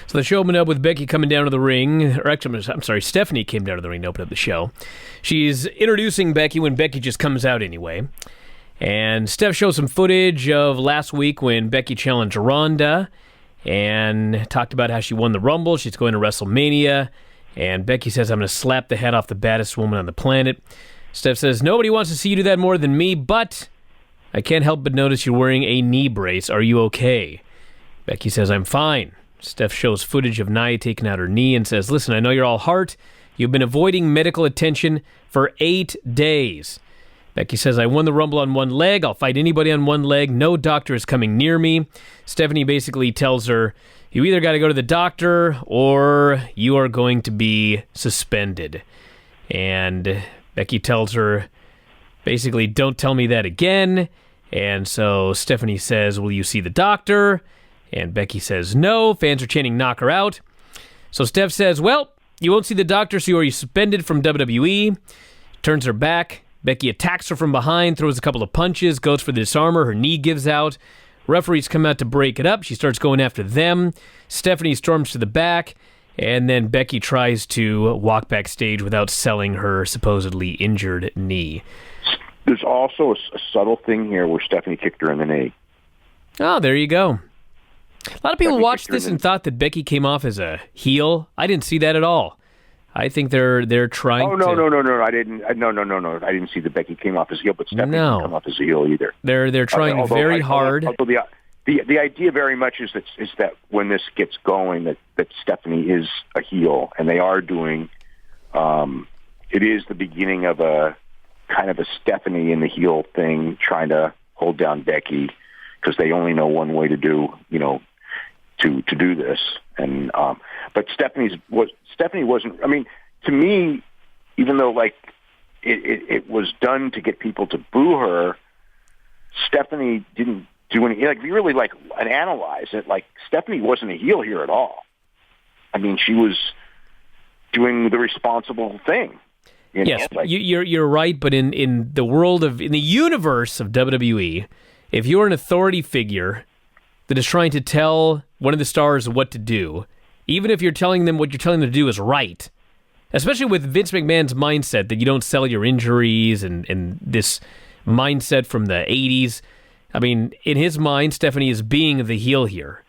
So the show opened up with Becky coming down to the ring. Or actually, I'm sorry, Stephanie came down to the ring to open up the show. She's introducing Becky when Becky just comes out anyway. And Steph shows some footage of last week when Becky challenged Ronda and talked about how she won the Rumble. She's going to WrestleMania. And Becky says, I'm going to slap the head off the baddest woman on the planet. Steph says, nobody wants to see you do that more than me, but I can't help but notice you're wearing a knee brace. Are you okay? Becky says, I'm fine. Steph shows footage of Nia taking out her knee and says, listen, I know you're all heart. You've been avoiding medical attention for 8 days. Becky says, I won the Rumble on one leg. I'll fight anybody on one leg. No doctor is coming near me. Stephanie basically tells her, you either got to go to the doctor or you are going to be suspended. And Becky tells her, basically, don't tell me that again. And so Stephanie says, will you see the doctor? And Becky says, no. Fans are chanting, knock her out. So Steph says, well, you won't see the doctor, so you are suspended from WWE. Turns her back. Becky attacks her from behind, throws a couple of punches, goes for the disarmer. Her knee gives out. Referees come out to break it up. She starts going after them. Stephanie storms to the back. And then Becky tries to walk backstage without selling her supposedly injured knee. There's also a subtle thing here where Stephanie kicked her in the knee. Oh, there you go. A lot of people watched this and thought that Becky came off as a heel. I didn't see that at all. I think they're trying. No. I didn't. No. I didn't see that Becky came off as a heel, but Stephanie didn't come off as a heel either. They're trying very hard. Although the idea very much is that when this gets going, that Stephanie is a heel, and they are doing. It is the beginning of a kind of a Stephanie in the heel thing, trying to hold down Becky because they only know one way to do to do this. And but Stephanie wasn't. I mean, to me, even though like it was done to get people to boo her, Stephanie didn't do any. Like if you really analyze it, like Stephanie wasn't a heel here at all. I mean, she was doing the responsible thing. Yes, you're right. But in the world in the universe of WWE, if you're an authority figure that is trying to tell one of the stars what to do, even if you're telling them what you're telling them to do is right, especially with Vince McMahon's mindset that you don't sell your injuries and this mindset from the 80s. I mean, in his mind, Stephanie is being the heel here.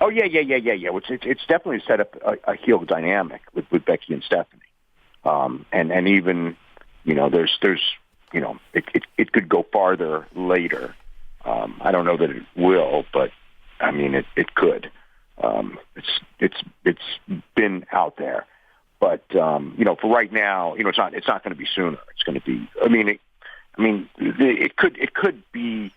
Oh, yeah. It's definitely set up a heel dynamic with Becky and Stephanie. And even, there's it could go farther later. I don't know that it will, but I mean, it could. It's been out there, but for right now, it's not going to be sooner. It's going to be. It could be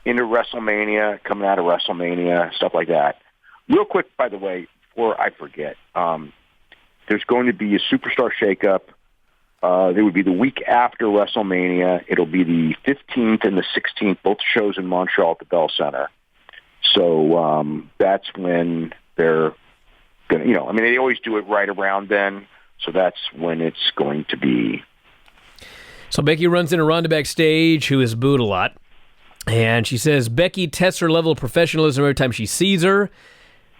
into WrestleMania, coming out of WrestleMania, stuff like that. Real quick, by the way, before I forget, there's going to be a superstar shakeup. It would be the week after WrestleMania. It'll be the 15th and the 16th, both shows in Montreal at the Bell Center. So that's when they're going to, they always do it right around then. So that's when it's going to be. So Becky runs into Ronda backstage, who is booed a lot. And she says Becky tests her level of professionalism every time she sees her.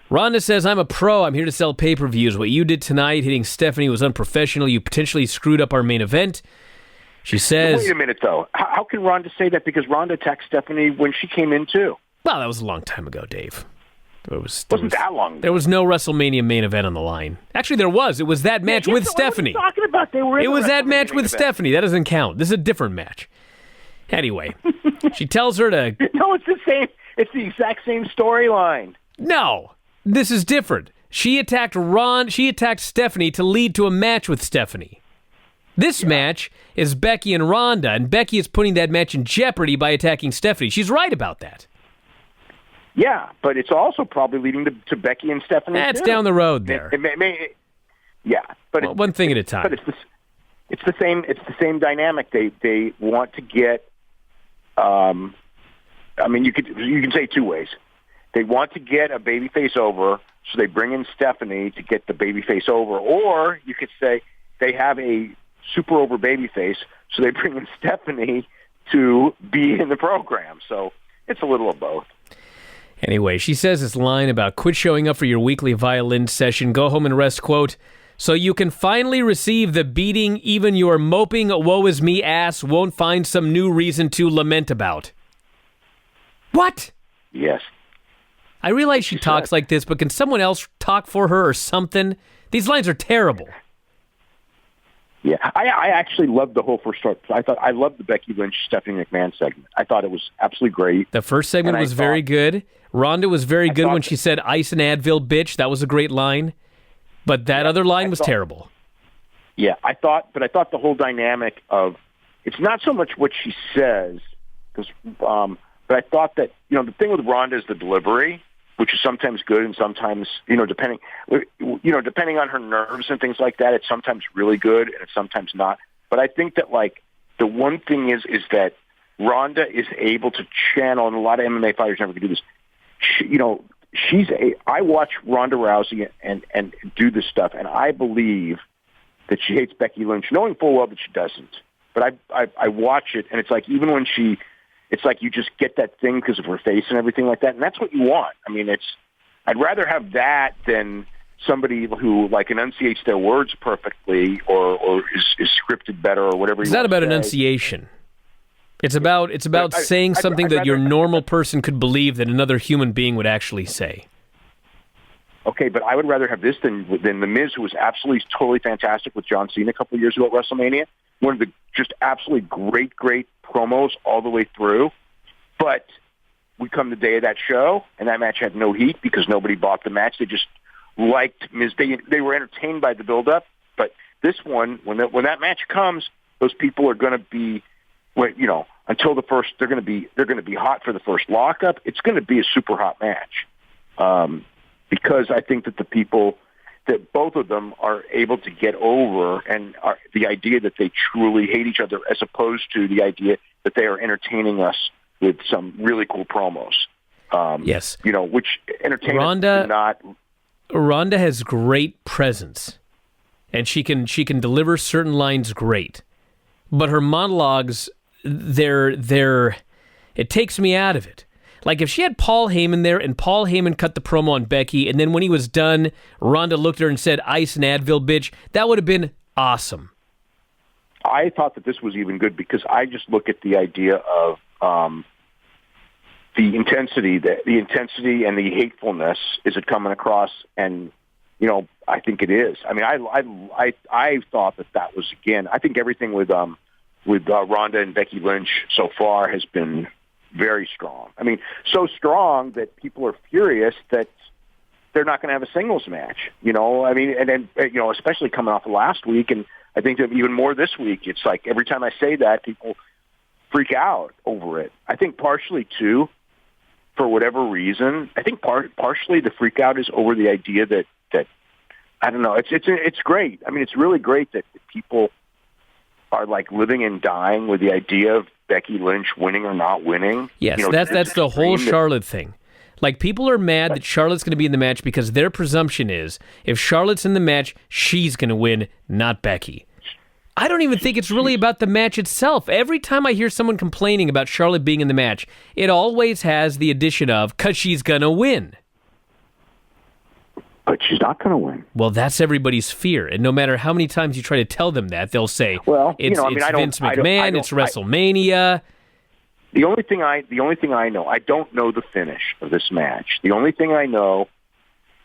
Ronda says, I'm a pro. I'm here to sell pay-per-views. What you did tonight, hitting Stephanie, was unprofessional. You potentially screwed up our main event. She says... Wait a minute, though. How can Ronda say that? Because Ronda attacked Stephanie when she came in, too. Well, that was a long time ago, Dave. Wasn't that long ago. There was no WrestleMania main event on the line. Actually, there was. It was that match with Stephanie. What are you talking about? It was that match with Stephanie. That doesn't count. This is a different match. Anyway, she tells her to... No, it's the same. It's the exact same storyline. No. This is different. She attacked Stephanie to lead to a match with Stephanie. This match is Becky and Ronda, and Becky is putting that match in jeopardy by attacking Stephanie. She's right about that. Yeah, but it's also probably leading to Becky and Stephanie. That's down the road there. But one thing at a time. But it's the same. It's the same dynamic. They want to get. You can say two ways. They want to get a babyface over, so they bring in Stephanie to get the babyface over. Or you could say they have a super over babyface, so they bring in Stephanie to be in the program. So it's a little of both. Anyway, she says this line about quit showing up for your weekly violin session, go home and rest, quote, so you can finally receive the beating even your moping woe is me ass won't find some new reason to lament about. What? Yes. I realize she talks like this, but can someone else talk for her or something? These lines are terrible. Yeah, I actually loved the whole first start. I loved the Becky Lynch, Stephanie McMahon segment. I thought it was absolutely great. The first segment was very good. Ronda was very good when she said ice and Advil, bitch. That was a great line. But that other line was terrible. Yeah, I thought the whole dynamic of, it's not so much what she says, but I thought that, the thing with Ronda is the delivery, which is sometimes good and sometimes, depending on her nerves and things like that, it's sometimes really good and it's sometimes not. But I think that, the one thing is that Ronda is able to channel, and a lot of MMA fighters never can do this. I watch Ronda Rousey and do this stuff, and I believe that she hates Becky Lynch, knowing full well that she doesn't. But I watch it, and it's like, even when it's like you just get that thing because of her face and everything like that, and that's what you want. I mean, I'd rather have that than somebody who enunciates their words perfectly or is scripted better or whatever. It's not about enunciation. It's about saying something that your normal person could believe that another human being would actually say. Okay, but I would rather have this than The Miz, who was absolutely totally fantastic with John Cena a couple of years ago at WrestleMania. One of the just absolutely great promos all the way through. But we come the day of that show, and that match had no heat because nobody bought the match. They just liked Miz. They were entertained by the build-up. But this one, when that match comes, those people are going to be, until the first, they're going to be hot for the first lockup. It's going to be a super hot match. Because I think that the people, that both of them are able to get over and the idea that they truly hate each other, as opposed to the idea that they are entertaining us with some really cool promos. Yes. Which entertainment is not. Ronda has great presence, and she can deliver certain lines great, but her monologues, it takes me out of it. Like, if she had Paul Heyman there and Paul Heyman cut the promo on Becky, and then when he was done, Ronda looked at her and said, ice and Advil, bitch, that would have been awesome. I thought that this was even good because I just look at the idea of the intensity and the hatefulness. Is it coming across? And, I think it is. I mean, I thought that was, again, I think everything with Ronda and Becky Lynch so far has been very strong. I mean, so strong that people are furious that they're not going to have a singles match. I mean, and then, especially coming off of last week, and I think that even more this week, it's like every time I say that, people freak out over it. I think partially, too, for whatever reason, I think partially the freak out is over the idea that I don't know, it's great. I mean, it's really great that people are living and dying with the idea of Becky Lynch winning or not winning. Yes, that's the whole Charlotte thing. People are mad that Charlotte's going to be in the match because their presumption is if Charlotte's in the match, she's going to win, not Becky. I don't even think it's really about the match itself. Every time I hear someone complaining about Charlotte being in the match, it always has the addition of, because she's going to win. But she's not going to win. Well, that's everybody's fear, and no matter how many times you try to tell them that, they'll say, "Well, it's Vince McMahon, it's WrestleMania." The only thing I know, I don't know the finish of this match. The only thing I know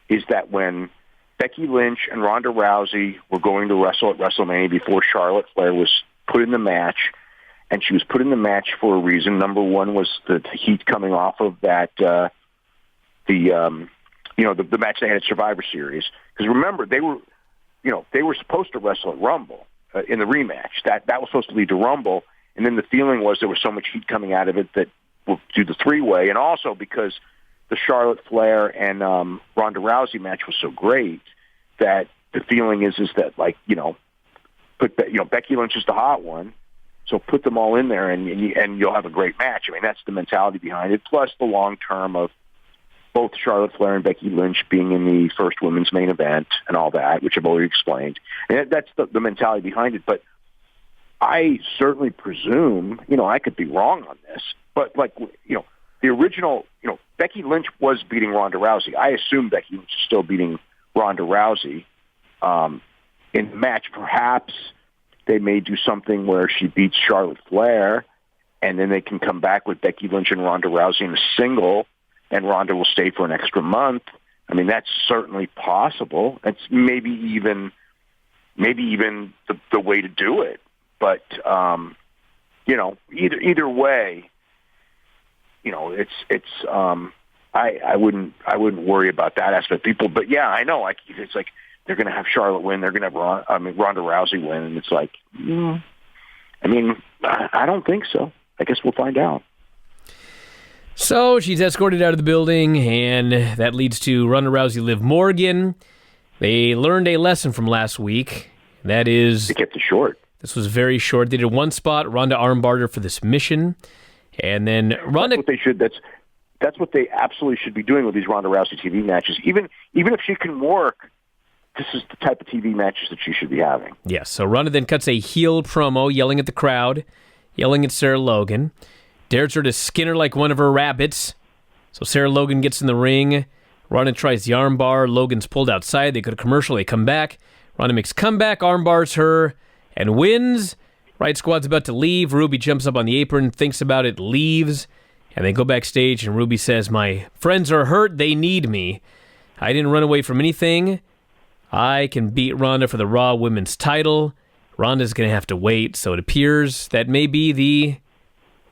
is that when Becky Lynch and Ronda Rousey were going to wrestle at WrestleMania before Charlotte Flair was put in the match, and she was put in the match for a reason. Number one was the heat coming off of that the match they had at Survivor Series. Because remember, they were supposed to wrestle at Rumble in the rematch. That was supposed to lead to Rumble, and then the feeling was there was so much heat coming out of it that we'll do the three-way. And also because the Charlotte Flair and Ronda Rousey match was so great that the feeling is that Becky Lynch is the hot one, so put them all in there and you'll have a great match. I mean, that's the mentality behind it. Plus the long term of both Charlotte Flair and Becky Lynch being in the first women's main event and all that, which I've already explained. And that's the mentality behind it. But I certainly presume, I could be wrong on this, but the original, Becky Lynch was beating Ronda Rousey. I assume Becky Lynch is still beating Ronda Rousey in the match. Perhaps they may do something where she beats Charlotte Flair, and then they can come back with Becky Lynch and Ronda Rousey in a single, and Ronda will stay for an extra month. I mean, that's certainly possible. It's maybe even the way to do it. But either way, I wouldn't worry about that aspect of people. But yeah, I know. Like, it's like they're going to have Charlotte win. They're going to have Ronda Rousey win, and it's like, I don't think so. I guess we'll find out. So she's escorted out of the building, and that leads to Ronda Rousey, Liv Morgan. They learned a lesson from last week. That is, they kept it short. This was very short. They did one spot. Ronda armbarred her for the submission, and then Ronda. That's what they should. That's what they absolutely should be doing with these Ronda Rousey TV matches. Even if she can work, this is the type of TV matches that she should be having. Yes. So Ronda then cuts a heel promo, yelling at the crowd, yelling at Sarah Logan. Dares her to skin her like one of her rabbits. So Sarah Logan gets in the ring. Ronda tries the armbar. Logan's pulled outside. They go to commercial. They come back. Ronda makes comeback, armbars her, and wins. Riot Squad's about to leave. Ruby jumps up on the apron, thinks about it, leaves. And they go backstage, and Ruby says, "My friends are hurt. They need me. I didn't run away from anything. I can beat Ronda for the Raw Women's title. Ronda's going to have to wait." So it appears that may be the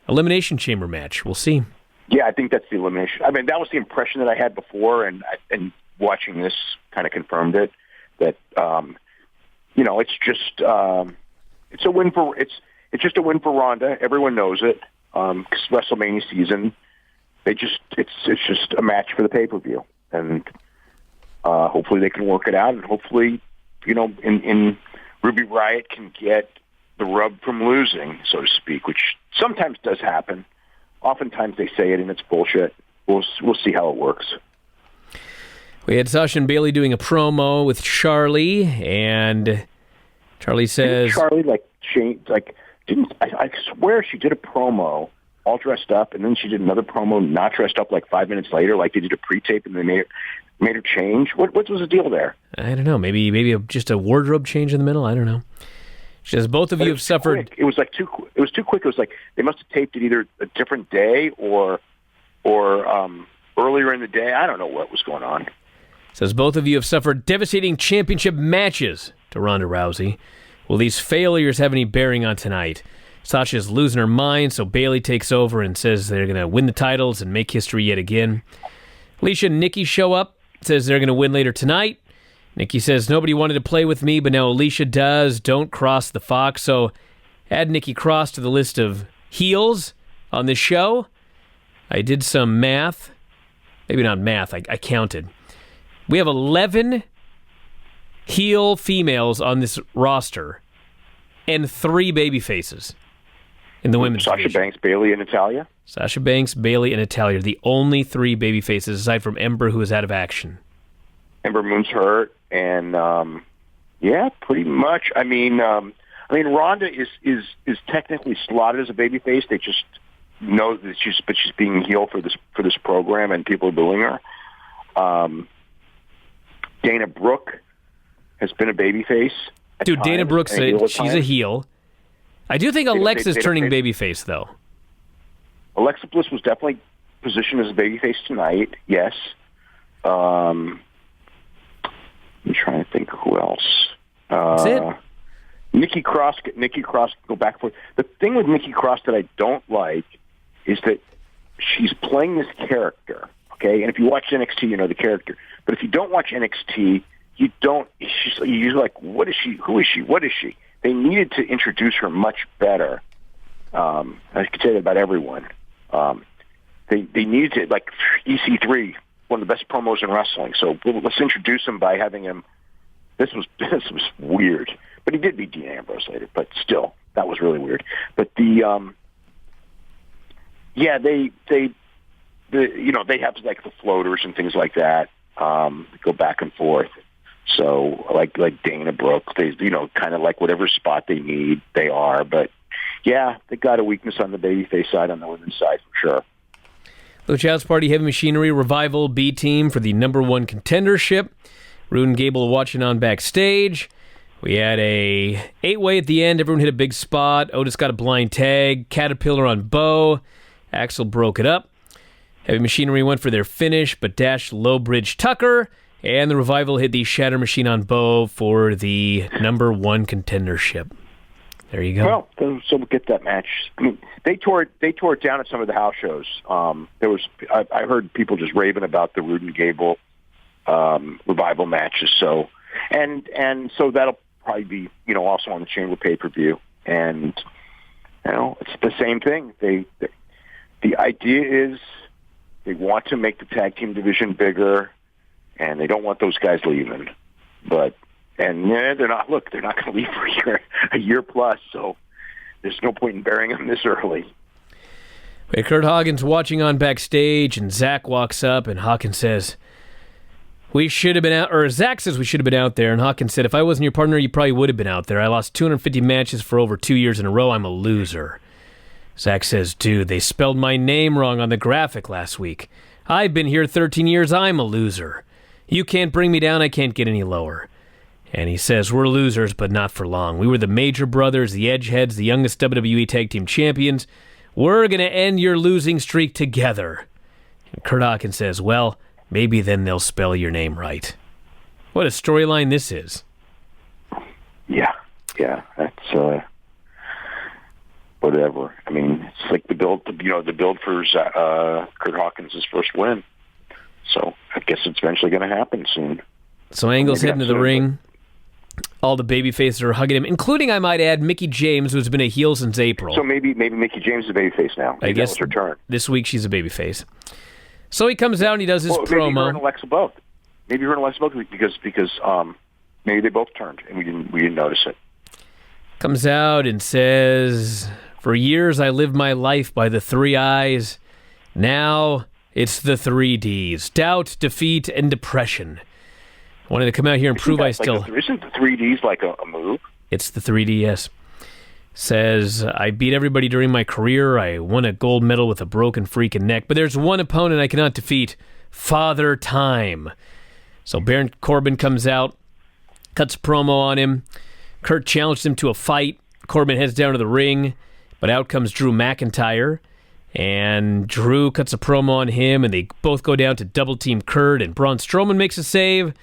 Elimination Chamber match. We'll see. Yeah, I think that's the elimination. I mean, that was the impression that I had before, and watching this kind of confirmed it. That it's just it's a win for it's just a win for Ronda. Everyone knows it. Because WrestleMania season, it's just a match for the pay-per-view, and hopefully they can work it out, and hopefully in Ruby Riott can get the rub from losing, so to speak, which sometimes does happen. Oftentimes they say it and it's bullshit. We'll see how it works. We had Sasha and Bayley doing a promo with Charlie, and Charlie says, Charlie I swear she did a promo all dressed up, and then she did another promo not dressed up like 5 minutes later, like they did a pre-tape and they made her change. What was the deal there? I don't know. Maybe just a wardrobe change in the middle. I don't know. She says both of you have suffered. It was too quick. It was like they must have taped it either a different day or earlier in the day. I don't know what was going on. Says both of you have suffered devastating championship matches to Ronda Rousey. Will these failures have any bearing on tonight? Sasha's losing her mind, so Bayley takes over and says they're going to win the titles and make history yet again. Alicia and Nikki show up, says they're going to win later tonight. Nikki says nobody wanted to play with me, but now Alicia does. Don't cross the fox. So add Nikki Cross to the list of heels on this show. I did some math. Maybe not math. I counted. We have 11 heel females on this roster and 3 baby faces in the women's division. Sasha Banks, Bayley, and Natalya? Sasha Banks, Bayley, and Natalya are the only 3 baby faces aside from Ember, who is out of action. Ember Moon's hurt, and yeah, pretty much. I mean, Ronda is technically slotted as a babyface. They just know that she's being heel for this program, and people are booing her. Dana Brooke has been a babyface. Dude, Dana Brooke said she's a heel. I do think Alexa's turning babyface, though. Alexa Bliss was definitely positioned as a babyface tonight. Yes. I'm trying to think of who else. That's it. Nikki Cross go back for the thing with Nikki Cross that I don't like is that she's playing this character. Okay, and if you watch NXT, you know the character. But if you don't watch NXT, you don't. You're like, what is she? Who is she? What is she? They needed to introduce her much better. I could say that about everyone. They needed to, like EC3, one of the best promos in wrestling. So let's introduce him by having him. This was weird, but he did beat Dean Ambrose later. But still, that was really weird. But they have like the floaters and things like that. Go back and forth. So like Dana Brooke, they kind of like whatever spot they need, they are. But yeah, they got a weakness on the babyface side, on the women's side for sure. Lucha House Party Heavy Machinery Revival B team for the #1 contendership. Rude and Gable watching on backstage. We had a 8-way at the end. Everyone hit a big spot. Otis got a blind tag. Caterpillar on Bo. Axel broke it up. Heavy Machinery went for their finish, but dashed Lowbridge Tucker. And the Revival hit the Shatter Machine on Bo for the #1 contendership. There you go. Well, so we'll get that match. I mean, they tore it down at some of the house shows. I heard people just raving about the Rude and Gable Revival matches. So so that'll probably be also on the Chamber pay-per-view. And it's the same thing. The idea is they want to make the tag team division bigger, and they don't want those guys leaving. They're not. Look, they're not going to leave for a year plus. So there's no point in burying them this early. Kurt Hawkins watching on backstage, and Zach walks up, and Hawkins says, "We should have been out." Or Zach says, "We should have been out there." And Hawkins said, "If I wasn't your partner, you probably would have been out there. I lost 250 matches for over 2 years in a row. I'm a loser." Zach says, "Dude, they spelled my name wrong on the graphic last week. I've been here 13 years. I'm a loser. You can't bring me down. I can't get any lower." And he says, "We're losers, but not for long. We were the Major Brothers, the Edgeheads, the youngest WWE Tag Team Champions. We're going to end your losing streak together." And Kurt Hawkins says, "Well, maybe then they'll spell your name right." What a storyline this is. Yeah, that's whatever. I mean, it's like the build for Kurt Hawkins' first win. So I guess it's eventually going to happen soon. So Angle's heading to the ring. All the babyfaces are hugging him, including, I might add, Mickie James, who's been a heel since April. So maybe Mickie James is a babyface now. Maybe I guess that was her turn. This week she's a babyface. So he comes out and he does his promo. Maybe her and Alexa both. Because maybe they both turned and we didn't notice it. Comes out and says, "For years I lived my life by the 3 I's. Now it's the 3 D's: doubt, defeat, and depression. Wanted to come out here and prove I still..." Isn't the 3 D's like a move? It's the 3D, yes. Says, "I beat everybody during my career. I won a gold medal with a broken freaking neck. But there's one opponent I cannot defeat: Father Time." So Baron Corbin comes out, cuts a promo on him. Kurt challenged him to a fight. Corbin heads down to the ring, but out comes Drew McIntyre. And Drew cuts a promo on him, and they both go down to double-team Kurt, and Braun Strowman makes a save.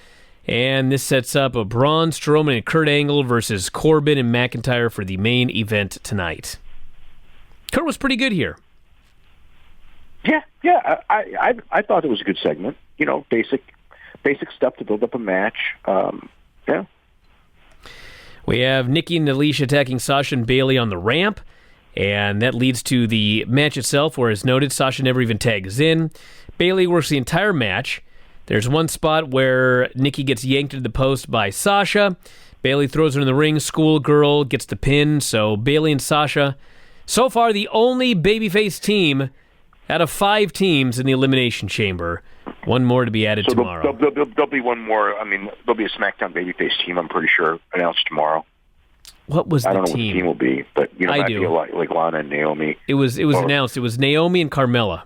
And this sets up a Braun Strowman and Kurt Angle versus Corbin and McIntyre for the main event tonight. Kurt was pretty good here. Yeah. I thought it was a good segment. Basic stuff to build up a match. Yeah. We have Nikki and Alicia attacking Sasha and Bayley on the ramp, and that leads to the match itself, where, as noted, Sasha never even tags in. Bayley works the entire match. There's one spot where Nikki gets yanked into the post by Sasha. Bayley throws her in the ring. Schoolgirl gets the pin. So Bayley and Sasha, so far the only babyface team out of 5 teams in the Elimination Chamber. One more to be added tomorrow. There'll be one more. I mean, there'll be a SmackDown babyface team, I'm pretty sure, announced tomorrow. What was the team? I don't know what the team will be, but it might be like Lana and Naomi. It was announced. It was Naomi and Carmella.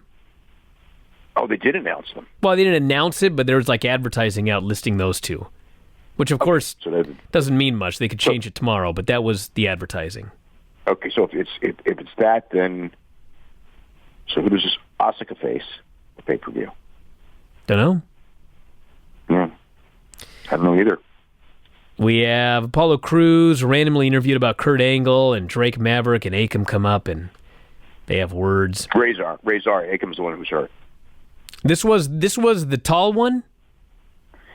Oh, they did announce them. Well, they didn't announce it, but there was advertising out listing those two, which of course doesn't mean much. They could change it tomorrow, but that was the advertising. Okay, so if it's that, then who does Asuka face the pay-per-view? Don't know. Yeah, I don't know either. We have Apollo Crews randomly interviewed about Kurt Angle, and Drake Maverick and Akam come up, and they have words. Razor. Akam's the one who's hurt. This was the tall one?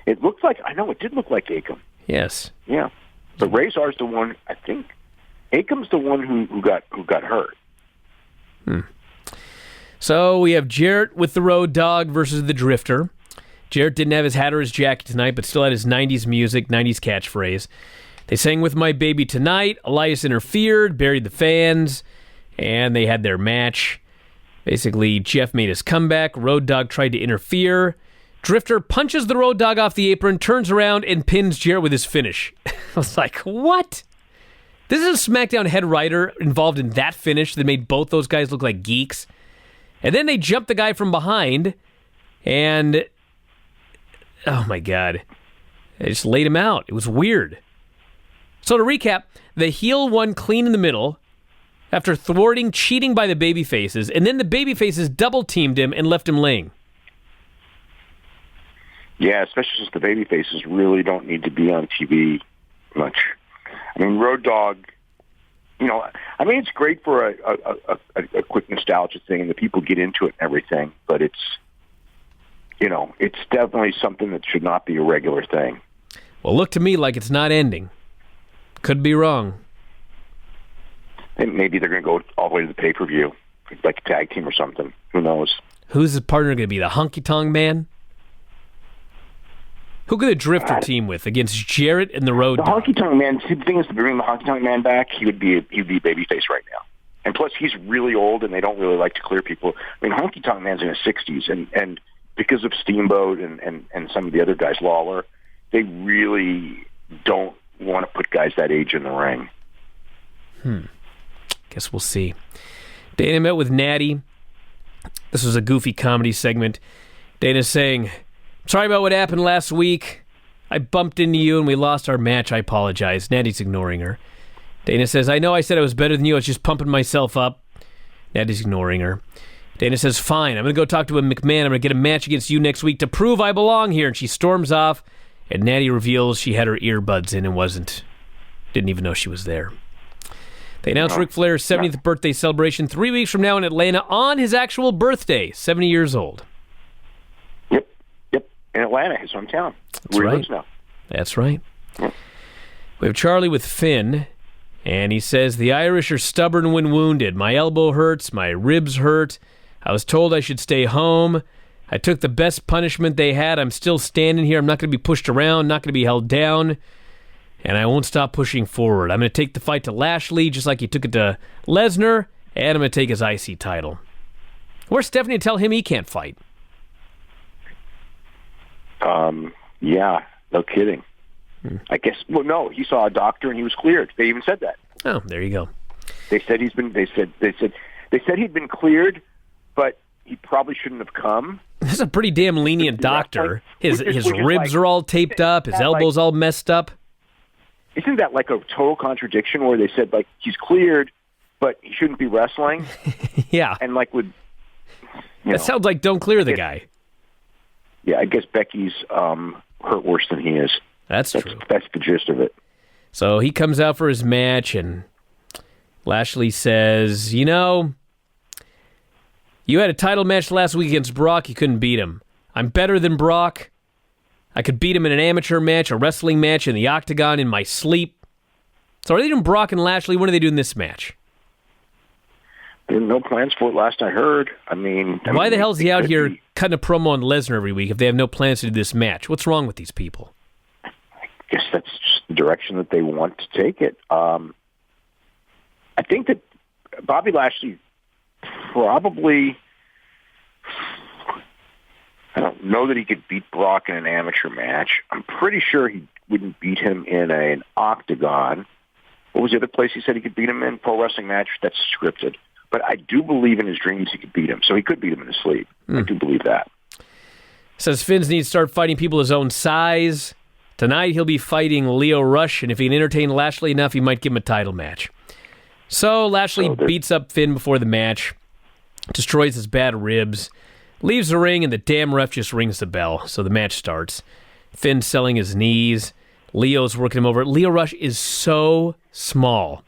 It looked like, I know, it did look like Akam. Yes. Yeah. But Razor's the one, I think. Akam's the one who got hurt. So we have Jarrett with the Road Dogg versus the Drifter. Jarrett didn't have his hat or his jacket tonight, but still had his 90s music, 90s catchphrase. They sang With My Baby Tonight. Elias interfered, buried the fans, and they had their match. Basically, Jeff made his comeback. Road Dogg tried to interfere. Drifter punches the Road Dogg off the apron, turns around, and pins Jarrett with his finish. I was like, what? This is a SmackDown head writer involved in that finish that made both those guys look like geeks. And then they jumped the guy from behind, and oh my God, they just laid him out. It was weird. So to recap, the heel won clean in the middle after thwarting cheating by the babyfaces, and then the babyfaces double-teamed him and left him laying. Yeah, especially since the babyfaces really don't need to be on TV much. I mean, Road Dogg, it's great for a quick nostalgia thing, and the people get into it and everything, but it's definitely something that should not be a regular thing. Well, look to me like it's not ending. Could be wrong. And maybe they're going to go all the way to the pay-per-view, like a tag team or something. Who knows? Who's the partner going to be? The Honky Tonk Man? Who could the Drifter team with against Jarrett and the Road Dogg? The Honky Tonk Man, the thing is, to bring the Honky Tonk Man back, he'd be babyface right now. And plus, he's really old, and they don't really like to clear people. I mean, Honky Tonk Man's in his 60s, and because of Steamboat and some of the other guys, Lawler, they really don't want to put guys that age in the ring. Guess we'll see. Dana met with Natty. This was a goofy comedy segment. Dana's saying, "Sorry about what happened last week. I bumped into you and we lost our match. I apologize." Natty's ignoring her. Dana says, "I know I said I was better than you. I was just pumping myself up." Natty's ignoring her. Dana says, "Fine, I'm going to go talk to a McMahon. I'm going to get a match against you next week to prove I belong here." And she storms off, and Natty reveals she had her earbuds in and didn't even know she was there. They announced Ric Flair's 70th birthday celebration 3 weeks from now in Atlanta on his actual birthday, 70 years old. Yep. In Atlanta, his hometown. That's where right. He lives now. That's right. Yep. We have Charlie with Finn, and he says, "The Irish are stubborn when wounded. My elbow hurts. My ribs hurt. I was told I should stay home. I took the best punishment they had. I'm still standing here. I'm not going to be pushed around, not going to be held down. And I won't stop pushing forward. I'm going to take the fight to Lashley, just like he took it to Lesnar, and I'm going to take his IC title." Where's Stephanie to tell him he can't fight? Yeah, no kidding. I guess. Well, no, he saw a doctor and he was cleared. They even said that. Oh, there you go. They said he'd been cleared, but he probably shouldn't have come. This is a pretty damn lenient doctor. His ribs are all taped up. His elbows all messed up. Isn't that like a total contradiction where they said, like, he's cleared, but he shouldn't be wrestling? Yeah. And, like, that sounds like don't clear the guy. Yeah, I guess Becky's hurt worse than he is. That's true. That's the gist of it. So he comes out for his match, and Lashley says, "You had a title match last week against Brock. You couldn't beat him. I'm better than Brock. I could beat him in an amateur match, a wrestling match, in the octagon, in my sleep." So are they doing Brock and Lashley? What are they doing this match? There were no plans for it last I heard. Why the hell is he out here cutting a promo on Lesnar every week if they have no plans to do this match? What's wrong with these people? I guess that's just the direction that they want to take it. I think that Bobby Lashley probably... I don't know that he could beat Brock in an amateur match. I'm pretty sure he wouldn't beat him in an octagon. What was the other place he said he could beat him in? Pro wrestling match? That's scripted. But I do believe in his dreams he could beat him. So he could beat him in his sleep. I do believe that. Says Finn's need to start fighting people his own size. Tonight he'll be fighting Leo Rush, and if he can entertain Lashley enough, he might give him a title match. So Lashley beats up Finn before the match, destroys his bad ribs, leaves the ring, and the damn ref just rings the bell. So the match starts. Finn's selling his knees. Leo's working him over. Leo Rush is so small.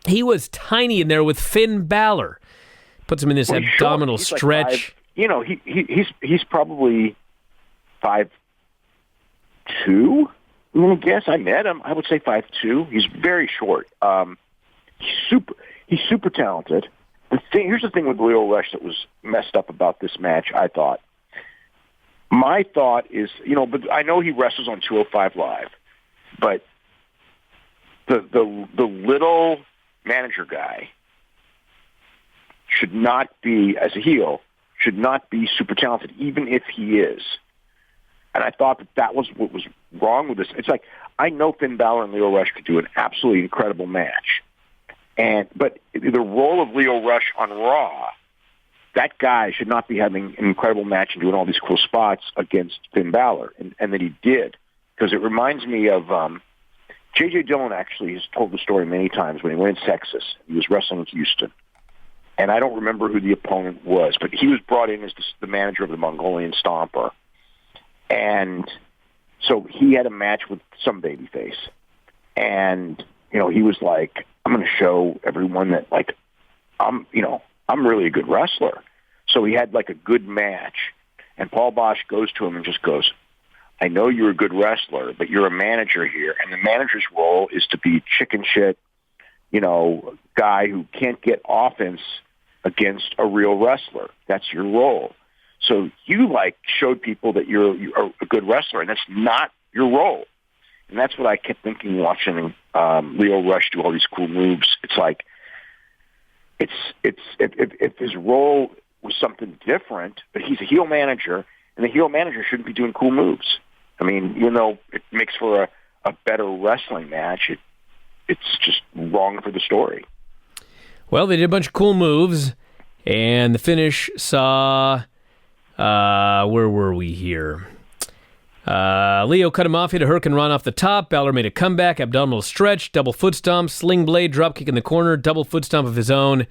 He was tiny in there with Finn Balor. Puts him in this abdominal stretch. Like he's probably 5'2". I'm gonna guess. I met him. I would say 5'2". He's very short. He's super talented. Here's the thing with Leo Rush that was messed up about this match, I thought. My thought is, but I know he wrestles on 205 Live, but the little manager guy should not be, as a heel, should not be super talented, even if he is. And I thought that was what was wrong with this. It's like, I know Finn Balor and Leo Rush could do an absolutely incredible match. But the role of Leo Rush on Raw that guy should not be having an incredible match and doing all these cool spots against Finn Balor, and that he did, because it reminds me of J.J. Dillon. Actually has told the story many times when he went in Texas. He was wrestling in Houston, and I don't remember who the opponent was, but he was brought in as the manager of the Mongolian Stomper, and so he had a match with some babyface, and he was like, I'm going to show everyone that, like, I'm really a good wrestler. So he had, like, a good match. And Paul Bosch goes to him and just goes, I know you're a good wrestler, but you're a manager here. And the manager's role is to be chicken shit, guy who can't get offense against a real wrestler. That's your role. So you, like, showed people that you're a good wrestler, and that's not your role. And that's what I kept thinking watching Leo Rush do all these cool moves. It's like, if his role was something different, but he's a heel manager, and the heel manager shouldn't be doing cool moves. I mean, even though it makes for a better wrestling match, it's just wrong for the story. Well, they did a bunch of cool moves, and the finish saw, where were we here? Leo cut him off, hit a hurricane run off the top. Balor made a comeback, abdominal stretch, double foot stomp, sling blade, drop kick in the corner, double foot stomp of his own,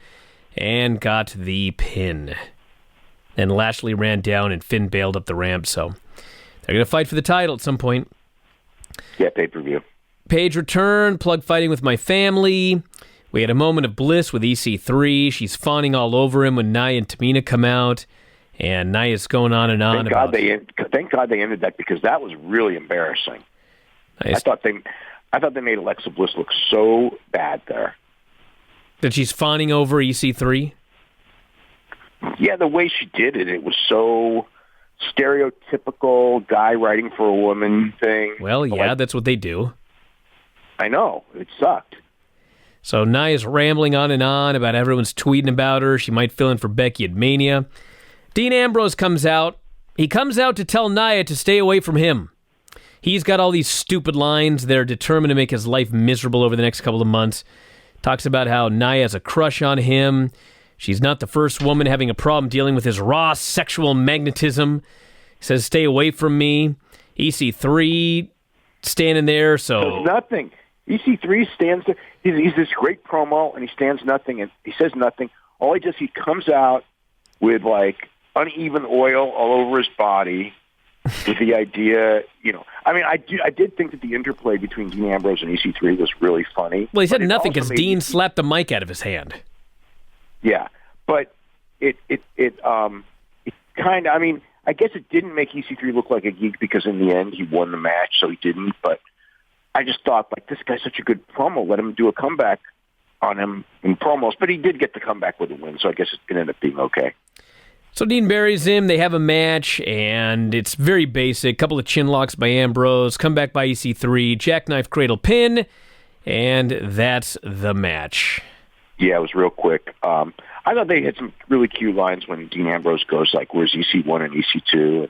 and got the pin. Then Lashley ran down and Finn bailed up the ramp, so they're going to fight for the title at some point. Yeah, pay-per-view. Paige returned, plug fighting with my family. We had a moment of bliss with EC3. She's fawning all over him when Nia and Tamina come out. And Nia's going on and on about. Thank God they ended that, because that was really embarrassing. Nice. I thought they made Alexa Bliss look so bad there. That she's fawning over EC3? Yeah, the way she did it, it was so stereotypical guy writing for a woman thing. Well, yeah, that's what they do. I know. It sucked. So Nia's rambling on and on about everyone's tweeting about her. She might fill in for Becky at Mania. Dean Ambrose comes out. He comes out to tell Nia to stay away from him. He's got all these stupid lines that are determined to make his life miserable over the next couple of months. Talks about how Nia has a crush on him. She's not the first woman having a problem dealing with his raw sexual magnetism. He says, stay away from me. EC3 standing there, so... Does nothing. EC3 stands there. He's this great promo, and he stands nothing, and he says nothing. All he does, he comes out with, like, uneven oil all over his body, with the idea, I mean, I did think that the interplay between Dean Ambrose and EC3 was really funny. Well, he said nothing because Dean slapped the mic out of his hand. Yeah, but it kind of, I mean, I guess it didn't make EC3 look like a geek, because in the end he won the match, so he didn't. But I just thought, like, this guy's such a good promo. Let him do a comeback on him in promos. But he did get the comeback with a win, so I guess it ended up being okay. So Dean buries him, they have a match, and it's very basic. Couple of chin locks by Ambrose, comeback by EC3, jackknife cradle pin, and that's the match. Yeah, it was real quick. I thought they had some really cute lines when Dean Ambrose goes, like, where's EC1 and EC2, and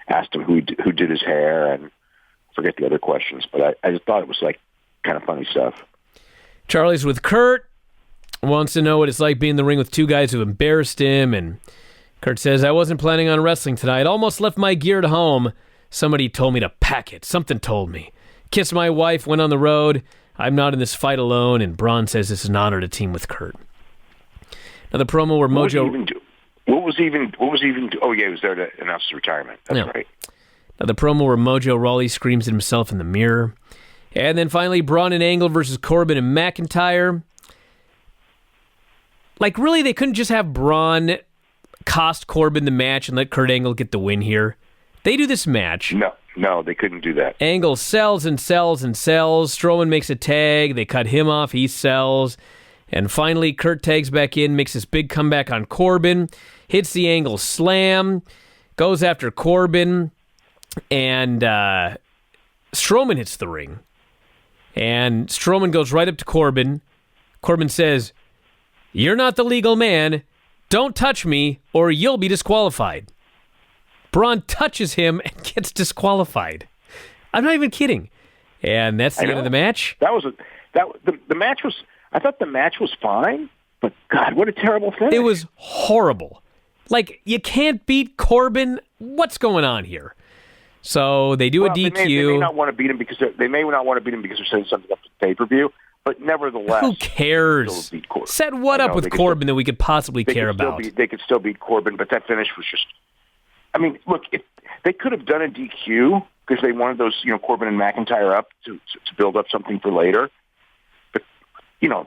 asked him who did his hair, and I forget the other questions, but I just thought it was, like, kind of funny stuff. Charlie's with Kurt, wants to know what it's like being in the ring with two guys who embarrassed him, and Kurt says, I wasn't planning on wrestling tonight. Almost left my gear at home. Somebody told me to pack it. Something told me. Kissed my wife, went on the road. I'm not in this fight alone, and Braun says this is an honor to team with Kurt. Now the promo where Mojo... What was even? Oh, yeah, he was there to announce his retirement. That's right. Now the promo where Mojo Rawley screams at himself in the mirror. And then finally, Braun and Angle versus Corbin and McIntyre. Like, really, they couldn't just have Braun cost Corbin the match and let Kurt Angle get the win here. They do this match. No, they couldn't do that. Angle sells and sells and sells. Strowman makes a tag. They cut him off. He sells. And finally, Kurt tags back in, makes this big comeback on Corbin, hits the Angle slam, goes after Corbin, and Strowman hits the ring. And Strowman goes right up to Corbin. Corbin says, "You're not the legal man. Don't touch me, or you'll be disqualified." Braun touches him and gets disqualified. I'm not even kidding. And that's the end of the match. The match was. I thought the match was fine, but God, what a terrible finish! It was horrible. Like, you can't beat Corbin. What's going on here? So they do a DQ. They may not want to beat him because they're setting something up for pay-per-view. But nevertheless, who cares? Set what up with Corbin that we could possibly care about? They could still beat Corbin, but that finish was just. I mean, look, if they could have done a DQ because they wanted those, Corbin and McIntyre up to build up something for later. But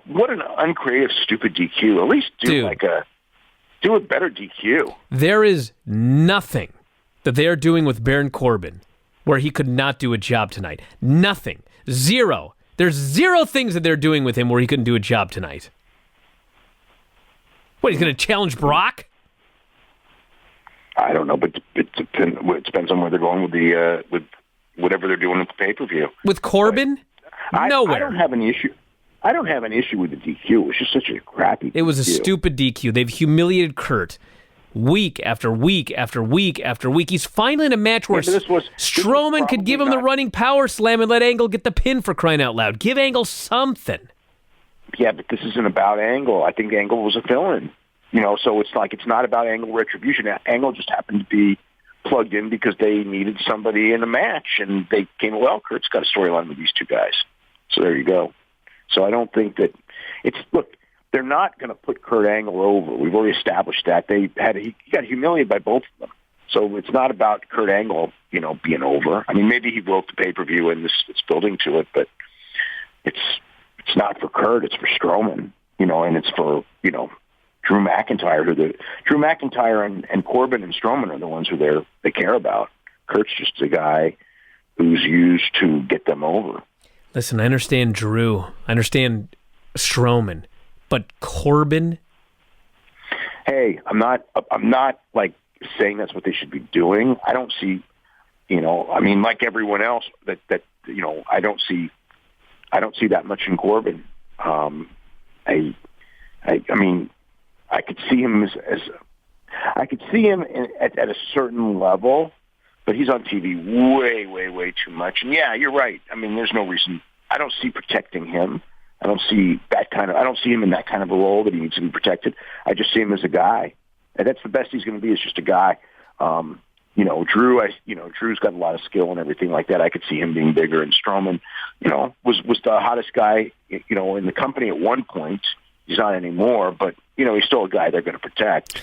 what an uncreative, stupid DQ. At least do a better DQ. There is nothing that they are doing with Baron Corbin where he could not do a job tonight. Nothing. Zero. There's zero things that they're doing with him where he couldn't do a job tonight. What, he's going to challenge Brock? I don't know, but it depends on where they're going with whatever they're doing with the pay-per-view. With Corbin? Nowhere. I don't have an issue. I don't have an issue with the DQ. It was just such a crappy DQ. It was a stupid DQ. They've humiliated Kurt week after week after week after week. He's finally in a match where Strowman could give him the running power slam and let Angle get the pin, for crying out loud. Give Angle something. Yeah, but this isn't about Angle. I think Angle was a fill-in. So it's not about Angle retribution. Angle just happened to be plugged in because they needed somebody in the match, and they came, well, Kurt's got a storyline with these two guys. So there you go. So I don't think that they're not going to put Kurt Angle over. We've already established that. He got humiliated by both of them. So it's not about Kurt Angle, being over. I mean, maybe he wrote the pay-per-view and it's building to it, but it's not for Kurt. It's for Strowman, and it's for, Drew McIntyre. Drew McIntyre and Corbin and Strowman are the ones who they care about. Kurt's just a guy who's used to get them over. Listen, I understand Drew. I understand Strowman. But Corbin? Hey, I'm not like saying that's what they should be doing. I don't see, like everyone else that I don't see that much in Corbin. I mean, I could see him I could see him at a certain level, but he's on TV way, way, way too much. And yeah, you're right. I mean, there's no reason. I don't see protecting him. I don't see him in that kind of a role that he needs to be protected. I just see him as a guy. And that's the best he's going to be, is just a guy. Drew's got a lot of skill and everything like that. I could see him being bigger. And Strowman, was the hottest guy, in the company at one point. He's not anymore, but, he's still a guy they're going to protect.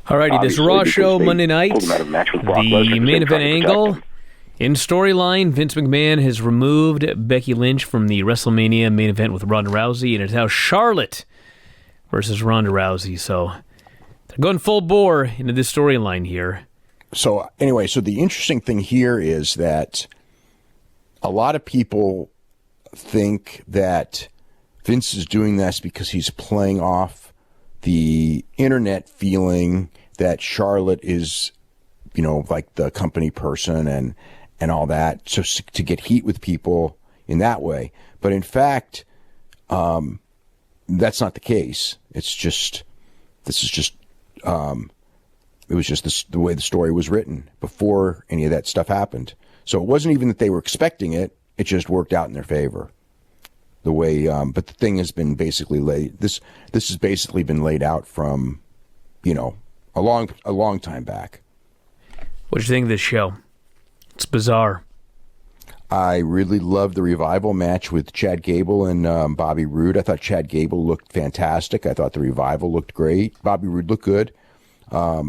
All righty, this Raw show Monday night, the main event angle. In storyline, Vince McMahon has removed Becky Lynch from the WrestleMania main event with Ronda Rousey, and it's now Charlotte versus Ronda Rousey. So they're going full bore into this storyline here. So anyway, the interesting thing here is that a lot of people think that Vince is doing this because he's playing off the internet feeling that Charlotte is, like the company person and all that, so to get heat with people in that way. But in fact, that's not the case. It was just the way the story was written before any of that stuff happened. So it wasn't even that they were expecting it. It just worked out in their favor. The way, but the thing has been basically this has basically been laid out from, a long time back. What do you think of this show? It's bizarre. I really loved the Revival match with Chad Gable and Bobby Roode. I thought Chad Gable looked fantastic. I thought the Revival looked great. Bobby Roode looked good. I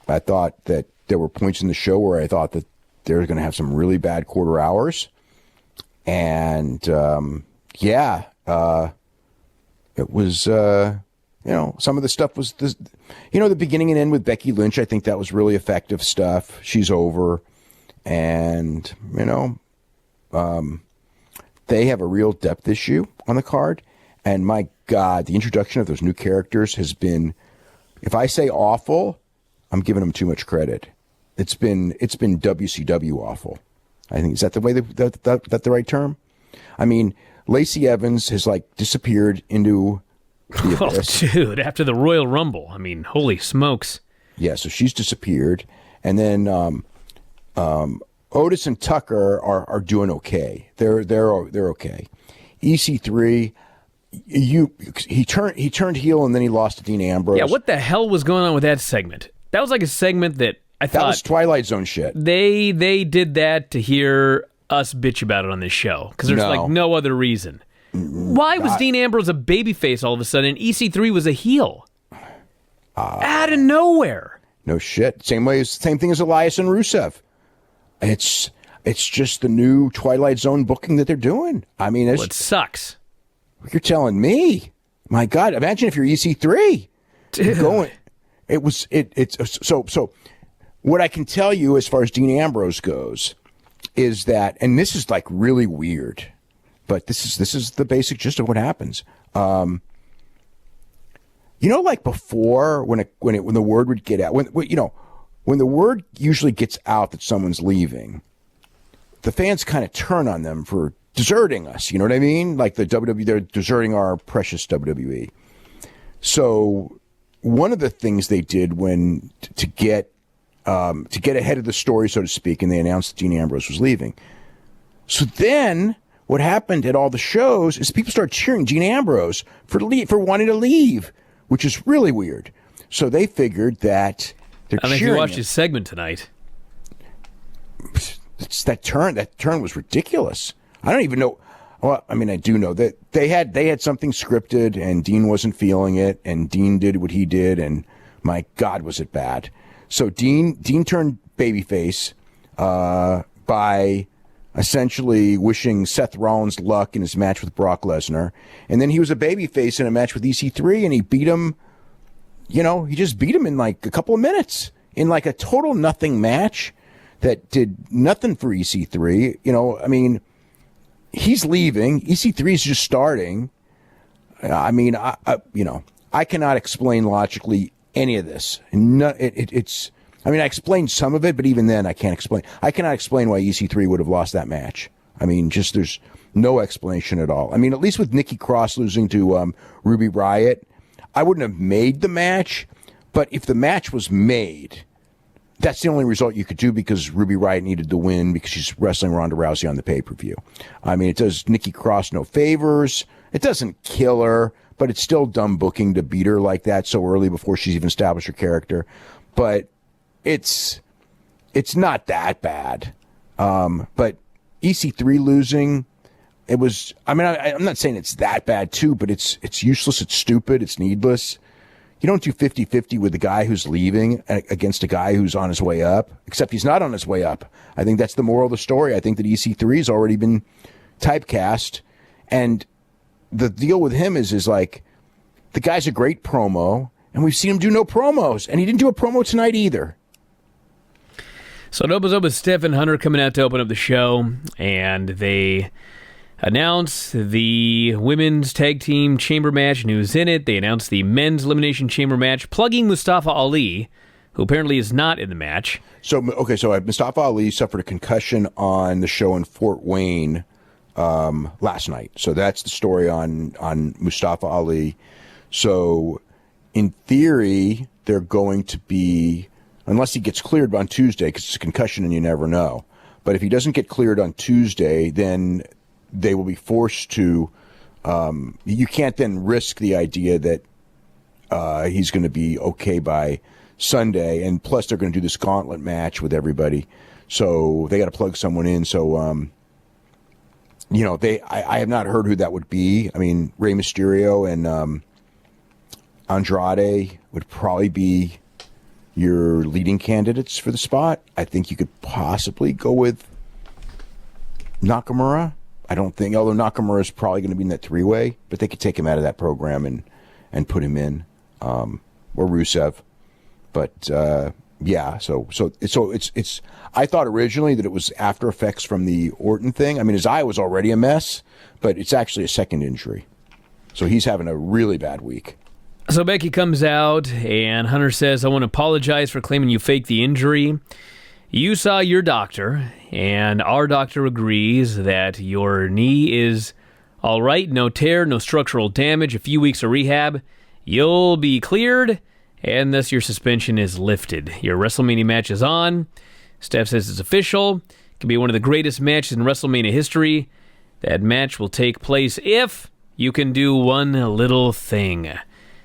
thought that there were points in the show where I thought that they were going to have some really bad quarter hours. And, it was, some of the stuff was, the beginning and end with Becky Lynch. I think that was really effective stuff. She's over. And, they have a real depth issue on the card. And my God, the introduction of those new characters has been, if I say awful, I'm giving them too much credit. It's been WCW awful. I think, is that the way that the right term? I mean, Lacey Evans has disappeared into the abyss. Oh, dude, after the Royal Rumble. I mean, holy smokes. Yeah, so she's disappeared. And then Otis and Tucker are doing okay. They're okay. EC3, he turned heel and then he lost to Dean Ambrose. Yeah, what the hell was going on with that segment? That was like a segment that I thought... That was Twilight Zone shit. They did that to hear us bitch about it on this show, because there's like no other reason. Why was Dean Ambrose a babyface all of a sudden and EC3 was a heel? Out of nowhere. No shit. Same thing as Elias and Rusev. It's just the new Twilight Zone booking that they're doing. I mean, it sucks. You're telling me? My God! Imagine if you're EC3. Going. So. What I can tell you as far as Dean Ambrose goes is that, and this is like really weird, but this is the basic gist of what happens. Like before, when the word would get out, when the word usually gets out that someone's leaving, the fans kind of turn on them for deserting us. You know what I mean? Like the WWE, they're deserting our precious WWE. So one of the things they did to get ahead of the story, so to speak, and they announced that Dean Ambrose was leaving. So then what happened at all the shows is people started cheering Dean Ambrose for wanting to leave, which is really weird. So they figured that they're cheering. I think you watched his segment tonight. It's that turn. That turn was ridiculous. I don't even know. Well, I mean, I do know that they had something scripted, and Dean wasn't feeling it, and Dean did what he did, and my God, was it bad. So Dean turned babyface by essentially wishing Seth Rollins luck in his match with Brock Lesnar. And then he was a babyface in a match with EC3, and he beat him, he just beat him in like a couple of minutes in like a total nothing match that did nothing for EC3. I mean, he's leaving. EC3 is just starting. I mean, I cannot explain logically any of this. It's. I mean, I explained some of it, but even then, I cannot explain why EC3 would have lost that match. I mean, just there's no explanation at all. I mean, at least with Nikki Cross losing to Ruby Riott, I wouldn't have made the match. But if the match was made, that's the only result you could do, because Ruby Riott needed to win because she's wrestling Ronda Rousey on the pay-per-view. I mean, it does Nikki Cross no favors. It doesn't kill her, but it's still dumb booking to beat her like that so early before she's even established her character. But it's not that bad. But EC3 losing, it was, I mean, I'm not saying it's that bad too, but it's useless, it's stupid, it's needless. You don't do 50-50 with the guy who's leaving against a guy who's on his way up, except he's not on his way up. I think that's the moral of the story. I think that EC3 has already been typecast, and the deal with him is like, the guy's a great promo, and we've seen him do no promos, and he didn't do a promo tonight either. So it opens up with Steph and Hunter coming out to open up the show, and they announce the women's tag team chamber match and who's in it. They announce the men's elimination chamber match, plugging Mustafa Ali, who apparently is not in the match. So Mustafa Ali suffered a concussion on the show in Fort Wayne last night. So that's the story on Mustafa Ali. So in theory, they're going to be, unless he gets cleared on Tuesday, because it's a concussion and you never know. But if he doesn't get cleared on Tuesday, then they will be forced to, you can't then risk the idea that he's going to be okay by Sunday. And plus, they're going to do this gauntlet match with everybody. So they got to plug someone in. So, I have not heard who that would be. I mean, Rey Mysterio and Andrade would probably be your leading candidates for the spot. I think you could possibly go with Nakamura. I don't think, although Nakamura is probably going to be in that three-way, but they could take him out of that program and put him in, or Rusev. But yeah, so it's. I thought originally that it was after effects from the Orton thing. I mean, his eye was already a mess, but it's actually a second injury. So he's having a really bad week. So Becky comes out, and Hunter says, "I want to apologize for claiming you faked the injury. You saw your doctor, and our doctor agrees that your knee is all right, no tear, no structural damage, a few weeks of rehab. You'll be cleared, and thus your suspension is lifted. Your WrestleMania match is on." Steph says it's official. It can be one of the greatest matches in WrestleMania history. That match will take place if you can do one little thing.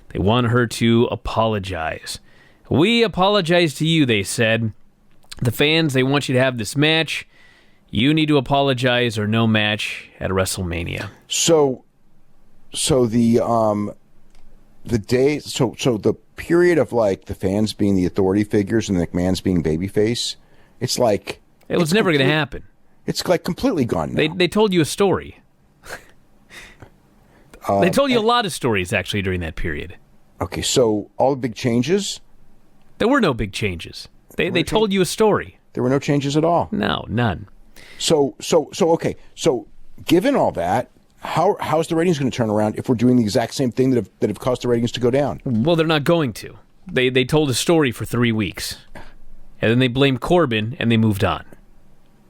They want her to apologize. We apologize to you, they said. The fans, they want you to have this match. You need to apologize or no match at WrestleMania. So the period of like the fans being the authority figures and the McMahon's being babyface, it's like it was never going to happen. It's like completely gone now. They told you a story. They told you a lot of stories actually during that period. Okay, so all the big changes? There were no big changes. They told you a story. There were no changes at all. No, none. So okay. So given all that, how's the ratings going to turn around if we're doing the exact same thing that have caused the ratings to go down? Well, they're not going to. They told a story for 3 weeks, and then they blamed Corbin and they moved on.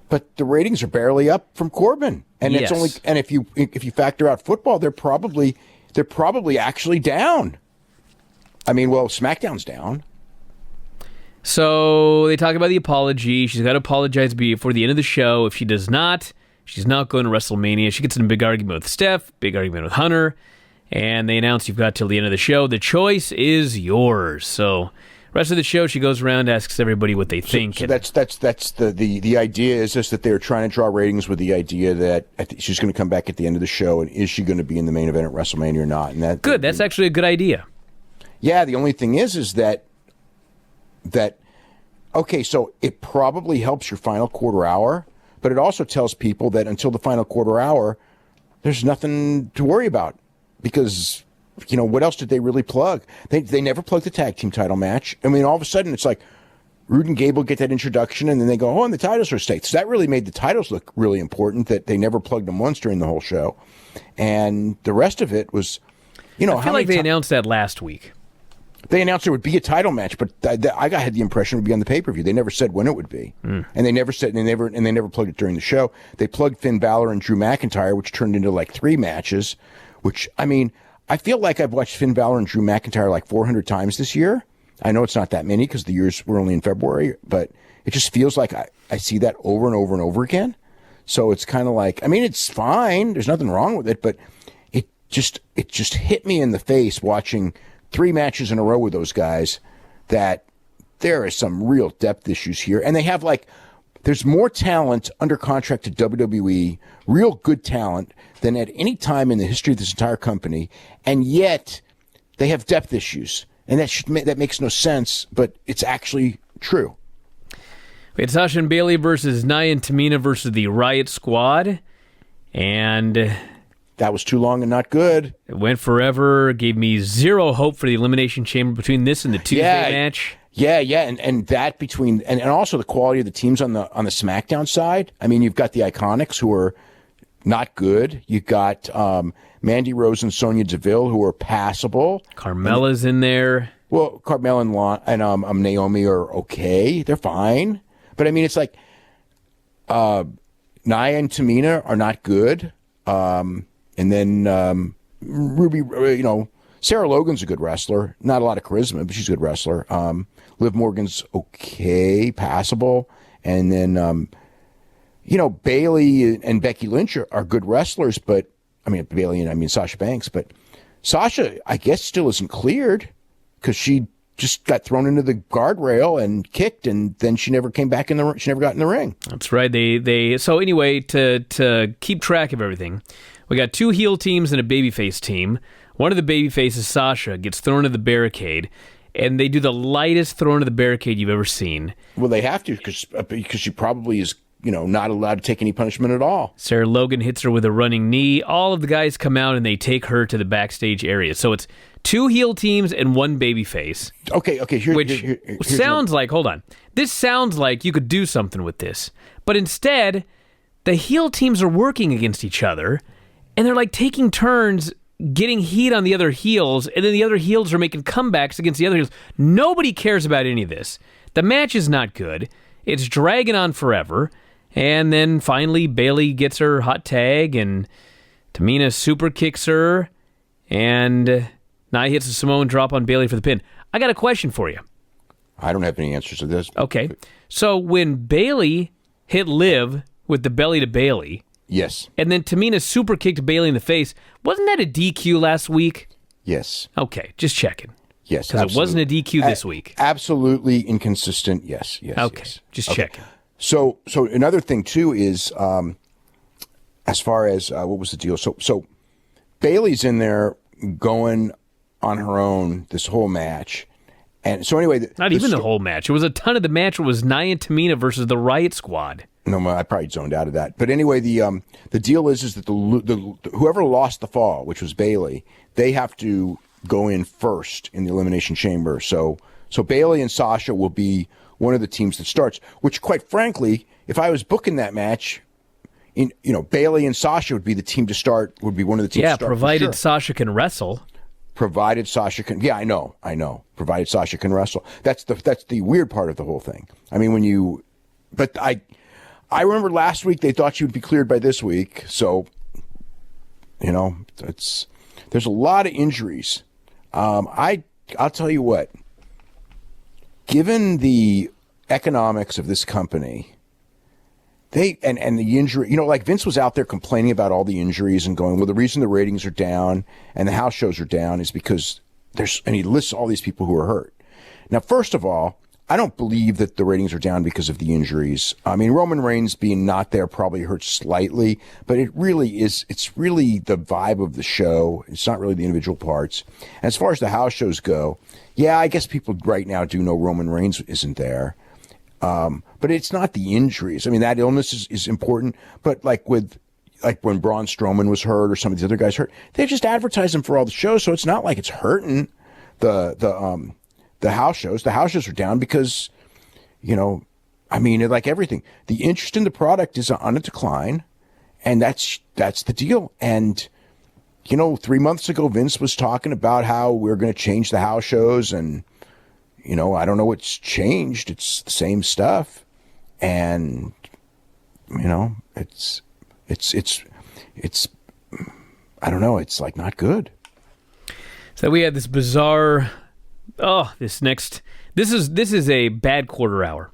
But the ratings are barely up from Corbin, and yes. if you factor out football, they're probably actually down. I mean, well, SmackDown's down. So they talk about the apology. She's got to apologize before the end of the show. If she does not, she's not going to WrestleMania. She gets in a big argument with Steph, big argument with Hunter, and they announce you've got till the end of the show. The choice is yours. So rest of the show, she goes around, asks everybody what they think. So that's the idea is just that they're trying to draw ratings with the idea that she's going to come back at the end of the show, and is she going to be in the main event at WrestleMania or not? And good. That's actually a good idea. Yeah. The only thing is that okay, so it probably helps your final quarter hour, but it also tells people that until the final quarter hour, there's nothing to worry about because, you know, what else did they really plug? They never plugged the tag team title match. I mean, all of a sudden it's like Rude and Gable get that introduction and then they go, oh, and the titles are staked. So that really made the titles look really important that they never plugged them once during the whole show. And the rest of it was, you know, I feel like they announced that last week. They announced there would be a title match, but I had the impression it would be on the pay-per-view. They never said when it would be, and they never plugged it during the show. They plugged Finn Balor and Drew McIntyre, which turned into like 3 matches. Which I mean, I feel like I've watched Finn Balor and Drew McIntyre like 400 times this year. I know it's not that many because the years were only in February, but it just feels like I see that over and over and over again. So it's kind of like, I mean, it's fine. There's nothing wrong with it, but it just hit me in the face watching 3 matches in a row with those guys that there is some real depth issues here. And they have there's more talent under contract to WWE, real good talent, than at any time in the history of this entire company. And yet they have depth issues. And that makes no sense, but it's actually true. We had Sasha and Bayley versus Nia and Tamina versus the Riot Squad. And that was too long and not good. It went forever. Gave me zero hope for the Elimination Chamber between this and the Tuesday match. Yeah, and that between and also the quality of the teams on the SmackDown side. I mean, you've got the Iconics who are not good. You've got Mandy Rose and Sonya Deville who are passable. Carmella's in there. Well, Carmella and Naomi are okay. They're fine. But I mean, it's like Nia and Tamina are not good. And then Ruby, Sarah Logan's a good wrestler. Not a lot of charisma, but she's a good wrestler. Liv Morgan's okay, passable. And then, Bayley and Becky Lynch are good wrestlers, but, Bayley and Sasha Banks. But Sasha, I guess, still isn't cleared because she just got thrown into the guardrail and kicked, and then she never came back she never got in the ring. That's right. So anyway, to keep track of everything, we got 2 heel teams and a babyface team. One of the babyfaces, Sasha, gets thrown to the barricade, and they do the lightest throw into the barricade you've ever seen. Well, they have to because she probably is, not allowed to take any punishment at all. Sarah Logan hits her with a running knee. All of the guys come out and they take her to the backstage area. So it's 2 heel teams and 1 babyface. Okay. Hold on. This sounds like you could do something with this, but instead, the heel teams are working against each other. And they're taking turns getting heat on the other heels, and then the other heels are making comebacks against the other heels. Nobody cares about any of this. The match is not good. It's dragging on forever. And then finally, Bayley gets her hot tag, and Tamina super kicks her, and Nia hits a Samoan drop on Bayley for the pin. I got a question for you. I don't have any answers to this. Okay. So when Bayley hit Liv with the belly to Bayley, Yes. And then Tamina super kicked Bailey in the face. Wasn't that a DQ last week? Yes. Okay, just checking. Yes. Because it wasn't a DQ this week. Absolutely inconsistent. Yes. Yes. Okay, yes. just checking. So another thing too is, as far as what was the deal? So Bailey's in there going on her own this whole match. And so anyway, not even the whole match. It was a ton of the match. It was Nia and Tamina versus the Riot Squad. No, I probably zoned out of that. But anyway, the deal is that the whoever lost the fall, which was Bailey, they have to go in first in the Elimination Chamber. So Bailey and Sasha will be one of the teams that starts. Which, quite frankly, if I was booking that match, Bailey and Sasha would be the team to start. Would be one of the teams. Yeah, to start provided Sasha can wrestle. Provided Sasha can, I know. Provided Sasha can wrestle. That's the weird part of the whole thing. I mean, but I remember last week they thought she would be cleared by this week. So, there's a lot of injuries. I'll tell you what. Given the economics of this company, and the injury, like Vince was out there complaining about all the injuries and going, well, the reason the ratings are down and the house shows are down is because and he lists all these people who are hurt. Now, first of all, I don't believe that the ratings are down because of the injuries. I mean, Roman Reigns being not there probably hurts slightly, but it's really the vibe of the show. It's not really the individual parts. And as far as the house shows go, yeah, I guess people right now do know Roman Reigns isn't there. But it's not the injuries. I mean, that illness is important. But like when Braun Strowman was hurt or some of these other guys hurt, they just advertise them for all the shows. So it's not like it's hurting the house shows. The house shows are down because, like everything, the interest in the product is on a decline, and that's the deal. And 3 months ago, Vince was talking about how we're going to change the house shows and. I don't know what's changed. It's the same stuff. And, it's, I don't know. It's like not good. So we had this bizarre, this is a bad quarter hour.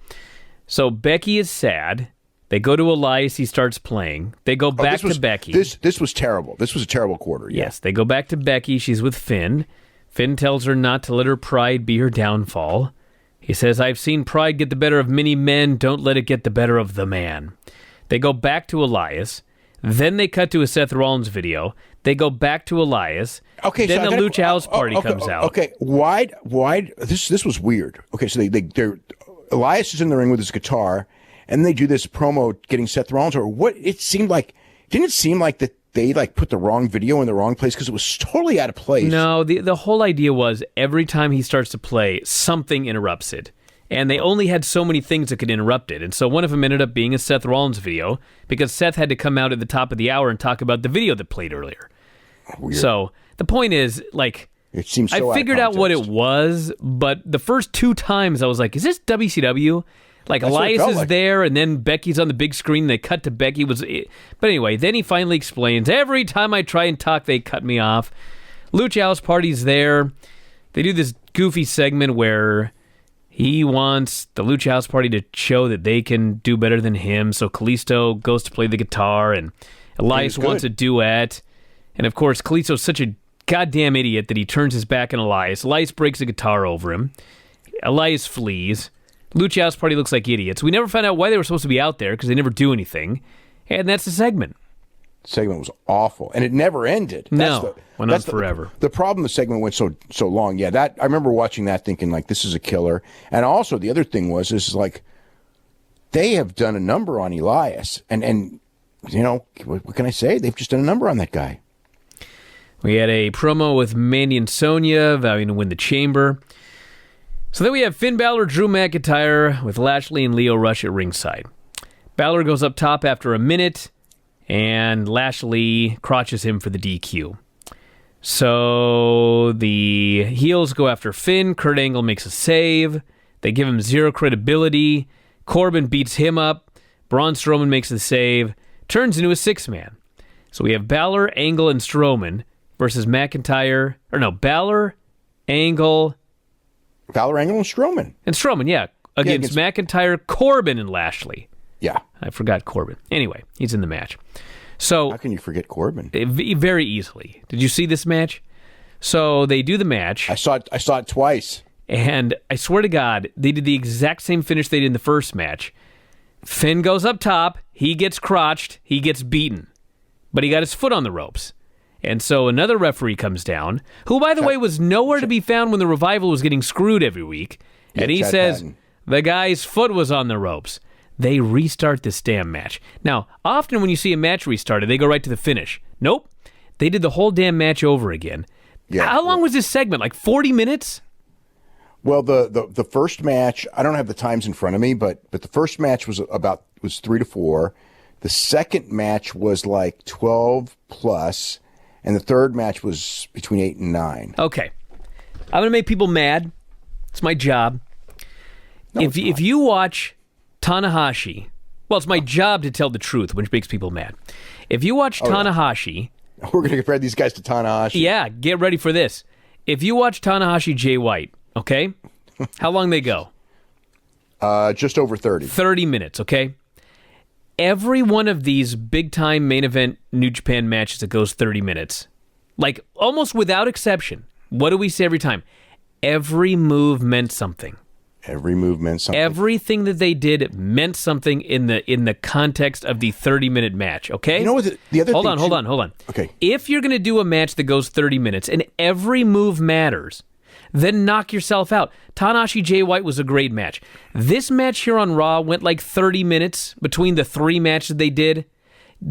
So Becky is sad. They go to Elias. He starts playing. They go back to Becky. This was terrible. This was a terrible quarter. Yeah. Yes. They go back to Becky. She's with Finn. Finn tells her not to let her pride be her downfall. He says, I've seen pride get the better of many men. Don't let it get the better of the man. They go back to Elias. Then they cut to a Seth Rollins video. They go back to Elias. Okay, then the Lucha House Party comes out. Okay, why? This was weird. Okay, so they're Elias is in the ring with his guitar, and they do this promo getting Seth Rollins, or what it seemed like. Didn't it seem like that they put the wrong video in the wrong place because it was totally out of place? No, the whole idea was every time he starts to play, something interrupts it. And they only had so many things that could interrupt it. And so one of them ended up being a Seth Rollins video because Seth had to come out at the top of the hour and talk about the video that played earlier. Weird. So the point is, it seems so I figured out what it was, but the first two times I was like, is this WCW? That's Elias is there, and then Becky's on the big screen. They cut to Becky. But anyway, then he finally explains, every time I try and talk, they cut me off. Lucha House Party's there. They do this goofy segment where he wants the Lucha House Party to show that they can do better than him. So Kalisto goes to play the guitar, and Elias wants a duet. And of course, Kalisto's such a goddamn idiot that he turns his back on Elias. Elias breaks the guitar over him. Elias flees. Lucha House Party looks like idiots. We never found out why they were supposed to be out there because they never do anything. And that's the segment. The segment was awful. And it never ended. Went on forever. The problem the segment went so long. Yeah, that I remember watching that thinking, this is a killer. And also, the other thing was, they have done a number on Elias. And what can I say? They've just done a number on that guy. We had a promo with Mandy and Sonya vowing to win the Chamber. So then we have Finn Balor, Drew McIntyre with Lashley and Lio Rush at ringside. Balor goes up top after a minute, and Lashley crotches him for the DQ. So the heels go after Finn. Kurt Angle makes a save. They give him zero credibility. Corbin beats him up. Braun Strowman makes the save. Turns into a six-man. So we have Balor, Angle, and Strowman versus McIntyre. Balor, Angle, and Strowman. And Strowman, yeah. Against McIntyre, Corbin, and Lashley. Yeah. I forgot Corbin. Anyway, he's in the match. So how can you forget Corbin? Very easily. Did you see this match? So they do the match. I saw it twice. And I swear to God, they did the exact same finish they did in the first match. Finn goes up top, he gets crotched, he gets beaten. But he got his foot on the ropes. And so another referee comes down, who, by the way, was nowhere to be found when the Revival was getting screwed every week. And he Chad says Patton. the guy's foot was on the ropes. They restart this damn match. Now, often when you see a match restarted, they go right to the finish. Nope. They did the whole damn match over again. Yeah. How long was this segment? Like 40 minutes? Well, the first match, I don't have the times in front of me, but the first match was 3 to 4. The second match was like 12 plus, and the third match was between 8 and 9. Okay. I'm going to make people mad. It's my job. No, if you watch Tanahashi, well, it's my job to tell the truth, which makes people mad. If you watch Tanahashi... Yeah. We're going to compare these guys to Tanahashi. Yeah, get ready for this. If you watch Tanahashi Jay White, okay? How long they go? Just over 30. 30 minutes, okay? Every one of these big-time main event New Japan matches that goes 30 minutes, like almost without exception, what do we say every time? Every move meant something. Every move meant something. Everything that they did meant something in the context of the 30-minute match, okay? You know what? The other hold thing on. Okay. If you're going to do a match that goes 30 minutes and every move matters, then knock yourself out. Tanahashi Jay White was a great match. This match here on Raw went like 30 minutes between the 3 matches they did.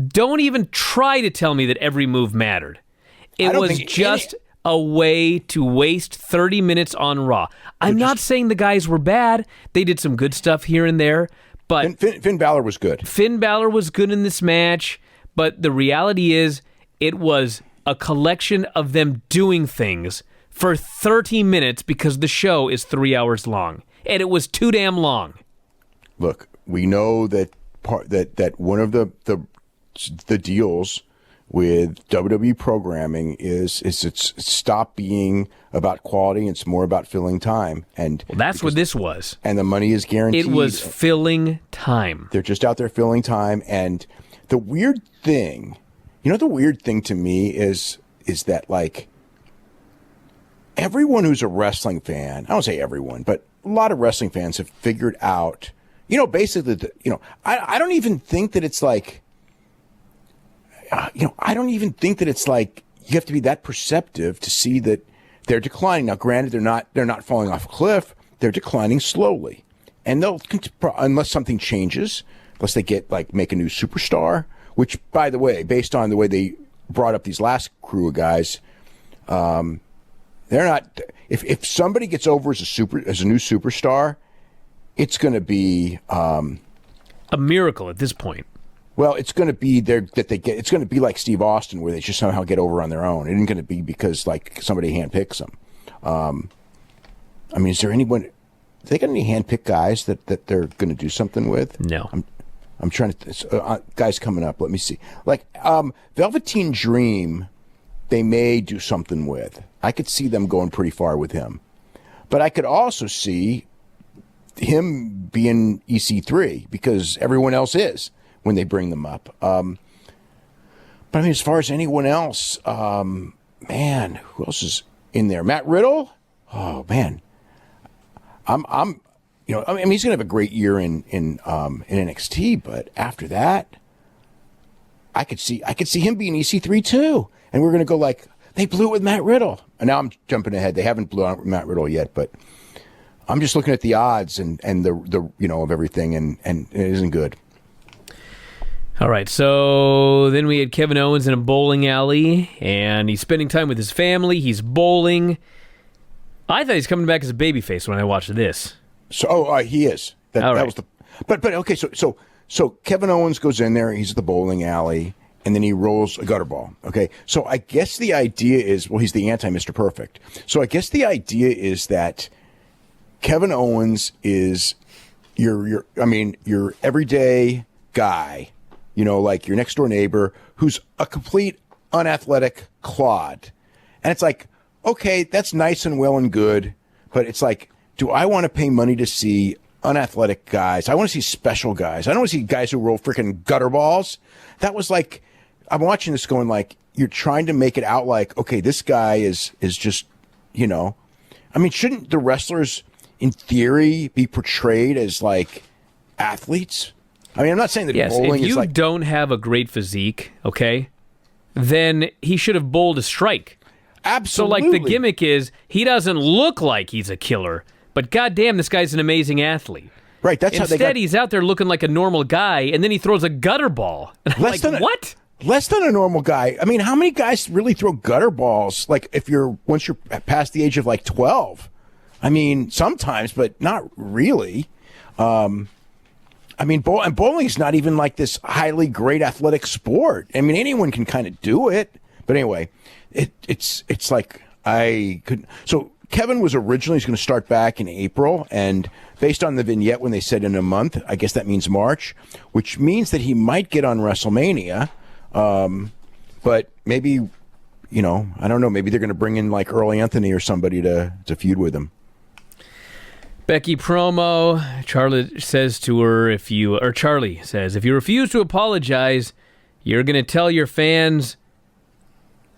Don't even try to tell me that every move mattered. It was just a way to waste 30 minutes on Raw. I'm not saying the guys were bad. They did some good stuff here and there, but Finn Balor was good. Finn Balor was good in this match, but the reality is it was a collection of them doing things for 30 minutes because the show is 3 hours long, and it was too damn long. Look, we know that that one of the deals with WWE programming is it's stopped being about quality and it's more about filling time. And that's what this was. And the money is guaranteed. It was filling time. They're just out there filling time. And the weird thing, to me is that, like, everyone who's a wrestling fan, I don't say everyone, but a lot of wrestling fans have figured out, basically, I don't even think that it's like, I don't even think that it's like you have to be that perceptive to see that they're declining. Now, granted, they're not falling off a cliff. They're declining slowly, and they'll unless something changes, unless they make a new superstar. Which, by the way, based on the way they brought up these last crew of guys, they're not. If somebody gets over as a new superstar, it's going to be a miracle at this point. Well, it's going to be it's going to be like Steve Austin, where they just somehow get over on their own. It isn't going to be because somebody handpicks them. Is there anyone? Do they got any handpicked guys that they're going to do something with? No. I'm trying to guys coming up. Let me see. Velveteen Dream, they may do something with. I could see them going pretty far with him, but I could also see him being EC3 because everyone else is when they bring them up. But as far as anyone else, who else is in there? Matt Riddle? Oh man, he's going to have a great year in NXT, but after that, I could see him being EC3 too. And we're going to go like they blew it with Matt Riddle. And now I'm jumping ahead. They haven't blew out with Matt Riddle yet, but I'm just looking at the odds and the of everything, and it isn't good. All right, so then we had Kevin Owens in a bowling alley, and he's spending time with his family. He's bowling. I thought he's coming back as a babyface when I watched this. So, he is. That was the. But okay, so Kevin Owens goes in there. He's at the bowling alley, and then he rolls a gutter ball. Okay, so I guess the idea is, he's the anti-Mr. Perfect. So I guess the idea is that Kevin Owens is your everyday guy. Like your next door neighbor who's a complete unathletic clod. And it's like, okay, that's nice and well and good. But it's like, do I want to pay money to see unathletic guys? I want to see special guys. I don't want to see guys who roll freaking gutter balls. That was like, I'm watching this going like, you're trying to make it out like, okay, this guy is just, you know, I mean, shouldn't the wrestlers in theory be portrayed as like athletes? I mean, I'm not saying that bowling if you is like, don't have a great physique, okay, then he should have bowled a strike. absolutely. So, like, the gimmick is he doesn't look like he's a killer, but goddamn, this guy's an amazing athlete. Right, that's Instead, how they got, he's out there looking like a normal guy, and then he throws a gutter ball. And I'm like, what? Less than a normal guy. I mean, how many guys really throw gutter balls? Like, once you're past the age of like 12. I mean, sometimes, but not really. I mean, and bowling is not even like this highly great athletic sport. I mean, anyone can kind of do it. But anyway, it's like I could. So Kevin was originally going to start back in April, and based on the vignette when they said in a month, I guess that means March, which means that he might get on WrestleMania. But maybe, you know, I don't know. Maybe they're going to bring in like Earl Anthony or somebody to feud with him. Becky promo. Charlie says, if you refuse to apologize, you're going to tell your fans.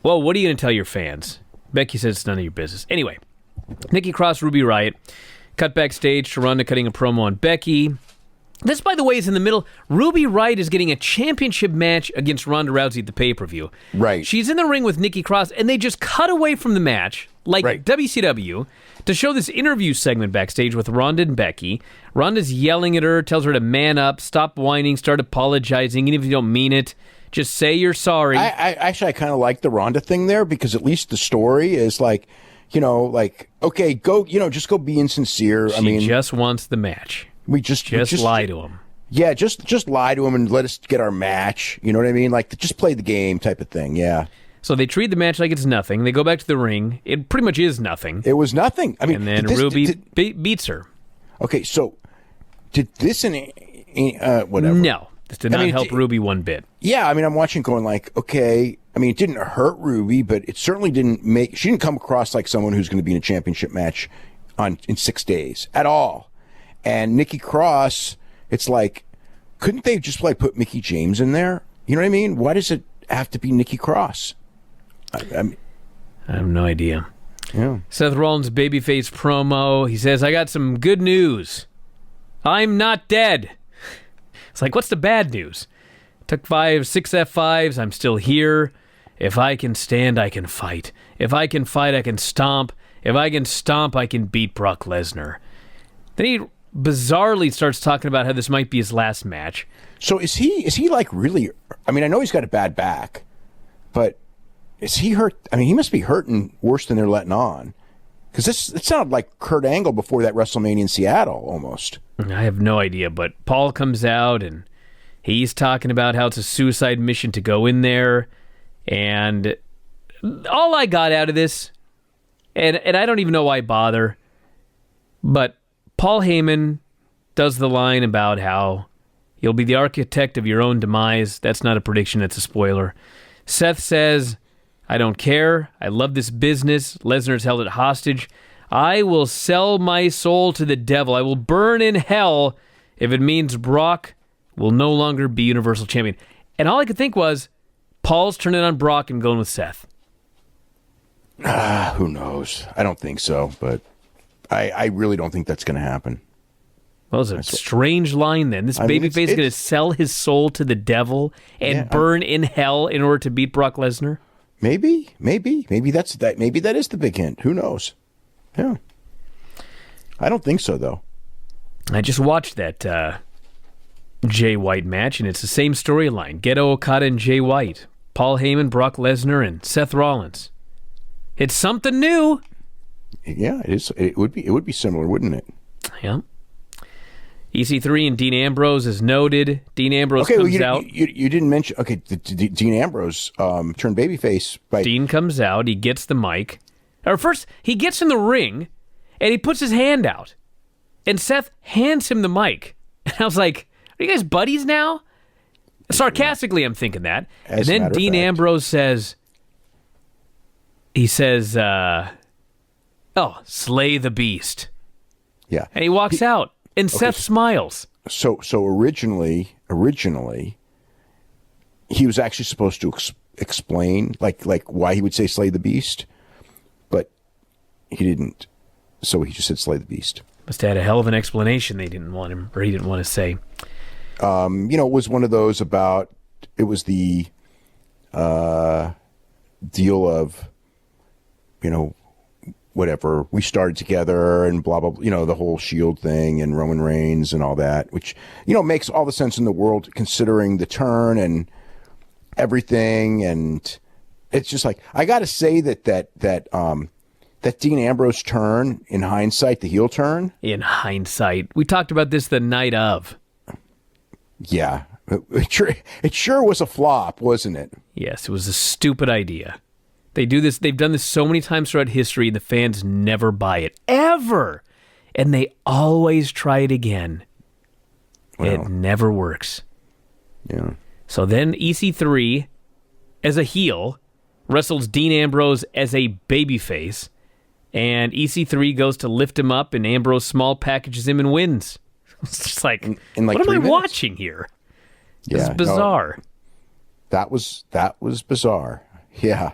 Well, what are you going to tell your fans? Becky says it's none of your business. Anyway, Nikki Cross, Ruby Riott, cut backstage to Ronda cutting a promo on Becky. This, by the way, is in the middle. Ruby Riott is getting a championship match against Ronda Rousey at the pay-per-view. Right. She's in the ring with Nikki Cross, and they just cut away from the match, like WCW, to show this interview segment backstage with Ronda and Becky. Ronda's yelling at her, tells her to man up, stop whining, start apologizing, even if you don't mean it. Just say you're sorry. I kind of like the Ronda thing there, because at least the story is like, you know, like, okay, go, you know, just go be insincere. She just wants the match. We just lie to him. Yeah, just lie to him and let us get our match. You know what I mean? Like, just play the game type of thing. Yeah. So they treat the match like it's nothing. They go back to the ring. It pretty much is nothing. It was nothing. I mean, and then Ruby beats her. Okay, so did this whatever? No, this did not help Ruby one bit. Yeah, I mean, I'm watching going like, okay. I mean, it didn't hurt Ruby, but it certainly didn't she didn't come across like someone who's going to be in a championship match in 6 days at all. And Nikki Cross, it's like, couldn't they just like put Mickie James in there? You know what I mean? Why does it have to be Nikki Cross? I have no idea. Yeah. Seth Rollins' babyface promo. He says, I got some good news. I'm not dead. It's like, what's the bad news? Took 6 F5s. I'm still here. If I can stand, I can fight. If I can fight, I can stomp. If I can stomp, I can beat Brock Lesnar. Then he bizarrely starts talking about how this might be his last match. So is he like really, I mean, I know he's got a bad back, but is he hurt? I mean, he must be hurting worse than they're letting on. Because it sounded like Kurt Angle before that WrestleMania in Seattle, almost. I have no idea, but Paul comes out and he's talking about how it's a suicide mission to go in there. And all I got out of this, and I don't even know why bother, but Paul Heyman does the line about how you'll be the architect of your own demise. That's not a prediction, that's a spoiler. Seth says, I don't care. I love this business. Lesnar's held it hostage. I will sell my soul to the devil. I will burn in hell if it means Brock will no longer be Universal Champion. And all I could think was, Paul's turning on Brock and going with Seth. Who knows? I don't think so, but I really don't think that's going to happen. Well, it's a strange line then. This babyface is going to sell his soul to the devil and burn in hell in order to beat Brock Lesnar? Maybe that's that. Maybe that is the big hint. Who knows? Yeah, I don't think so though. I just watched that Jay White match, and it's the same storyline: Geto Okada and Jay White, Paul Heyman, Brock Lesnar, and Seth Rollins. It's something new. Yeah, it is. It would be similar, wouldn't it? Yeah. EC3 and Dean Ambrose is noted. Dean Ambrose comes out. You didn't mention. Okay, Dean Ambrose turned babyface. Dean comes out. He gets the mic. Or first, he gets in the ring, and he puts his hand out. And Seth hands him the mic. And I was like, are you guys buddies now? Sarcastically, I'm thinking that. And then Dean Ambrose says, slay the beast. Yeah. And he walks out. And Seth smiles. So originally, he was actually supposed to explain, like why he would say slay the beast, but he didn't. So he just said slay the beast. Must have had a hell of an explanation they didn't want him, or he didn't want to say. It was one of those about, it was the deal of, whatever, we started together and blah, blah, blah, the whole Shield thing and Roman Reigns and all that, which, makes all the sense in the world considering the turn and everything. And it's just like, I got to say that Dean Ambrose turn, in hindsight, the heel turn. In hindsight. We talked about this the night of. Yeah. It sure was a flop, wasn't it? Yes, it was a stupid idea. They do this. They've done this so many times throughout history, and the fans never buy it. Ever. And they always try it again. Well, it never works. Yeah. So then EC3, as a heel, wrestles Dean Ambrose as a babyface, and EC3 goes to lift him up, and Ambrose small packages him and wins. It's just like, in what am I 3 minutes? Watching here? This is bizarre. No, that was bizarre. Yeah.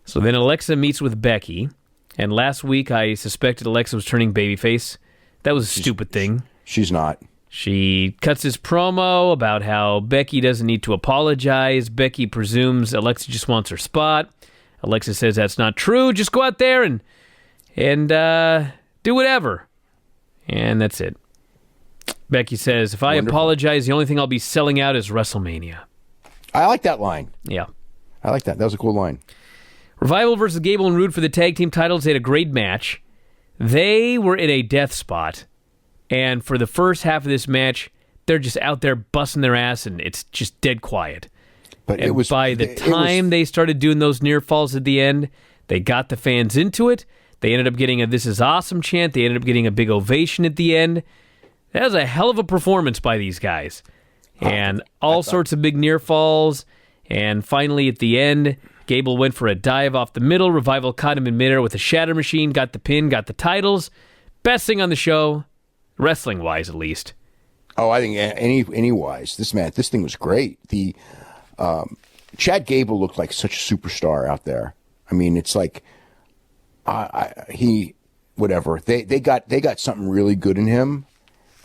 So then Alexa meets with Becky, and last week I suspected Alexa was turning babyface. That was a stupid thing. She's not. She cuts his promo about how Becky doesn't need to apologize. Becky presumes Alexa just wants her spot. Alexa says that's not true. Just go out there and do whatever. And that's it. Becky says, if I apologize, the only thing I'll be selling out is WrestleMania. I like that line. Yeah. I like that. That was a cool line. Revival versus Gable and Rude for the tag team titles. They had a great match. They were in a death spot. And for the first half of this match, they're just out there busting their ass, and it's just dead quiet. But and by the time they started doing those near falls at the end, they got the fans into it. They ended up getting a "This is awesome" chant. They ended up getting a big ovation at the end. That was a hell of a performance by these guys. And all sorts of big near falls. And finally, at the end, Gable went for a dive off the middle. Revival caught him in midair with a shatter machine, got the pin, got the titles. Best thing on the show, wrestling-wise at least. Oh, I think any-wise. This thing was great. The Chad Gable looked like such a superstar out there. I mean, it's like whatever. They got something really good in him.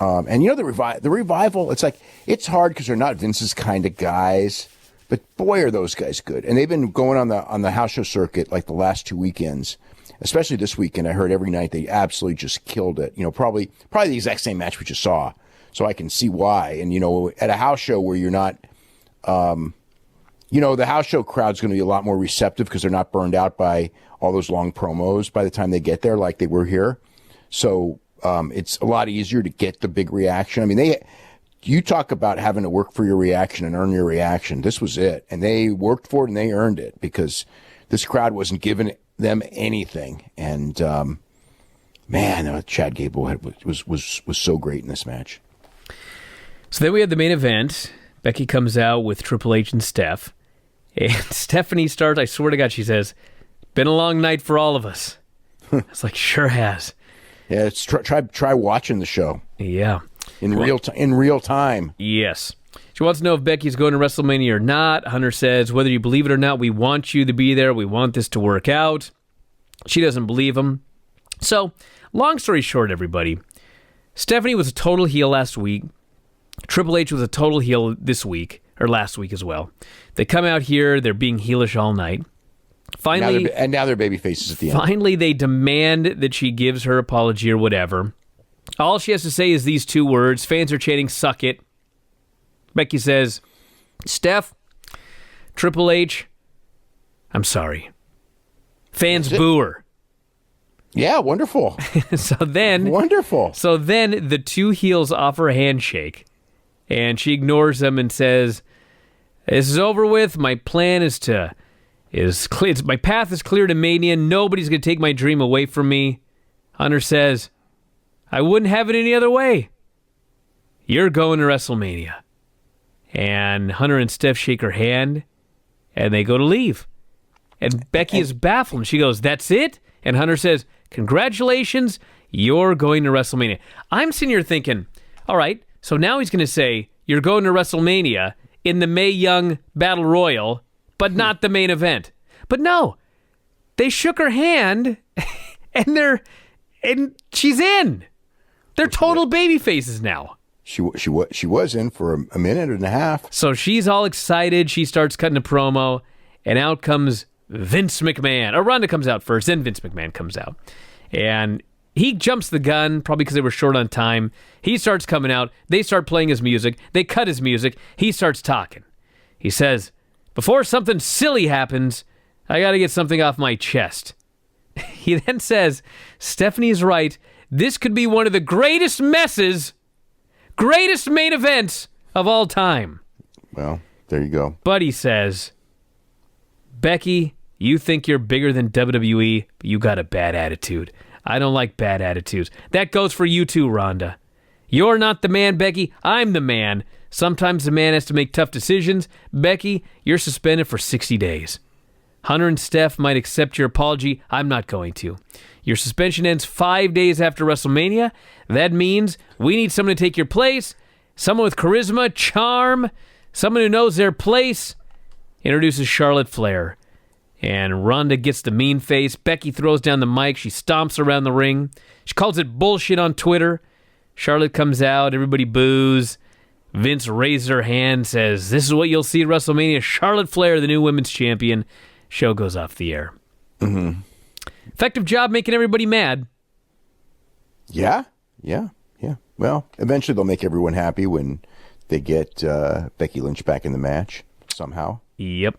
And the revival, it's like, it's hard because they're not Vince's kind of guys, but boy, are those guys good. And they've been going on the house show circuit like the last 2 weekends, especially this weekend. I heard every night they absolutely just killed it. Probably the exact same match we just saw. So I can see why. And, at a house show where you're not, the house show crowd's going to be a lot more receptive because they're not burned out by all those long promos by the time they get there like they were here. So it's a lot easier to get the big reaction. I mean, you talk about having to work for your reaction and earn your reaction. This was it. And they worked for it and they earned it because this crowd wasn't giving them anything. And, Chad Gable was so great in this match. So then we had the main event. Becky comes out with Triple H and Steph. And Stephanie starts, I swear to God, she says, been a long night for all of us. I was like, sure has. Yeah, it's try watching the show. Yeah. In real time. Yes. She wants to know if Becky's going to WrestleMania or not. Hunter says, whether you believe it or not, we want you to be there. We want this to work out. She doesn't believe him. So, long story short, everybody, Stephanie was a total heel last week. Triple H was a total heel this week, or last week as well. They come out here, they're being heelish all night. Finally, now they're baby faces at the end. Finally, they demand that she gives her apology or whatever. All she has to say is these 2 words. Fans are chanting, suck it. Becky says, Steph, Triple H, I'm sorry. Fans boo her. Yeah, wonderful. Wonderful. So then the 2 heels offer a handshake, and she ignores them and says, this is over with. My plan is clear. My path is clear to Mania. Nobody's going to take my dream away from me. Hunter says, I wouldn't have it any other way. You're going to WrestleMania. And Hunter and Steph shake her hand, and they go to leave. And Becky is baffled. And she goes, that's it? And Hunter says, congratulations, you're going to WrestleMania. I'm sitting here thinking, all right, so now he's going to say, you're going to WrestleMania. in the Mae Young Battle Royal, but not the main event. But no, they shook her hand, and she's in. They're total baby faces now. She was in for a minute and a half. So she's all excited. She starts cutting a promo, and out comes Vince McMahon. Or Ronda comes out first, then Vince McMahon comes out. And he jumps the gun, probably because they were short on time. He starts coming out. They start playing his music. They cut his music. He starts talking. He says, "Before something silly happens, I got to get something off my chest." He then says, "Stephanie's right. This could be one of the greatest messes, greatest main events of all time." Well, there you go. But he says, "Becky, you think you're bigger than WWE, but you got a bad attitude. I don't like bad attitudes." That goes for you too, Rhonda. You're not the man, Becky. I'm the man. Sometimes the man has to make tough decisions. Becky, you're suspended for 60 days. Hunter and Steph might accept your apology. I'm not going to. Your suspension ends 5 days after WrestleMania. That means we need someone to take your place. Someone with charisma, charm, someone who knows their place. Introduces Charlotte Flair. And Ronda gets the mean face. Becky throws down the mic. She stomps around the ring. She calls it bullshit on Twitter. Charlotte comes out. Everybody boos. Vince raises her hand, says, "This is what you'll see at WrestleMania. Charlotte Flair, the new women's champion." Show goes off the air. Mm-hmm. Effective job making everybody mad. Yeah. Well, eventually they'll make everyone happy when they get Becky Lynch back in the match somehow. Yep.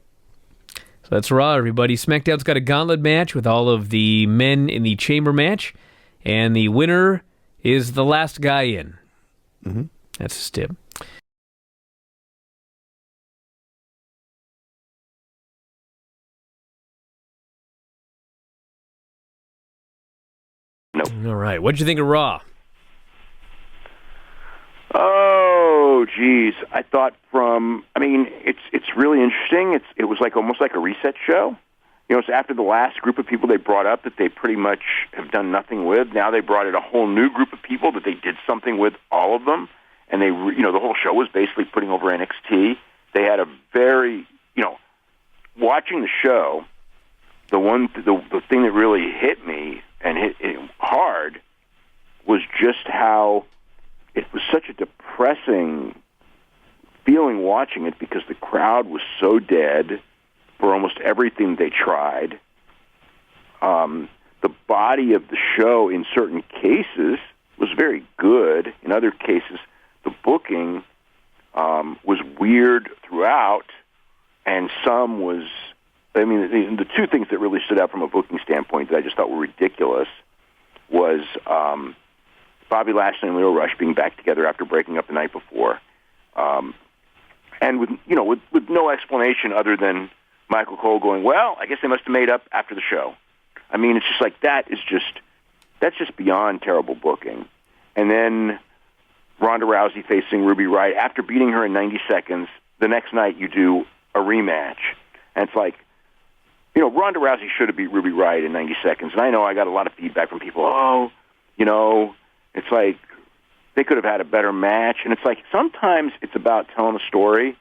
So that's Raw, everybody. SmackDown's got a gauntlet match with all of the men in the chamber match, and the winner is the last guy in. Mm-hmm. That's a stip. Nope. All right. What'd you think of Raw? Oh, geez. I thought it's really interesting. It was almost like a reset show. You know, it's after the last group of people they brought up that they pretty much have done nothing with. Now they brought in a whole new group of people that they did something with, all of them. And the whole show was basically putting over NXT. They had a very, watching the show, the thing that really hit me and hit hard was just how it was such a depressing feeling watching it because the crowd was so dead for almost everything they tried. The body of the show in certain cases was very good. In other cases, the booking was weird throughout, and some was... the two things that really stood out from a booking standpoint that I just thought were ridiculous was Bobby Lashley and Leo Rush being back together after breaking up the night before, and with no explanation other than Michael Cole going, "Well, I guess they must have made up after the show." I mean, it's just like that's just beyond terrible booking. And then Ronda Rousey facing Ruby Riott after beating her in 90 seconds. The next night you do a rematch, and it's like, Ronda Rousey should have beat Ruby Riott in 90 seconds. And I know I got a lot of feedback from people. It's like they could have had a better match. And it's like sometimes it's about telling a story,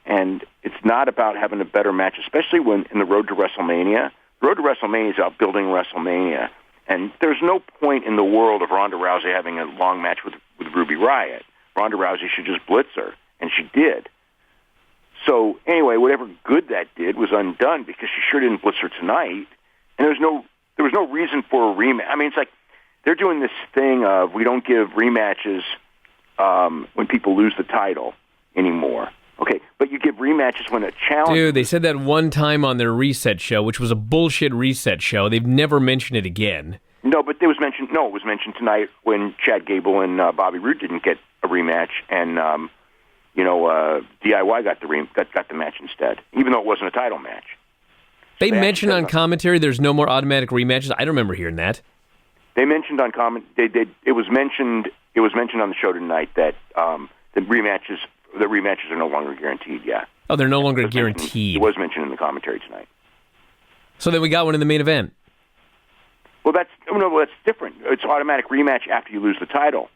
and it's not about having a better match, especially when in the road to WrestleMania. The road to WrestleMania is about building WrestleMania. And there's no point in the world of Ronda Rousey having a long match with Ruby Riott. Ronda Rousey should just blitz her, and she did. So anyway, whatever good that did was undone because she sure didn't blitz her tonight, and there was no reason for a rematch. I mean, it's like they're doing this thing of we don't give rematches when people lose the title anymore. Okay, but you give rematches when a challenge... Dude, they said that one time on their reset show, which was a bullshit reset show. They've never mentioned it again. No, but it was mentioned tonight when Chad Gable and Bobby Roode didn't get a rematch, and DIY got the match instead, even though it wasn't a title match. They mentioned on commentary there's no more automatic rematches. I don't remember hearing that. They mentioned on it was mentioned on the show tonight that the rematches are no longer guaranteed. Yeah. Oh, they're no longer guaranteed. It was mentioned in the commentary tonight. So then we got one in the main event. Well, that's different. It's automatic rematch after you lose the title.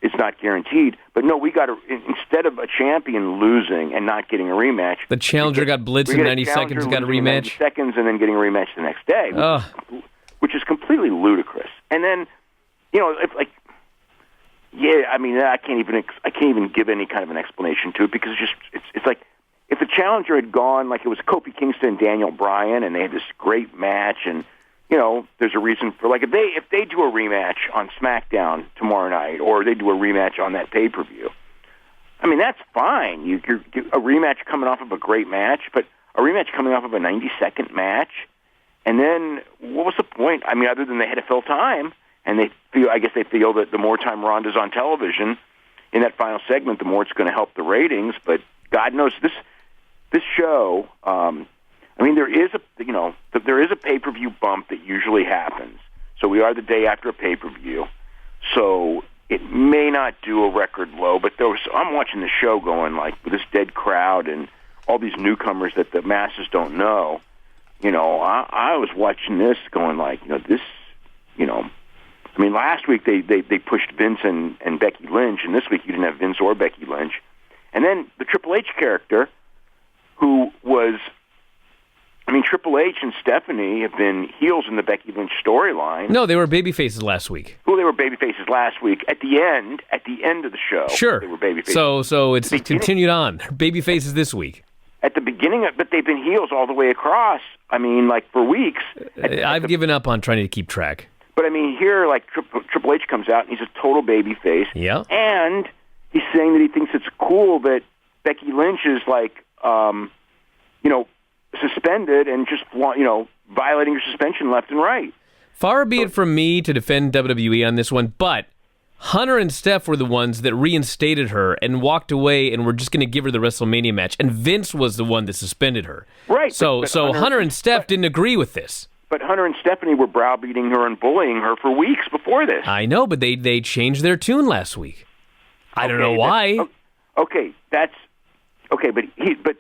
it's not guaranteed. But no, we got to, instead of a champion losing and not getting a rematch, the challenger got blitzed in 90 seconds and got a rematch. 90 seconds and then getting a rematch the next day, which is completely ludicrous. And then, it's like, yeah, I mean, I can't even give any kind of an explanation to it, because it's like, if the challenger had gone like it was Kofi Kingston and Daniel Bryan, and they had this great match, and there's a reason for, like, if they do a rematch on SmackDown tomorrow night, or they do a rematch on that pay-per-view, I mean, that's fine. You're a rematch coming off of a great match, but a rematch coming off of a 90-second match, and then what was the point? I mean, other than they had to fill time, and I guess they feel that the more time Ronda's on television in that final segment, the more it's going to help the ratings. But God knows this show. I mean, there is a pay-per-view bump that usually happens. So we are the day after a pay-per-view. So it may not do a record low, but I'm watching the show going, like, with this dead crowd and all these newcomers that the masses don't know. I was watching this going, like, this, I mean, last week they pushed Vince and Becky Lynch, and this week you didn't have Vince or Becky Lynch. And then the Triple H character, who was, I mean, Triple H and Stephanie have been heels in the Becky Lynch storyline. No, they were babyfaces last week. Well, they were babyfaces last week. At the end of the show, sure, they were babyfaces. So it's continued on. Babyfaces this week. At the beginning, but they've been heels all the way across. I mean, like, for weeks. I've given up on trying to keep track. But I mean, here, like, Triple H comes out and he's a total babyface. Yeah. And he's saying that he thinks it's cool that Becky Lynch is, like, suspended and just, violating her suspension left and right. Far be it from me to defend WWE on this one, but Hunter and Steph were the ones that reinstated her and walked away and were just going to give her the WrestleMania match, and Vince was the one that suspended her. Right. So Hunter and Steph didn't agree with this. But Hunter and Stephanie were browbeating her and bullying her for weeks before this. I know, but they changed their tune last week. I don't know why. Okay, that's okay, but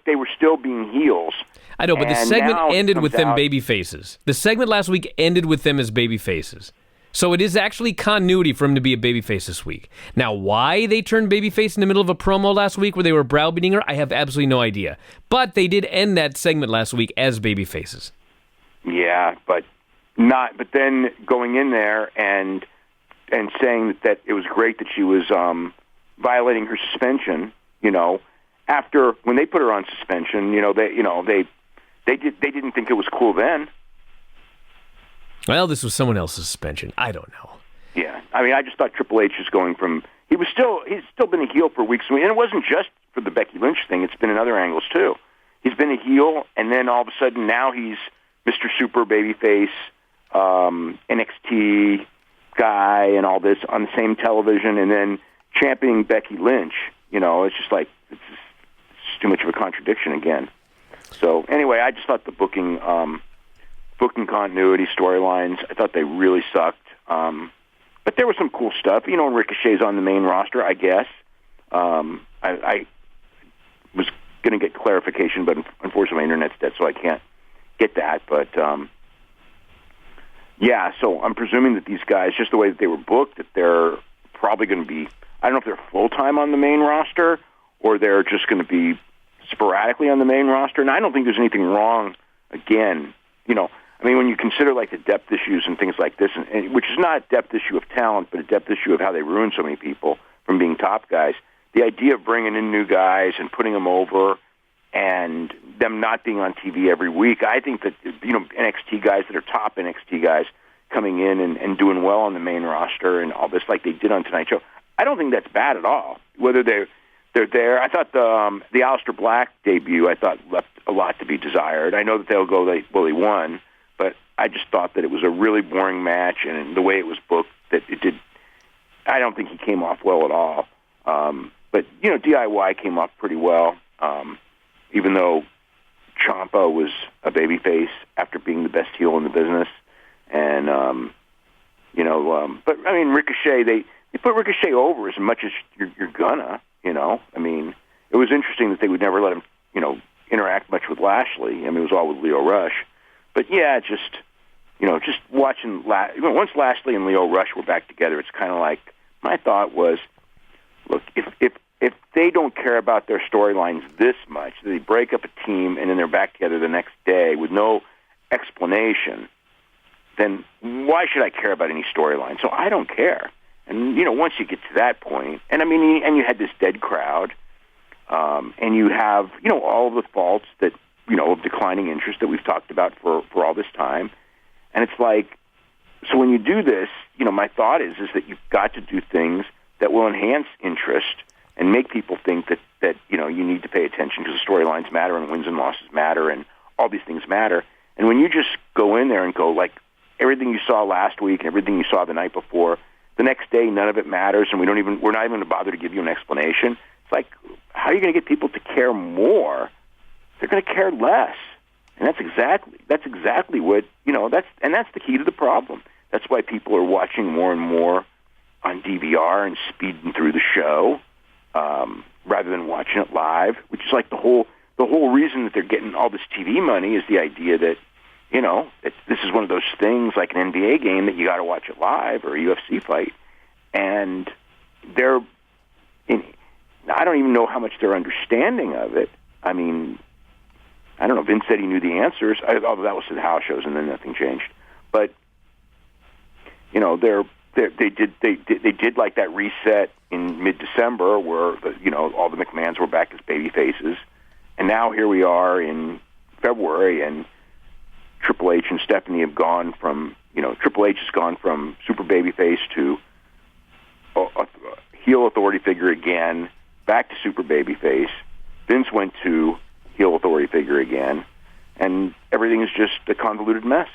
they were still being heels. I know, but the segment ended with them baby faces. The segment last week ended with them as baby faces. So it is actually continuity for him to be a babyface this week. Now, why they turned babyface in the middle of a promo last week where they were browbeating her, I have absolutely no idea. But they did end that segment last week as babyfaces. Yeah, but then going in there and saying that it was great that she was violating her suspension, after when they put her on suspension, they didn't think it was cool then. Well, this was someone else's suspension. I don't know. Yeah, I mean, I just thought Triple H is going from he's still been a heel for weeks, and it wasn't just for the Becky Lynch thing. It's been in other angles too. He's been a heel, and then all of a sudden now he's Mr. Super Babyface, NXT guy, and all this on the same television, and then championing Becky Lynch. It's just like it's too much of a contradiction again. So anyway, I just thought the booking continuity storylines, I thought they really sucked. But there was some cool stuff. Ricochet's on the main roster, I guess. I was going to get clarification, but unfortunately my internet's dead, so I can't get that. But, yeah, so I'm presuming that these guys, just the way that they were booked, that they're probably going to be, I don't know if they're full-time on the main roster or they're just going to be sporadically on the main roster. And I don't think there's anything wrong, again, I mean, when you consider, like, the depth issues and things like this, and which is not a depth issue of talent, but a depth issue of how they ruin so many people from being top guys, the idea of bringing in new guys and putting them over and them not being on TV every week, I think that, NXT guys that are top NXT guys coming in and doing well on the main roster and all this like they did on Tonight Show, I don't think that's bad at all. Whether they're there, I thought the Aleister Black debut, I thought left a lot to be desired. I know that they'll go, they won, but I just thought that it was a really boring match, and the way it was booked, that it did. I don't think he came off well at all. But DIY came off pretty well, even though Ciampa was a babyface after being the best heel in the business, and but I mean Ricochet, they put Ricochet over as much as you're gonna. I mean, it was interesting that they would never let him interact much with Lashley. I mean, it was all with Leo Rush. But yeah, just watching once Lashley and Leo Rush were back together, it's kind of like my thought was look, if they don't care about their storylines this much, they break up a team and then they're back together the next day with no explanation, then why should I care about any storyline? So I don't care. And, once you get to that point, and you had this dead crowd, and you have, all of the faults that, of declining interest that we've talked about for all this time. And it's like, so when you do this, my thought is that you've got to do things that will enhance interest and make people think that you need to pay attention because the storylines matter and wins and losses matter and all these things matter. And when you just go in there and go like everything you saw last week and everything you saw the night before, the next day none of it matters and we're not even going to bother to give you an explanation. It's like, how are you going to get people to care more? They're going to care less. And that's exactly what, that's the key to the problem. That's why people are watching more and more on DVR and speeding through the show rather than watching it live, which is like the whole reason that they're getting all this TV money is the idea that, this is one of those things like an NBA game that you got to watch it live or a UFC fight. And I don't even know how much they're understanding of it. I mean, I don't know. Vince said he knew the answers, although that was to the house shows and then nothing changed. But, they did like that reset in mid-December where, all the McMahons were back as baby faces. And now here we are in February and Triple H and Stephanie have gone from, Triple H has gone from super babyface to a heel authority figure again, back to super babyface. Vince went to heel authority figure again, and everything is just a convoluted mess.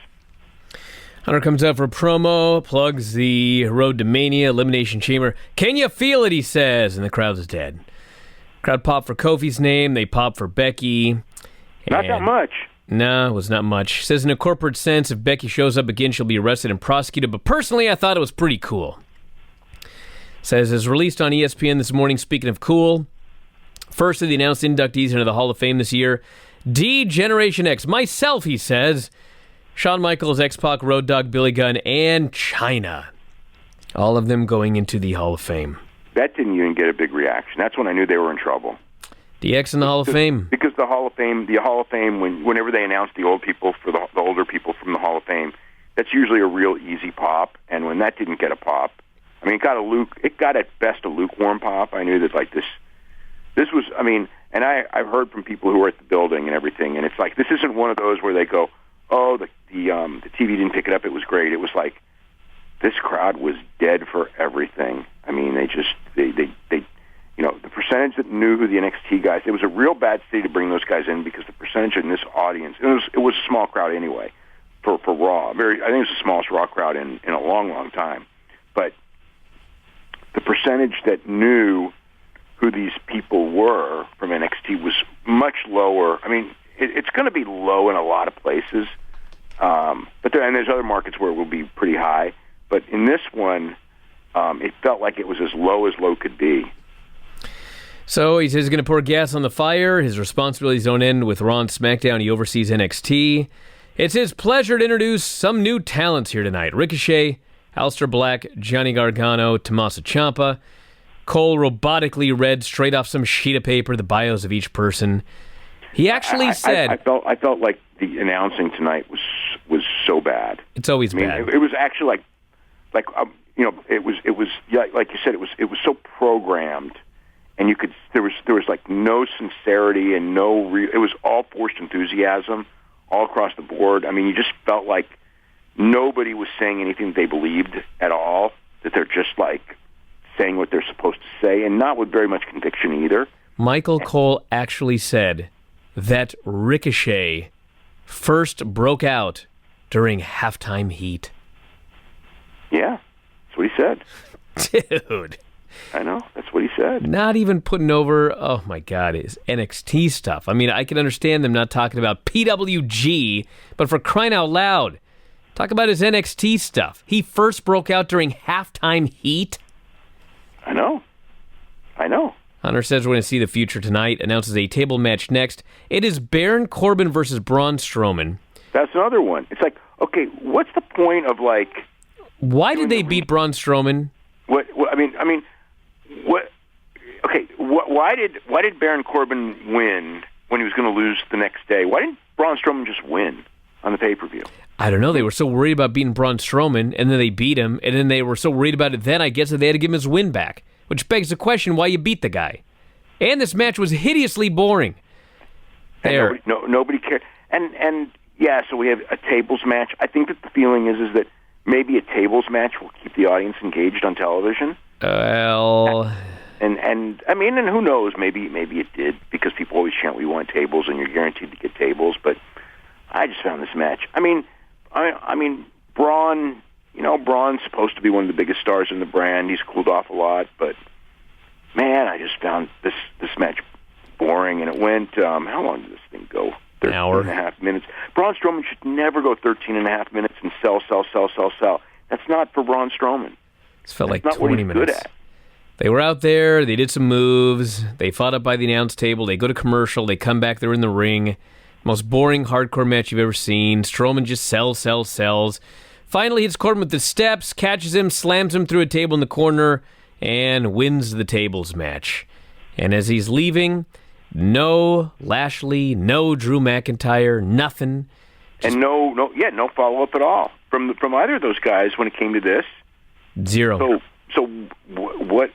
Hunter comes out for a promo, plugs the Road to Mania, Elimination Chamber. Can you feel it, he says, and the crowd is dead. Crowd pop for Kofi's name, they pop for Becky. Not that much. No, it was not much. Says in a corporate sense, if Becky shows up again, she'll be arrested and prosecuted. But personally, I thought it was pretty cool. Says, as released on ESPN this morning, speaking of cool, first of the announced inductees into the Hall of Fame this year, D Generation X. Myself, he says, Shawn Michaels, X-Pac, Road Dogg, Billy Gunn, and Chyna. All of them going into the Hall of Fame. That didn't even get a big reaction. That's when I knew they were in trouble. DX in the Hall of Fame. Because the Hall of Fame, whenever they announce the old people for the older people from the Hall of Fame, that's usually a real easy pop. And when that didn't get a pop, I mean, it got at best a lukewarm pop. I knew that like this was, I mean, and I've heard from people who were at the building and everything, and it's like this isn't one of those where they go, oh, the TV didn't pick it up. It was great. It was like this crowd was dead for everything. I mean, they the percentage that knew who the NXT guys, it was a real bad city to bring those guys in because the percentage in this audience, it was a small crowd anyway for Raw. I think it was the smallest Raw crowd in a long, long time. But the percentage that knew who these people were from NXT was much lower. I mean, it's going to be low in a lot of places, but there's other markets where it will be pretty high. But in this one, it felt like it was as low could be. So he says he's going to pour gas on the fire. His responsibilities don't end with Raw and SmackDown. He oversees NXT. It's his pleasure to introduce some new talents here tonight. Ricochet, Aleister Black, Johnny Gargano, Tommaso Ciampa. Cole robotically read straight off some sheet of paper the bios of each person. He actually said... I felt like the announcing tonight was so bad. It's always bad. It was actually like it was like you said, it was so programmed. And there was like no sincerity and it was all forced enthusiasm all across the board. I mean, you just felt like nobody was saying anything they believed at all, that they're just like saying what they're supposed to say and not with very much conviction either. Michael Cole actually said that Ricochet first broke out during halftime heat. Yeah, that's what he said. Dude. I know. That's what he said. Not even putting over, oh my God, his NXT stuff. I mean, I can understand them not talking about PWG, but for crying out loud, talk about his NXT stuff. He first broke out during halftime heat. I know. Hunter says we're going to see the future tonight, announces a table match next. It is Baron Corbin versus Braun Strowman. That's another one. It's like, okay, what's the point of like... Why did they beat Braun Strowman? What okay, why did Baron Corbin win when he was going to lose the next day? Why didn't Braun Strowman just win on the pay-per-view? I don't know. They were so worried about beating Braun Strowman, and then they beat him, and then they were so worried about it then, I guess, that they had to give him his win back, which begs the question why you beat the guy. And this match was hideously boring. And nobody cared. And yeah, so we have a tables match. I think that the feeling is that maybe a tables match will keep the audience engaged on television. Well, and I mean, and who knows? Maybe it did, because people always chant, "We want tables," and you're guaranteed to get tables. But I just found this match. I mean, Braun. Braun's supposed to be one of the biggest stars in the brand. He's cooled off a lot, but man, I just found this match boring. And it went. How long did this thing go? 13 and a half minutes. Braun Strowman should never go 13 and a half minutes and sell. That's not for Braun Strowman. It felt like not 20 what he's minutes. Good at. They were out there. They did some moves. They fought up by the announce table. They go to commercial. They come back. They're in the ring. Most boring hardcore match you've ever seen. Strowman just sells. Finally hits Corbin with the steps, catches him, slams him through a table in the corner, and wins the tables match. And as he's leaving, no Lashley, no Drew McIntyre, nothing. And no follow-up at all from either of those guys when it came to this. Zero. So what?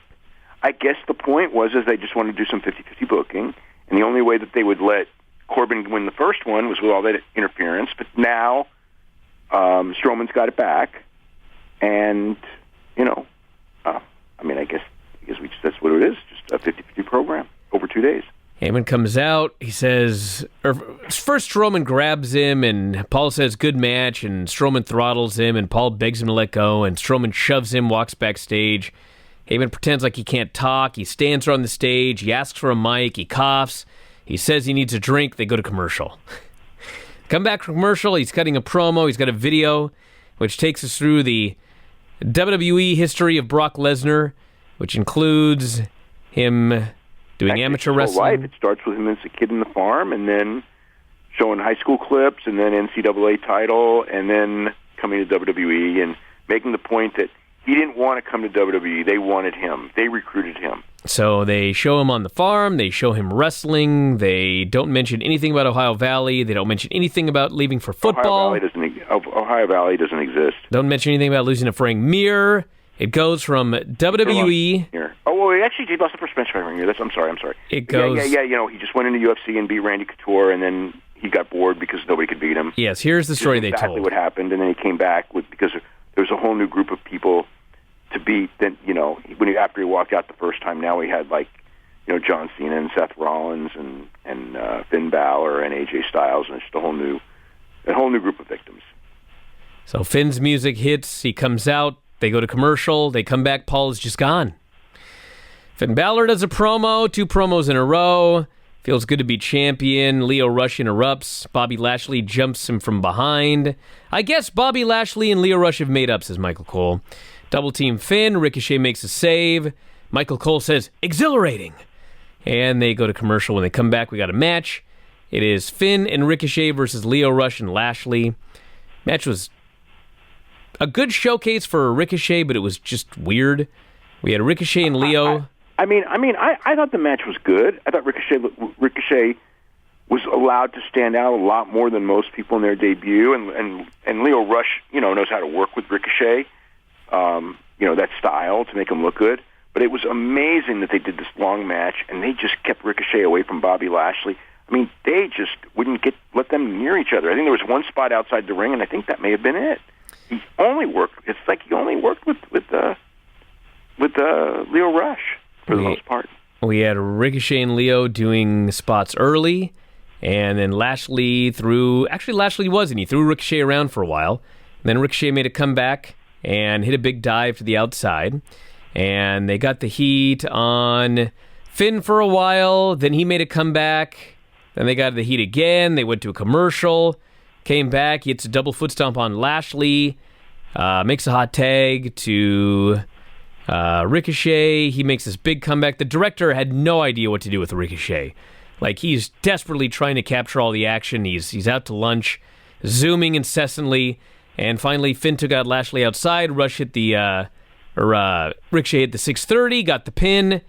I guess the point was they just wanted to do some 50-50 booking, and the only way that they would let Corbin win the first one was with all that interference. But now Strowman's got it back, and I guess that's what it is, just a 50-50 program over 2 days. Heyman comes out, he says, first Strowman grabs him, and Paul says, good match, and Strowman throttles him, and Paul begs him to let go, and Strowman shoves him, walks backstage. Heyman pretends like he can't talk, he stands on the stage, he asks for a mic, he coughs, he says he needs a drink, they go to commercial. Come back from commercial, he's cutting a promo, he's got a video, which takes us through the WWE history of Brock Lesnar, which includes him doing amateur wrestling. It starts with him as a kid in the farm, and then showing high school clips, and then NCAA title, and then coming to WWE and making the point that he didn't want to come to WWE. They wanted him. They recruited him. So they show him on the farm. They show him wrestling. They don't mention anything about Ohio Valley. They don't mention anything about leaving for football. Ohio Valley doesn't exist. Don't mention anything about losing to Frank Mir. It goes from WWE. Actually, he lost the first match to Frank Mir. I'm sorry. It goes. Yeah. He just went into UFC and beat Randy Couture, and then he got bored because nobody could beat him. Yes, here's the story they told. Exactly what happened, and then he came back because there was a whole new group of people to beat. Then after he walked out the first time, now he had John Cena and Seth Rollins and Finn Balor and AJ Styles, and it's just a whole new group of victims. So Finn's music hits. He comes out. They go to commercial. They come back. Paul is just gone. Finn Balor does a promo, 2 promos in a row. Feels good to be champion. Lio Rush interrupts. Bobby Lashley jumps him from behind. I guess Bobby Lashley and Lio Rush have made up, says Michael Cole. Double team Finn. Ricochet makes a save. Michael Cole says, exhilarating. And they go to commercial. When they come back, we got a match. It is Finn and Ricochet versus Lio Rush and Lashley. Match was a good showcase for Ricochet, but it was just weird. We had Ricochet and Lio. I thought the match was good. I thought Ricochet was allowed to stand out a lot more than most people in their debut, and Lio Rush, knows how to work with Ricochet, that style to make him look good. But it was amazing that they did this long match, and they just kept Ricochet away from Bobby Lashley. They just wouldn't let them near each other. I think there was one spot outside the ring, and I think that may have been it. He only worked with Lio Rush for the most part. We had Ricochet and Lio doing spots early, and then Lashley threw Ricochet around for a while. And then Ricochet made a comeback and hit a big dive to the outside. And they got the heat on Finn for a while. Then he made a comeback. Then they got the heat again. They went to a commercial. Came back. He hits a double foot stomp on Lashley. Makes a hot tag to Ricochet. He makes this big comeback. The director had no idea what to do with Ricochet. He's desperately trying to capture all the action. He's out to lunch, zooming incessantly. And finally, Finn took out Lashley outside. Ricochet hit the 630, got the pin.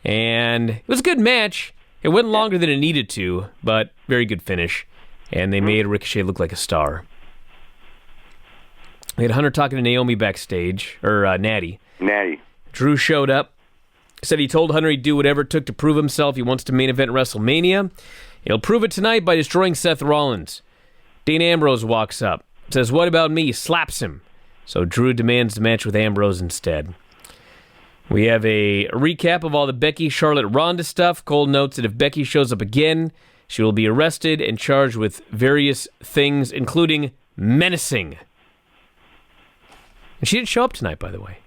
And it was a good match. It went longer than it needed to, but very good finish. And they made Ricochet look like a star. We had Hunter talking to Naomi backstage, or Natty. Drew showed up, said he told Hunter he'd do whatever it took to prove himself. He wants to main event WrestleMania. He'll prove it tonight by destroying Seth Rollins. Dean Ambrose walks up, says, "What about me?" Slaps him. So Drew demands the match with Ambrose instead. We have a recap of all the Becky, Charlotte, Ronda stuff. Cole notes that if Becky shows up again, she will be arrested and charged with various things, including menacing. And she didn't show up tonight, by the way.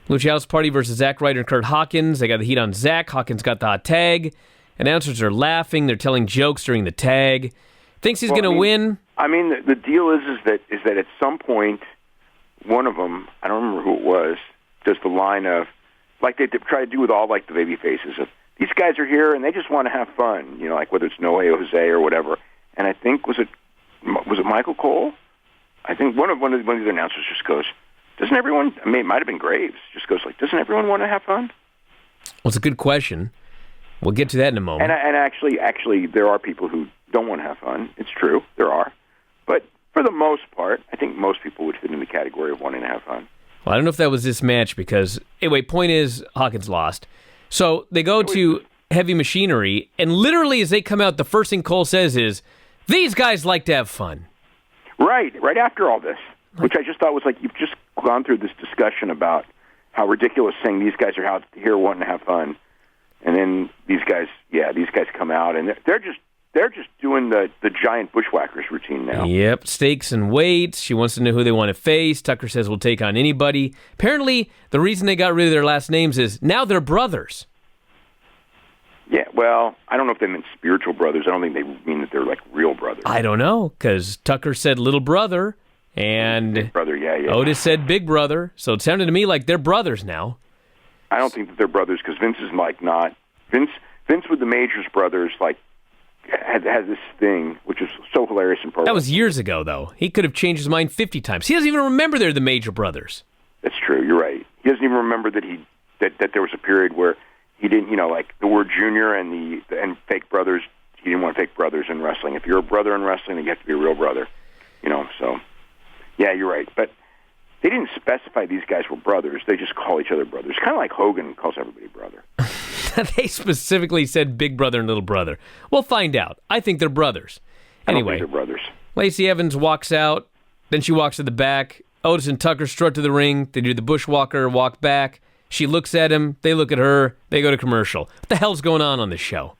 Lucha House Party versus Zack Ryder and Kurt Hawkins. They got the heat on Zack. Hawkins got the hot tag. Announcers are laughing. They're telling jokes during the tag. Thinks he's going to win. I mean, the deal is that at some point, one of them, I don't remember who it was, does the line of, like they try to do with all like the baby faces of, these guys are here and they just want to have fun, you know, like whether it's Noe or Jose or whatever. And I think was it Michael Cole? I think one of the announcers just goes, doesn't everyone? I mean, it might have been Graves. Just goes like, doesn't everyone want to have fun? Well, it's a good question. We'll get to that in a moment. And actually, there are people who don't want to have fun. It's true, there are. But for the most part, I think most people would fit in the category of wanting to have fun. Well, I don't know if that was this match because, anyway, point is, Hawkins lost. So they go to Heavy Machinery, and literally as they come out, the first thing Cole says is, these guys like to have fun. Right after all this, which I just thought was like, you've just gone through this discussion about how ridiculous saying these guys are out here wanting to have fun. And then these guys come out, and they're just doing the giant bushwhackers routine now. Yep, stakes and weights. She wants to know who they want to face. Tucker says we'll take on anybody. Apparently, the reason they got rid of their last names is now they're brothers. Yeah, well, I don't know if they meant spiritual brothers. I don't think they mean that they're like real brothers. I don't know, because Tucker said little brother, and big brother, yeah. Otis said big brother, so it sounded to me like they're brothers now. I don't think that they're brothers because Vince is like not Vince with the Majors brothers like has this thing which is so hilarious in pro That was years ago though. He could have changed his mind 50 times. He doesn't even remember they're the Major brothers. That's true. You're right. He doesn't even remember that that there was a period where he didn't, like the word junior and fake brothers. He didn't want fake brothers in wrestling. If you're a brother in wrestling, then you have to be a real brother. So yeah, you're right. But they didn't specify these guys were brothers. They just call each other brothers. Kind of like Hogan calls everybody brother. They specifically said big brother and little brother. We'll find out. I think they're brothers. Anyway, I don't think they're brothers. Lacey Evans walks out. Then she walks to the back. Otis and Tucker strut to the ring. They do the bushwalker, walk back. She looks at him. They look at her. They go to commercial. What the hell's going on this show?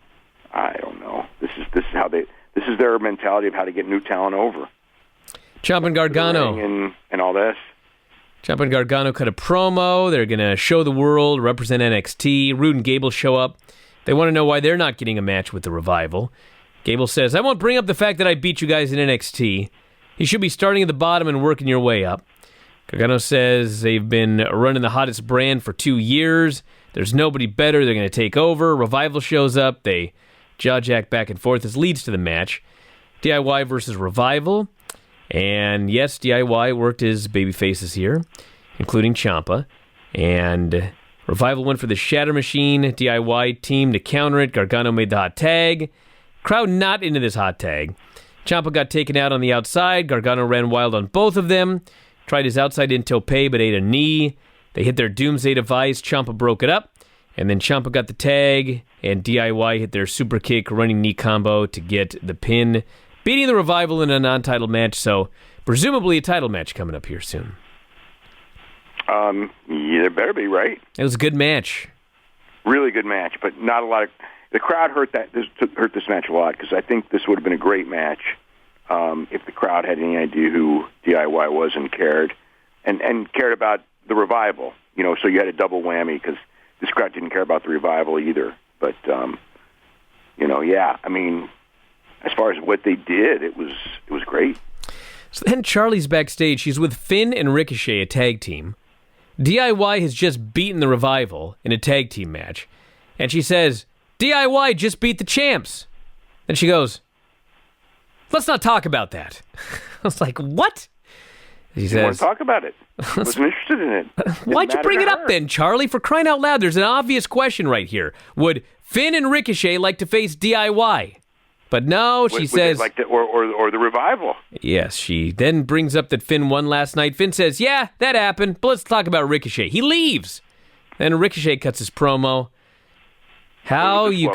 I don't know. This is their mentality of how to get new talent over. Ciampa and Gargano. And all this. Ciampa and Gargano cut a promo. They're going to show the world, represent NXT. Rude and Gable show up. They want to know why they're not getting a match with the Revival. Gable says, I won't bring up the fact that I beat you guys in NXT. You should be starting at the bottom and working your way up. Gargano says they've been running the hottest brand for 2 years. There's nobody better. They're going to take over. Revival shows up. They jaw-jack back and forth. This leads to the match. DIY versus Revival. And yes, DIY worked his baby faces here, including Ciampa. And Revival went for the Shatter Machine. DIY team to counter it. Gargano made the hot tag. Crowd not into this hot tag. Ciampa got taken out on the outside. Gargano ran wild on both of them. Tried his outside in tope, but ate a knee. They hit their Doomsday device. Ciampa broke it up. And then Ciampa got the tag. And DIY hit their super kick running knee combo to get the pin, beating the Revival in a non-title match, so presumably a title match coming up here soon. Yeah, there better be, right? It was a good match. Really good match, but not a lot of... The crowd hurt this match a lot, because I think this would have been a great match if the crowd had any idea who DIY was and cared, and cared about the Revival. So you had a double whammy, because this crowd didn't care about the Revival either. But, yeah, I mean... As far as what they did, it was great. So then Charlie's backstage. She's with Finn and Ricochet, a tag team. DIY has just beaten the Revival in a tag team match. And she says, DIY just beat the champs. And she goes, let's not talk about that. I was like, what? He Didn't want says, to talk about it. Wasn't interested in it. why'd you bring it up then, Charlie? For crying out loud, there's an obvious question right here. Would Finn and Ricochet like to face DIY? But no, she says... Like or the Revival. Yes, she then brings up that Finn won last night. Finn says, yeah, that happened, but let's talk about Ricochet. He leaves. Then Ricochet cuts his promo. How you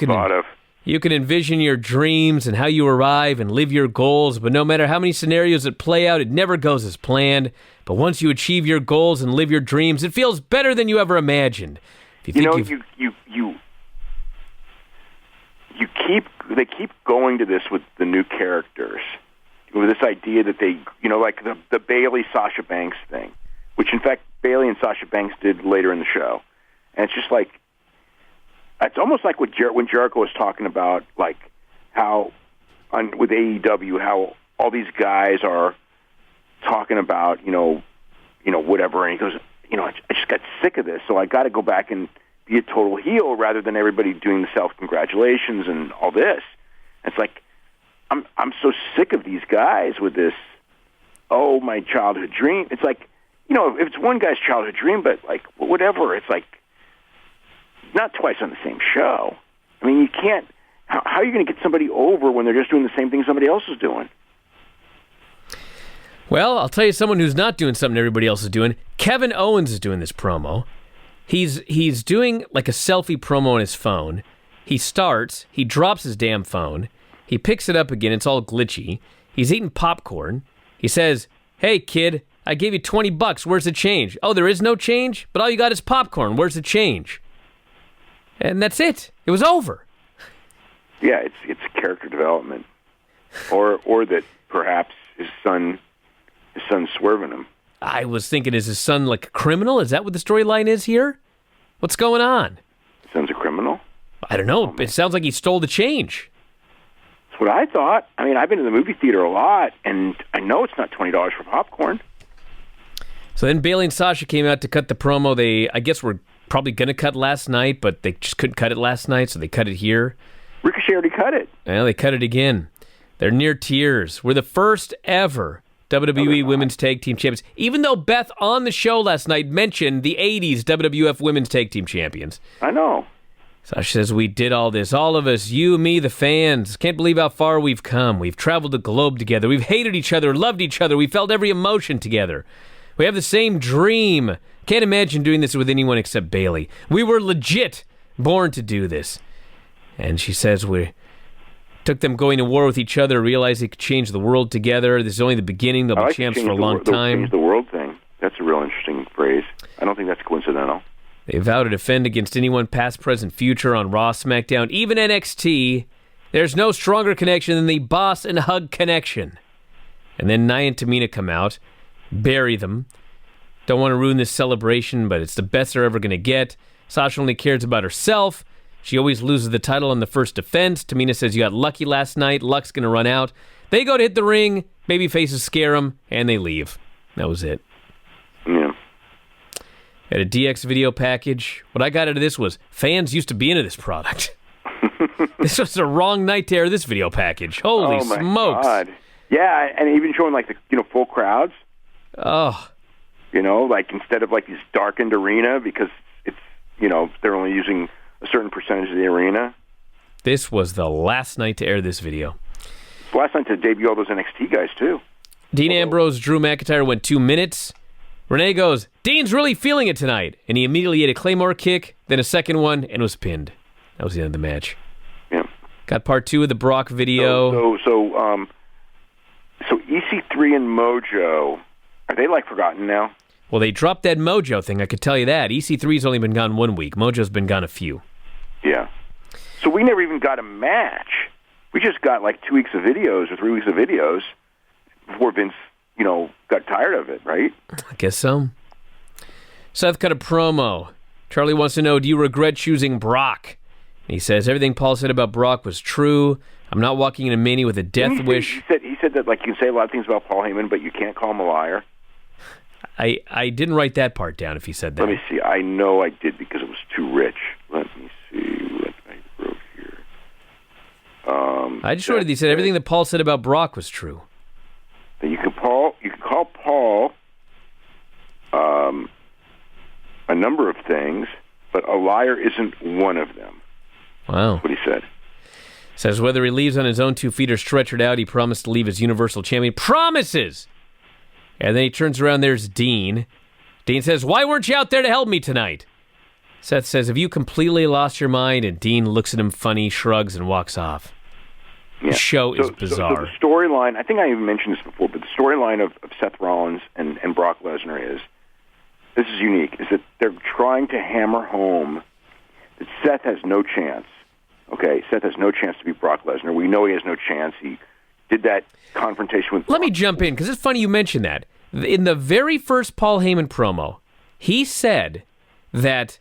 can envision your dreams and how you arrive and live your goals, but no matter how many scenarios that play out, it never goes as planned. But once you achieve your goals and live your dreams, it feels better than you ever imagined. If they keep going to this with the new characters, with this idea that they, like the Bayley Sasha Banks thing, which in fact Bayley and Sasha Banks did later in the show, and it's just like, it's almost like when Jericho was talking about, like how with AEW, how all these guys are talking about, whatever, and he goes, I just got sick of this, so I got to go back and be a total heel rather than everybody doing the self-congratulations and all this. It's like, I'm so sick of these guys with this, oh, my childhood dream. It's like, if it's one guy's childhood dream, but like, whatever, it's like, not twice on the same show. I mean, you can't, how are you going to get somebody over when they're just doing the same thing somebody else is doing? Well, I'll tell you someone who's not doing something everybody else is doing. Kevin Owens is doing this promo. He's doing like a selfie promo on his phone. He starts, he drops his damn phone. He picks it up again, it's all glitchy. He's eating popcorn. He says, hey, kid, I gave you $20. Where's the change? Oh, there is no change? But all you got is popcorn. Where's the change? And that's it. It was over. Yeah, it's character development. Or that perhaps his son's swerving him. I was thinking, is his son like a criminal? Is that what the storyline is here? What's going on? His son's a criminal? I don't know. It sounds like he stole the change. That's what I thought. I mean, I've been to the movie theater a lot, and I know it's not $20 for popcorn. So then Bayley and Sasha came out to cut the promo. They, I guess, were probably going to cut last night, but they just couldn't cut it last night, so they cut it here. Ricochet already cut it. Well, they cut it again. They're near tears. We're the first ever WWE Women's Tag Team Champions. Even though Beth on the show last night mentioned the 80s WWF Women's Tag Team Champions. I know. Sasha says, we did all this. All of us, you, me, the fans. Can't believe how far we've come. We've traveled the globe together. We've hated each other, loved each other. We felt every emotion together. We have the same dream. Can't imagine doing this with anyone except Bayley. We were legit born to do this. And she says we took them going to war with each other, realized they could change the world together. This is only the beginning. They'll be champs for a long time. Change the world thing. That's a real interesting phrase. I don't think that's coincidental. They vow to defend against anyone past, present, future on Raw, SmackDown, even NXT. There's no stronger connection than the boss and hug connection. And then Nia and Tamina come out, bury them. Don't want to ruin this celebration, but it's the best they're ever going to get. Sasha only cares about herself. She always loses the title on the first defense. Tamina says, you got lucky last night. Luck's going to run out. They go to hit the ring. Baby faces scare them, and they leave. That was it. Yeah. Had a DX video package. What I got out of this was fans used to be into this product. This was the wrong night to air this video package. Holy smokes. God. Yeah, and even showing like the full crowds. Oh. Like instead of like this darkened arena because it's, they're only using a certain percentage of the arena. This was the last night to air this video. It's the last night to debut all those NXT guys, too. Dean Ambrose, Drew McIntyre went 2 minutes. Renee goes, Dean's really feeling it tonight. And he immediately ate a Claymore kick, then a second one, and was pinned. That was the end of the match. Yeah. Got part 2 of the Brock video. So EC3 and Mojo, are they like forgotten now? Well, they dropped that Mojo thing, I could tell you that. EC3's only been gone 1 week. Mojo's been gone a few. Yeah. So we never even got a match. We just got like 2 weeks of videos or 3 weeks of videos before Vince, got tired of it, right? I guess so. Seth cut a promo. Charlie wants to know, do you regret choosing Brock? And he says, everything Paul said about Brock was true. I'm not walking in a mania with a death wish. He said that like you can say a lot of things about Paul Heyman, but you can't call him a liar. I didn't write that part down if he said that. Let me see. I know I did because it was too rich. Let me see what I wrote here. I just wrote it. He said everything that Paul said about Brock was true. Then you can call Paul a number of things, but a liar isn't one of them. Wow. That's what he said. Says whether he leaves on his own 2 feet or stretchered out, he promised to leave as Universal Champion. Promises! And then he turns around, there's Dean. Dean says, why weren't you out there to help me tonight? Seth says, have you completely lost your mind? And Dean looks at him funny, shrugs, and walks off. Yeah. The show is bizarre. So the storyline, I think I even mentioned this before, but the storyline of Seth Rollins and Brock Lesnar is, this is unique, is that they're trying to hammer home that Seth has no chance. Okay, Seth has no chance to beat Brock Lesnar. We know he has no chance. He did that confrontation with Brock. Let me jump in, because it's funny you mentioned that. In the very first Paul Heyman promo, he said that,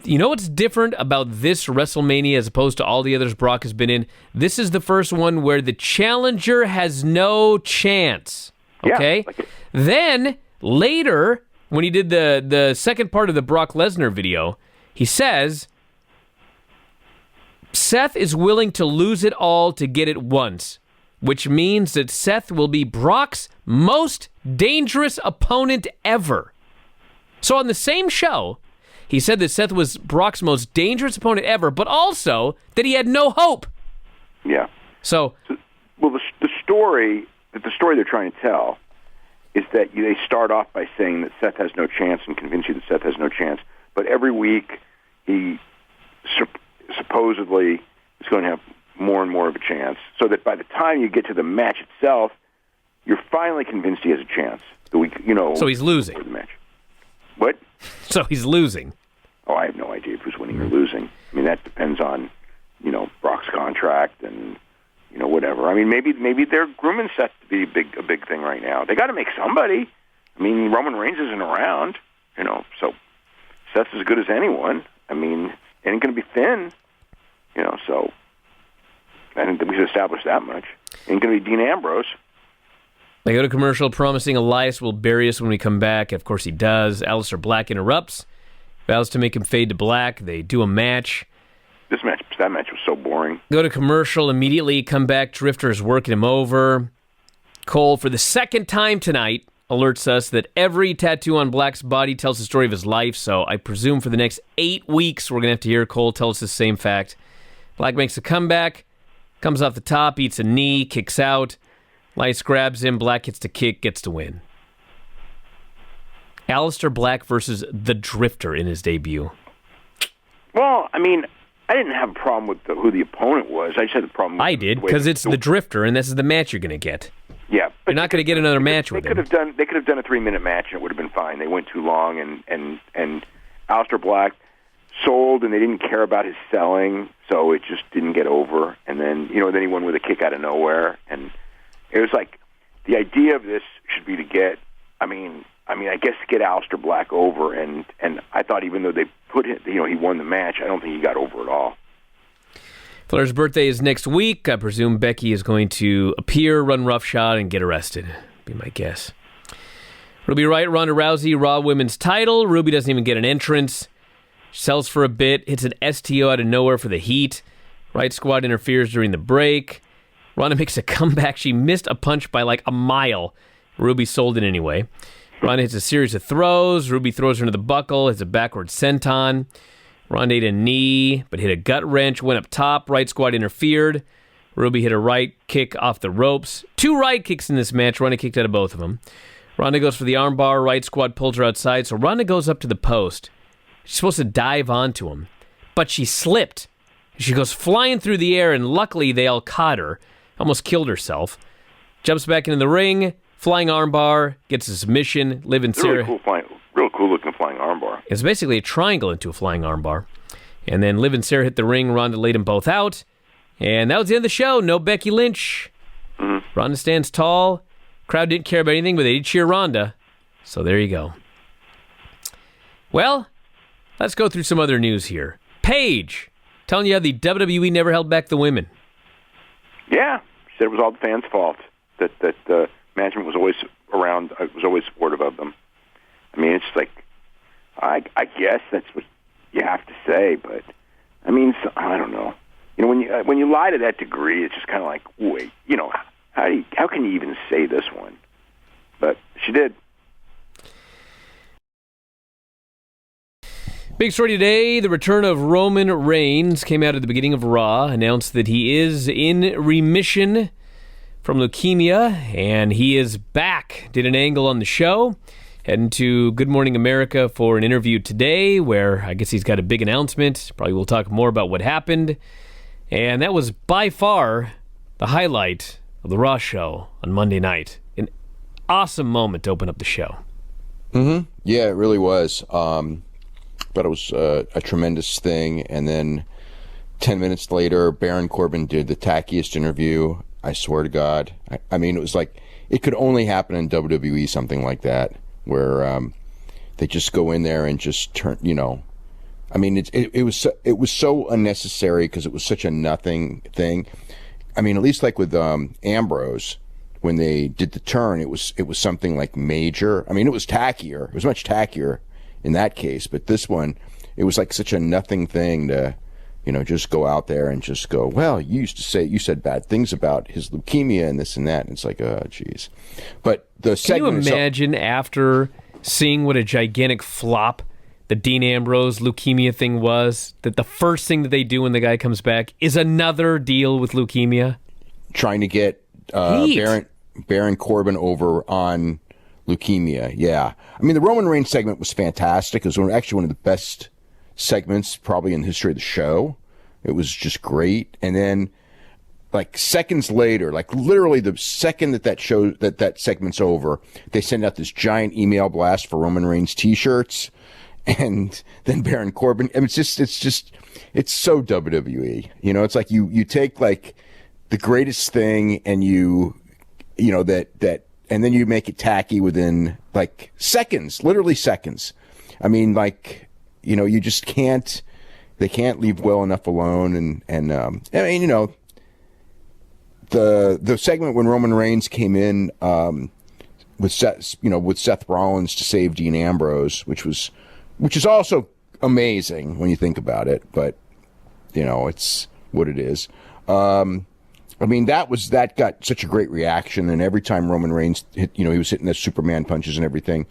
you know what's different about this WrestleMania as opposed to all the others Brock has been in? This is the first one where the challenger has no chance. Okay? Yeah, Then, later, when he did the second part of the Brock Lesnar video, he says, Seth is willing to lose it all to get it once, which means that Seth will be Brock's most dangerous opponent ever. So on the same show, he said that Seth was Brock's most dangerous opponent ever, but also that he had no hope. Yeah. So well, the story they're trying to tell is that they start off by saying that Seth has no chance and convince you that Seth has no chance, but every week he supposedly is going to have more and more of a chance, so that by the time you get to the match itself, you're finally convinced he has a chance. So he's losing. For the match. What? So he's losing. Oh, I have no idea if he's winning or losing. I mean, that depends on, Brock's contract and, whatever. I mean, maybe they're grooming Seth to be a big thing right now. They got to make somebody. I mean, Roman Reigns isn't around, so Seth's as good as anyone. I mean, ain't going to be thin, so I think that we should establish that much. Ain't going to be Dean Ambrose. They go to commercial promising Elias will bury us when we come back. Of course he does. Aleister Black interrupts, vows to make him fade to black. They do a match. That match was so boring. Go to commercial, immediately come back. Drifter's working him over. Cole, for the second time tonight, alerts us that every tattoo on Black's body tells the story of his life, so I presume for the next 8 weeks we're going to have to hear Cole tell us the same fact. Black makes a comeback, comes off the top, eats a knee, kicks out. Elias grabs him, Black gets to kick, gets to win. Aleister Black versus the Drifter in his debut. Well, I mean, I didn't have a problem with who the opponent was. I just had a problem with I did, because it's the Drifter, and this is the match you're going to get. Yeah. You're not going to get another match with him. They could have done a 3-minute match, and it would have been fine. They went too long, and Aleister Black sold, and they didn't care about his selling, so it just didn't get over. And then, then he won with a kick out of nowhere, and it was like the idea of this should be to get, I guess get Aleister Black over, and I thought even though they put him, he won the match, I don't think he got over at all. Flair's birthday is next week. I presume Becky is going to appear, run roughshod, and get arrested. Be my guess. Ruby Riott, Ronda Rousey, Raw Women's title. Ruby doesn't even get an entrance. Sells for a bit, hits an STO out of nowhere for the heat. Riott Squad interferes during the break. Ronda makes a comeback. She missed a punch by like a mile. Ruby sold it anyway. Ronda hits a series of throws. Ruby throws her into the buckle, hits a backward senton. Ronda hit a knee, but hit a gut wrench, went up top. Riott Squad interfered. Ruby hit a right kick off the ropes. 2 right kicks in this match. Ronda kicked out of both of them. Ronda goes for the armbar. Riott Squad pulls her outside, so Ronda goes up to the post. She's supposed to dive onto him, but she slipped. She goes flying through the air, and luckily they all caught her. Almost killed herself. Jumps back into the ring. Flying armbar, gets a submission. Liv and Sarah. Real cool looking flying armbar. It's basically a triangle into a flying armbar. And then Liv and Sarah hit the ring. Ronda laid them both out. And that was the end of the show. No Becky Lynch. Mm-hmm. Ronda stands tall. Crowd didn't care about anything, but they did cheer Ronda. So there you go. Well, let's go through some other news here. Paige, telling you how the WWE never held back the women. Yeah, she said it was all the fans' fault. That management was always around, was always supportive of them. I mean, it's like, I guess that's what you have to say, but I mean, I don't know. When you lie to that degree, it's just kind of like, wait, how can you even say this one? But she did. Big story today, the return of Roman Reigns came out at the beginning of Raw, announced that he is in remission from leukemia, and he is back. Did an angle on the show, heading to Good Morning America for an interview today, where I guess he's got a big announcement. Probably we'll talk more about what happened. And that was by far the highlight of the Raw show on Monday night. An awesome moment to open up the show. Mm-hmm. Yeah, it really was. But it was a tremendous thing. And then 10 minutes later, Baron Corbin did the tackiest interview. I swear to God. I mean, it was like, it could only happen in WWE, something like that, where they just go in there and just turn, I mean, it was so unnecessary because it was such a nothing thing. I mean, at least like with Ambrose, when they did the turn, it was something like major. I mean, it was tackier. It was much tackier in that case, but this one, it was like such a nothing thing to, just go out there and just go, well, you said bad things about his leukemia and this and that. And it's like, oh, geez. But the segment. Can you imagine after seeing what a gigantic flop the Dean Ambrose leukemia thing was, that the first thing that they do when the guy comes back is another deal with leukemia? Trying to get Baron Corbin over on leukemia, yeah. I mean, the Roman Reigns segment was fantastic. It was actually one of the best segments probably in the history of the show. It was just great. And then, like seconds later, like literally the second that segment's over, they send out this giant email blast for Roman Reigns T-shirts, and then Baron Corbin. I mean, it's so WWE. It's like you take like the greatest thing and that. And then you make it tacky within like seconds, literally seconds. I mean, like, you just can't. They can't leave well enough alone. And I mean, the segment when Roman Reigns came in with Seth Rollins to save Dean Ambrose, which is also amazing when you think about it. But it's what it is. I mean, that got such a great reaction, and every time Roman Reigns hit, he was hitting the Superman punches and everything,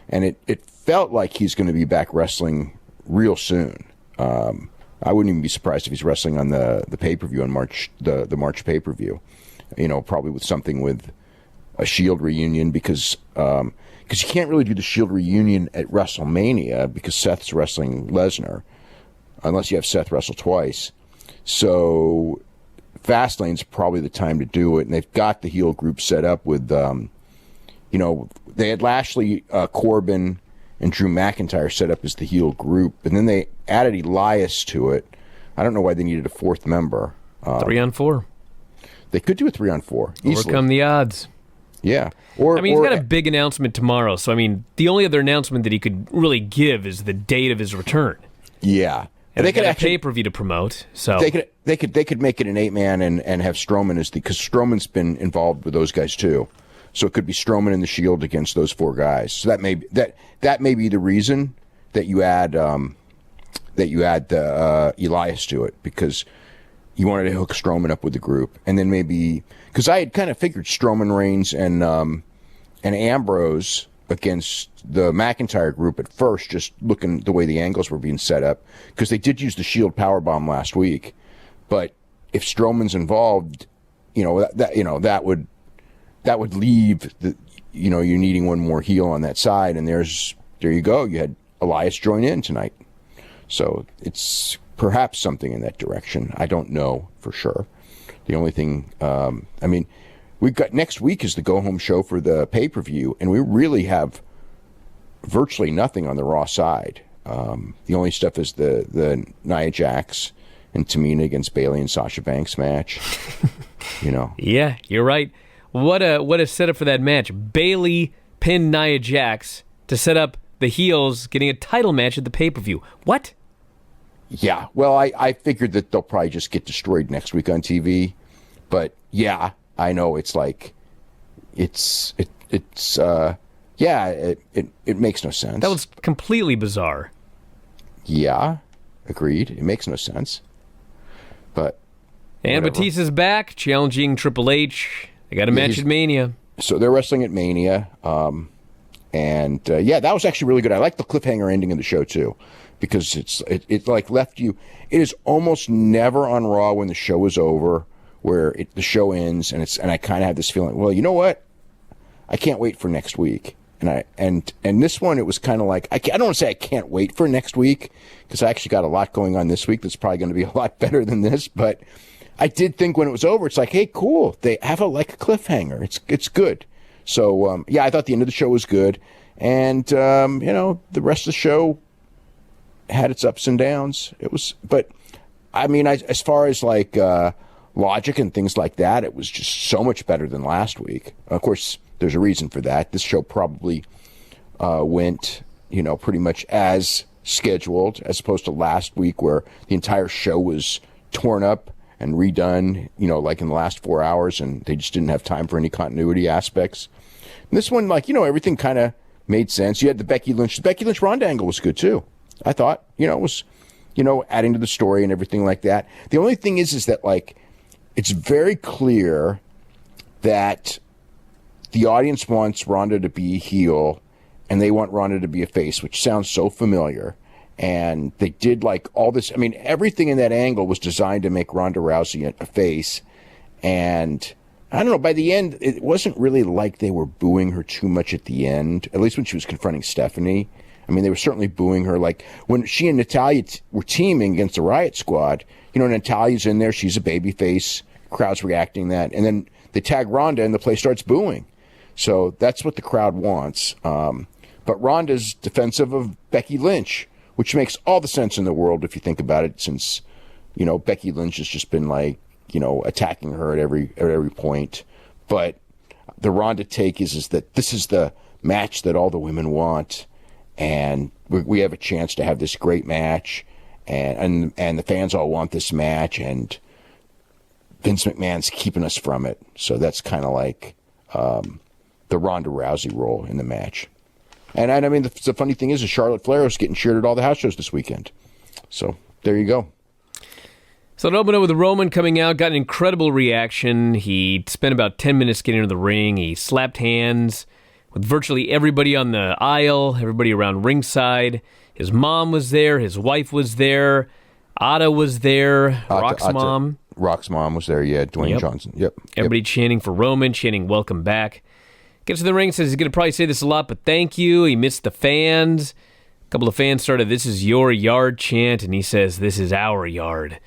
and it felt like he's going to be back wrestling real soon. I wouldn't even be surprised if he's wrestling on the pay-per-view on March, the March pay-per-view, probably with something with a Shield reunion, because you can't really do the Shield reunion at WrestleMania because Seth's wrestling Lesnar, unless you have Seth wrestle twice. So Fastlane's probably the time to do it, and they've got the heel group set up with, they had Lashley, Corbin, and Drew McIntyre set up as the heel group, and then they added Elias to it. I don't know why they needed a fourth member. 3-on-4. They could do a 3-on-4 easily. Overcome the odds. Yeah. He's got a big announcement tomorrow, so, I mean, the only other announcement that he could really give is the date of his return. Yeah. And they could have pay-per-view to promote, so they could make it an 8-man and have Strowman because Strowman's been involved with those guys too, so it could be Strowman and the Shield against those four guys. So that may be the reason that you add Elias to it, because you wanted to hook Strowman up with the group, and then maybe because I had kind of figured Strowman, Reigns, and Ambrose against the McIntyre group at first, just looking the way the angles were being set up, because they did use the Shield powerbomb last week. But if Strowman's involved, that would leave you needing one more heel on that side, and there you go. You had Elias join in tonight, so it's perhaps something in that direction. I don't know for sure. The only thing, I mean, we've got next week is the go-home show for the pay-per-view, and we really have virtually nothing on the Raw side. The only stuff is the Nia Jax and Tamina against Bayley and Sasha Banks match. Yeah, you're right. What a setup for that match. Bayley pinned Nia Jax to set up the heels getting a title match at the pay-per-view. What? Yeah, well, I figured that they'll probably just get destroyed next week on TV. But yeah, I know it's like, it makes no sense. That was completely bizarre. Yeah, agreed. It makes no sense. But and whatever. Batista's back, challenging Triple H. They got a match at Mania. So they're wrestling at Mania. That was actually really good. I like the cliffhanger ending of the show, too. because it like left you. It is almost never on Raw when the show is over, where the show ends, and I kind of have this feeling. Well, you know what? I can't wait for next week. And this one, it was kind of like, I don't want to say I can't wait for next week, because I actually got a lot going on this week that's probably going to be a lot better than this. But I did think when it was over, it's like, hey, cool. They have a cliffhanger. It's good. So, yeah, I thought the end of the show was good. And, the rest of the show had its ups and downs. But I mean, as far as like logic and things like that, it was just so much better than last week. Of course, there's a reason for that. This show probably went, pretty much as scheduled, as opposed to last week where the entire show was torn up and redone, like in the last 4 hours, and they just didn't have time for any continuity aspects. And this one, everything kind of made sense. You had the Becky Lynch Ronda angle was good too. I thought, it was, adding to the story and everything like that. The only thing is that it's very clear that the audience wants Ronda to be a heel, and they want Ronda to be a face, which sounds so familiar. And they did all this. I mean, everything in that angle was designed to make Ronda Rousey a face. And I don't know, by the end, it wasn't really like they were booing her too much at the end, at least when she was confronting Stephanie. I mean, they were certainly booing her. Like when she and Natalya were teaming against the Riot Squad, Natalya's in there. She's a baby face. Crowd's reacting that. And then they tag Ronda and the place starts booing. So that's what the crowd wants. But Ronda's defensive of Becky Lynch, which makes all the sense in the world if you think about it, since, Becky Lynch has just been attacking her at every point. But the Ronda take is that this is the match that all the women want, and we have a chance to have this great match, and the fans all want this match, and Vince McMahon's keeping us from it. So that's kind of like the Ronda Rousey role in the match. And I mean, the funny thing is Charlotte Flair is getting cheered at all the house shows this weekend. So there you go. So it opened up with Roman coming out, got an incredible reaction. He spent about 10 minutes getting into the ring. He slapped hands with virtually everybody on the aisle, everybody around ringside. His mom was there. His wife was there. Ada was there. Rock's mom. Rock's mom was there, yeah. Dwayne Johnson. Yep. Everybody chanting for Roman, chanting welcome back. Gets to the ring, says he's going to probably say this a lot, but thank you. He missed the fans. A couple of fans started, "This is your yard" chant, and he says, "This is our yard."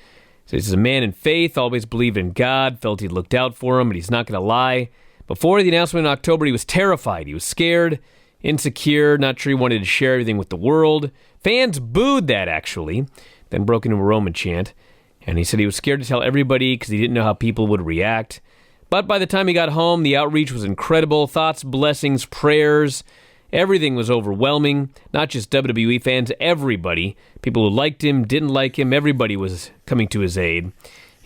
So he's a man in faith, always believed in God, felt he'd looked out for him, but he's not going to lie. Before the announcement in October, he was terrified. He was scared, insecure, not sure he wanted to share everything with the world. Fans booed that, actually, then broke into a Roman chant. And he said he was scared to tell everybody because he didn't know how people would react. But by the time he got home, the outreach was incredible. Thoughts, blessings, prayers. Everything was overwhelming. Not just WWE fans, everybody. People who liked him, didn't like him, everybody was coming to his aid.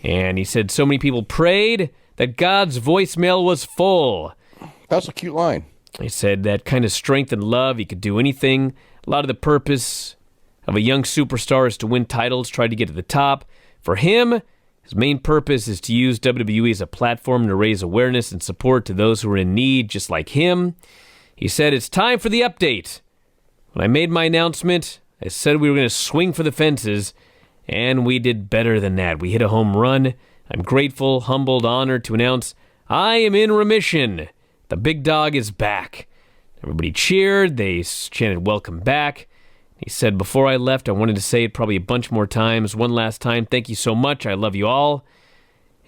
And he said so many people prayed that God's voicemail was full. That's a cute line. He said that kind of strength and love, he could do anything. A lot of the purpose of a young superstar is to win titles, try to get to the top. For him, his main purpose is to use WWE as a platform to raise awareness and support to those who are in need, just like him. He said, "It's time for the update. When I made my announcement, I said we were going to swing for the fences, and we did better than that. We hit a home run. I'm grateful, humbled, honored to announce I am in remission. The big dog is back." Everybody cheered. They chanted, "Welcome back." He said, "Before I left, I wanted to say it probably a bunch more times. One last time, thank you so much. I love you all."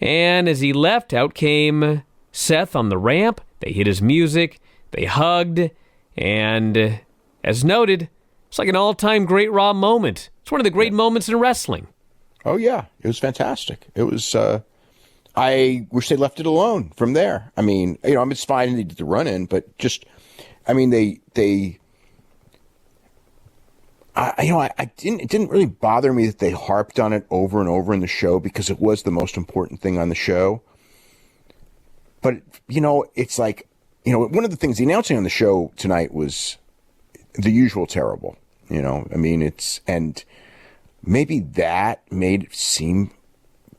And as he left, out came Seth on the ramp. They hit his music. They hugged. And as noted, it's like an all-time great Raw moment. It's one of the great moments in wrestling. Oh, yeah. It was fantastic. It was, I wish they left it alone from there. I mean, it's fine they did the run-in, but just, I mean, it didn't really bother me that they harped on it over and over in the show because it was the most important thing on the show. But, it's like, one of the things, the announcing on the show tonight was the usual terrible, I mean, and maybe that made it seem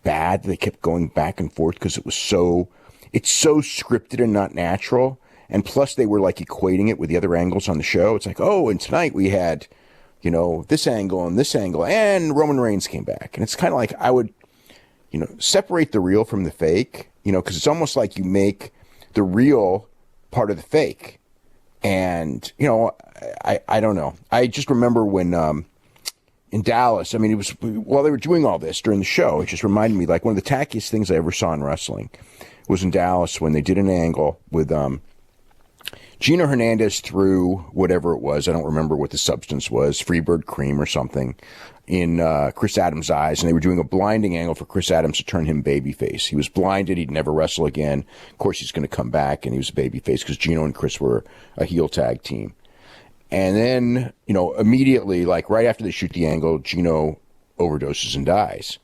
bad. They kept going back and forth because it's so scripted and not natural. And plus they were equating it with the other angles on the show. It's like, oh, and tonight we had this angle and this angle, and Roman Reigns came back. And it's kind of like I would, separate the real from the fake, because it's almost like you make the real part of the fake. And, I don't know. I just remember when in Dallas, it was while they were doing all this during the show, it just reminded me, like, one of the tackiest things I ever saw in wrestling was in Dallas when they did an angle with Gino Hernandez threw whatever it was. I don't remember what the substance was, Freebird cream or something, in Chris Adams' eyes. And they were doing a blinding angle for Chris Adams to turn him babyface. He was blinded. He'd never wrestle again. Of course, he's going to come back, and he was a babyface because Gino and Chris were a heel tag team. And then, immediately, like right after they shoot the angle, Gino overdoses and dies.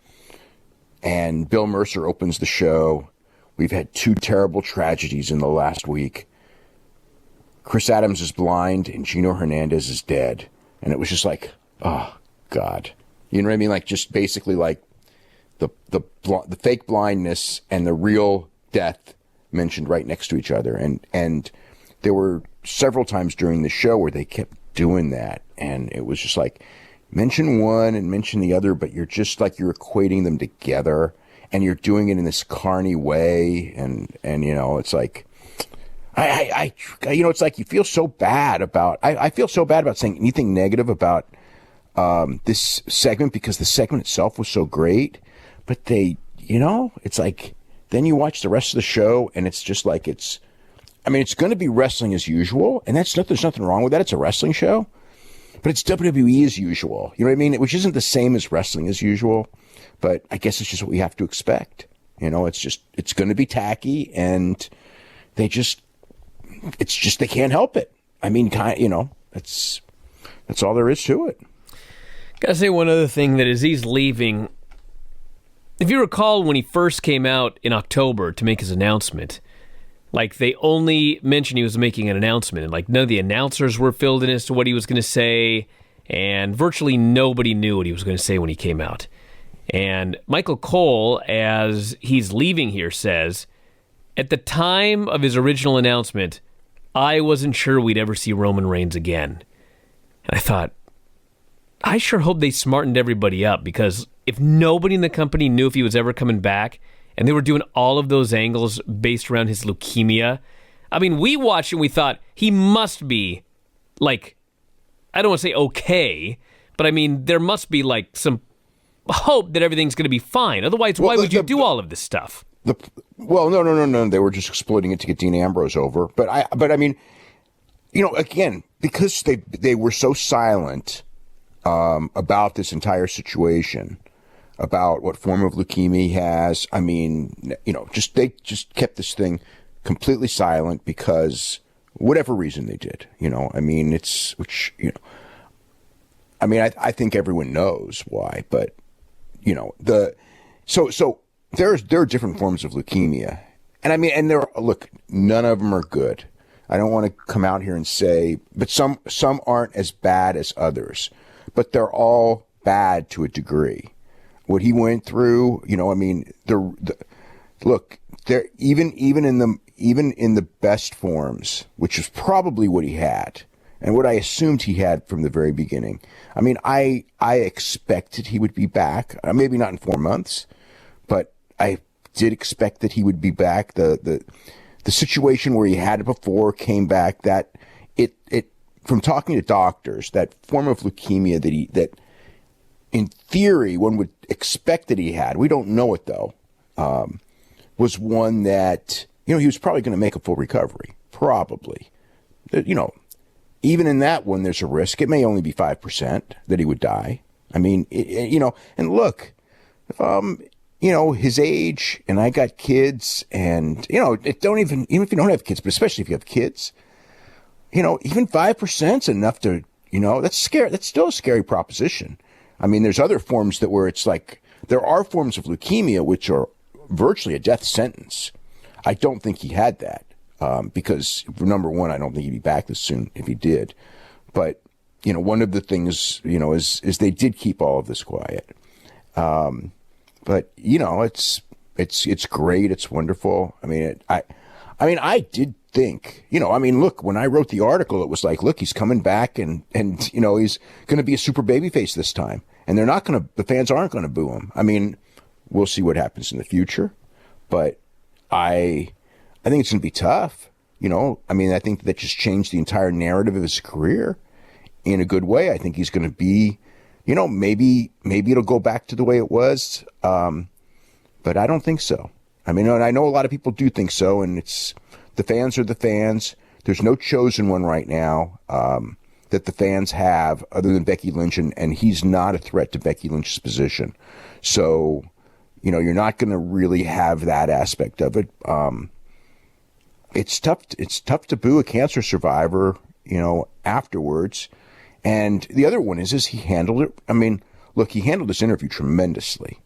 And Bill Mercer opens the show. We've had 2 terrible tragedies in the last week. Chris Adams is blind and Gino Hernandez is dead. And it was just like, oh, God. You know what I mean? Like, just basically like the fake blindness and the real death mentioned right next to each other. And there were several times during the show where they kept doing that. And it was just like, mention one and mention the other, but you're just like, you're equating them together and you're doing it in this carny way. And it's like, it's like you feel so bad about, I feel so bad about saying anything negative about this segment because the segment itself was so great, but it's like, then you watch the rest of the show and it's just like, it's going to be wrestling as usual, and there's nothing wrong with that. It's a wrestling show, but it's WWE as usual. You know what I mean? Which isn't the same as wrestling as usual, but I guess it's just what we have to expect. It's going to be tacky, and they can't help it. That's all there is to it. Gotta say one other thing, that as he's leaving, if you recall when he first came out in October to make his announcement, like, they only mentioned he was making an announcement, and like none of the announcers were filled in as to what he was going to say, and virtually nobody knew what he was going to say when he came out. And Michael Cole, as he's leaving here, says, at the time of his original announcement, I wasn't sure we'd ever see Roman Reigns again. And I thought, I sure hope they smartened everybody up, because if nobody in the company knew if he was ever coming back, and they were doing all of those angles based around his leukemia, we watched it and we thought, he must be, like, I don't want to say okay, but there must be, like, some hope that everything's going to be fine. Otherwise, why would you do all of this stuff? No. They were just exploiting it to get Dean Ambrose over. But again, because they were so silent about this entire situation, about what form of leukemia he has. They just kept this thing completely silent because whatever reason they did, I think everyone knows why, but so there are different forms of leukemia. And look, none of them are good. I don't want to come out here and say, but some aren't as bad as others, but they're all bad to a degree. What he went through, look, there even in the best forms, which is probably what he had, and what I assumed he had from the very beginning. I expected he would be back, maybe not in 4 months, but I did expect that he would be back. The situation where he had it before came back. That it from talking to doctors, that form of leukemia that in theory one would expect that he had, we don't know it though, was one that, he was probably going to make a full recovery. Probably. Even in that one, there's a risk. It may only be 5% that he would die. And look, his age, and I got kids, and, even if you don't have kids, but especially if you have kids, even 5% is enough to, that's scary. That's still a scary proposition. There's other forms where it's like, there are forms of leukemia which are virtually a death sentence. I don't think he had that, because number one, I don't think he'd be back this soon if he did. But, one of the things, is they did keep all of this quiet. But, it's great. It's wonderful. I mean, I did think, I mean, look, when I wrote the article, it was like, look, he's coming back and he's going to be a super babyface this time. And the fans aren't going to boo him. I mean, we'll see what happens in the future. But I think it's going to be tough. I mean, I think that just changed the entire narrative of his career in a good way. I think he's going to be, maybe it'll go back to the way it was. But I don't think so. I mean, I know a lot of people do think so, and the fans are the fans. There's no chosen one right now that the fans have other than Becky Lynch, and he's not a threat to Becky Lynch's position. So, you're not going to really have that aspect of it. It's tough. It's tough to boo a cancer survivor, afterwards. And the other one is he handled it. I mean, look, he handled this interview tremendously.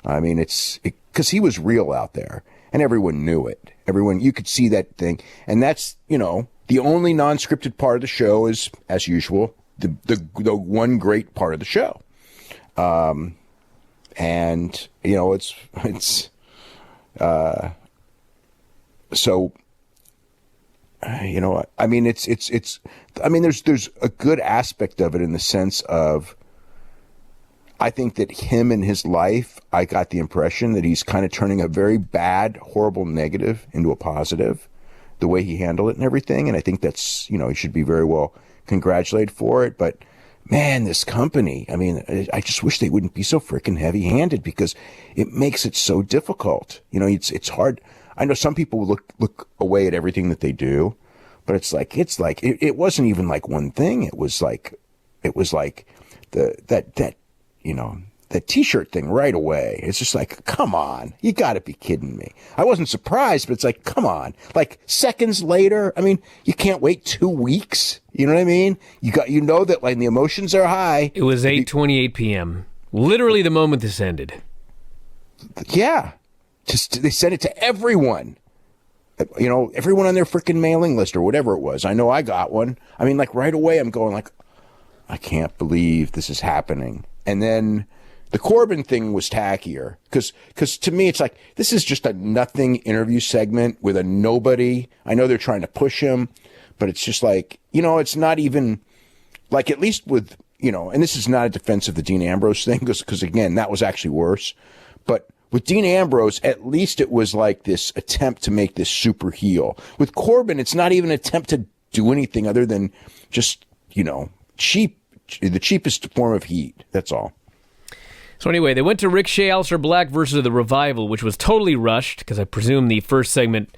I mean, because he was real out there, and everyone knew it. You could see that thing, and that's the only non-scripted part of the show is, as usual, the one great part of the show. And so. I mean, I mean, there's a good aspect of it in the sense of, I think that him in his life, I got the impression that he's kind of turning a very bad, horrible negative into a positive, the way he handled it and everything. And I think that's, he should be very well congratulated for it. But man, this company, I mean, I just wish they wouldn't be so freaking heavy handed, because it makes it so difficult. It's hard. I know some people look away at everything that they do, but it wasn't even like one thing. It was like that T-shirt thing right away. It's just like, come on, you got to be kidding me. I wasn't surprised, but it's like, come on, like seconds later. I mean, you can't wait 2 weeks. You know what I mean? That like the emotions are high. It was 8:28 p.m. Literally the moment this ended. Yeah. They sent it to everyone, everyone on their freaking mailing list or whatever it was. I know I got one. I mean, like right away, I'm going like, I can't believe this is happening. And then the Corbin thing was tackier because to me, it's like, this is just a nothing interview segment with a nobody. I know they're trying to push him, but it's just like, it's not even like, at least with, and this is not a defense of the Dean Ambrose thing, because again, that was actually worse. But with Dean Ambrose, at least it was like this attempt to make this super heel. With Corbin, it's not even an attempt to do anything other than just, cheap, the cheapest form of heat. That's all. So anyway, they went to Ricochet, Aleister Black versus The Revival, which was totally rushed, because I presume the first segment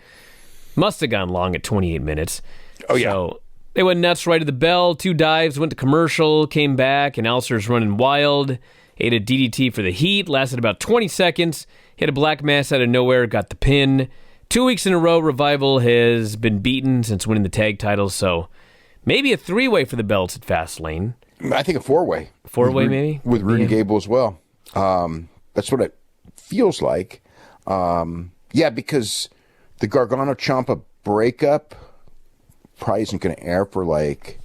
must have gone long at 28 minutes. Oh, yeah. So they went nuts right at the bell, 2 dives, went to commercial, came back, and Aleister's running wild. Ate a DDT for the heat, lasted about 20 seconds, hit a black mass out of nowhere, got the pin. 2 weeks in a row, Revival has been beaten since winning the tag titles, so maybe a 3-way for the belts at Fastlane. I think a 4-way. 4-way, maybe? With Rudy Gable as well. That's what it feels like. Yeah, because the Gargano-Ciampa breakup probably isn't going to air for like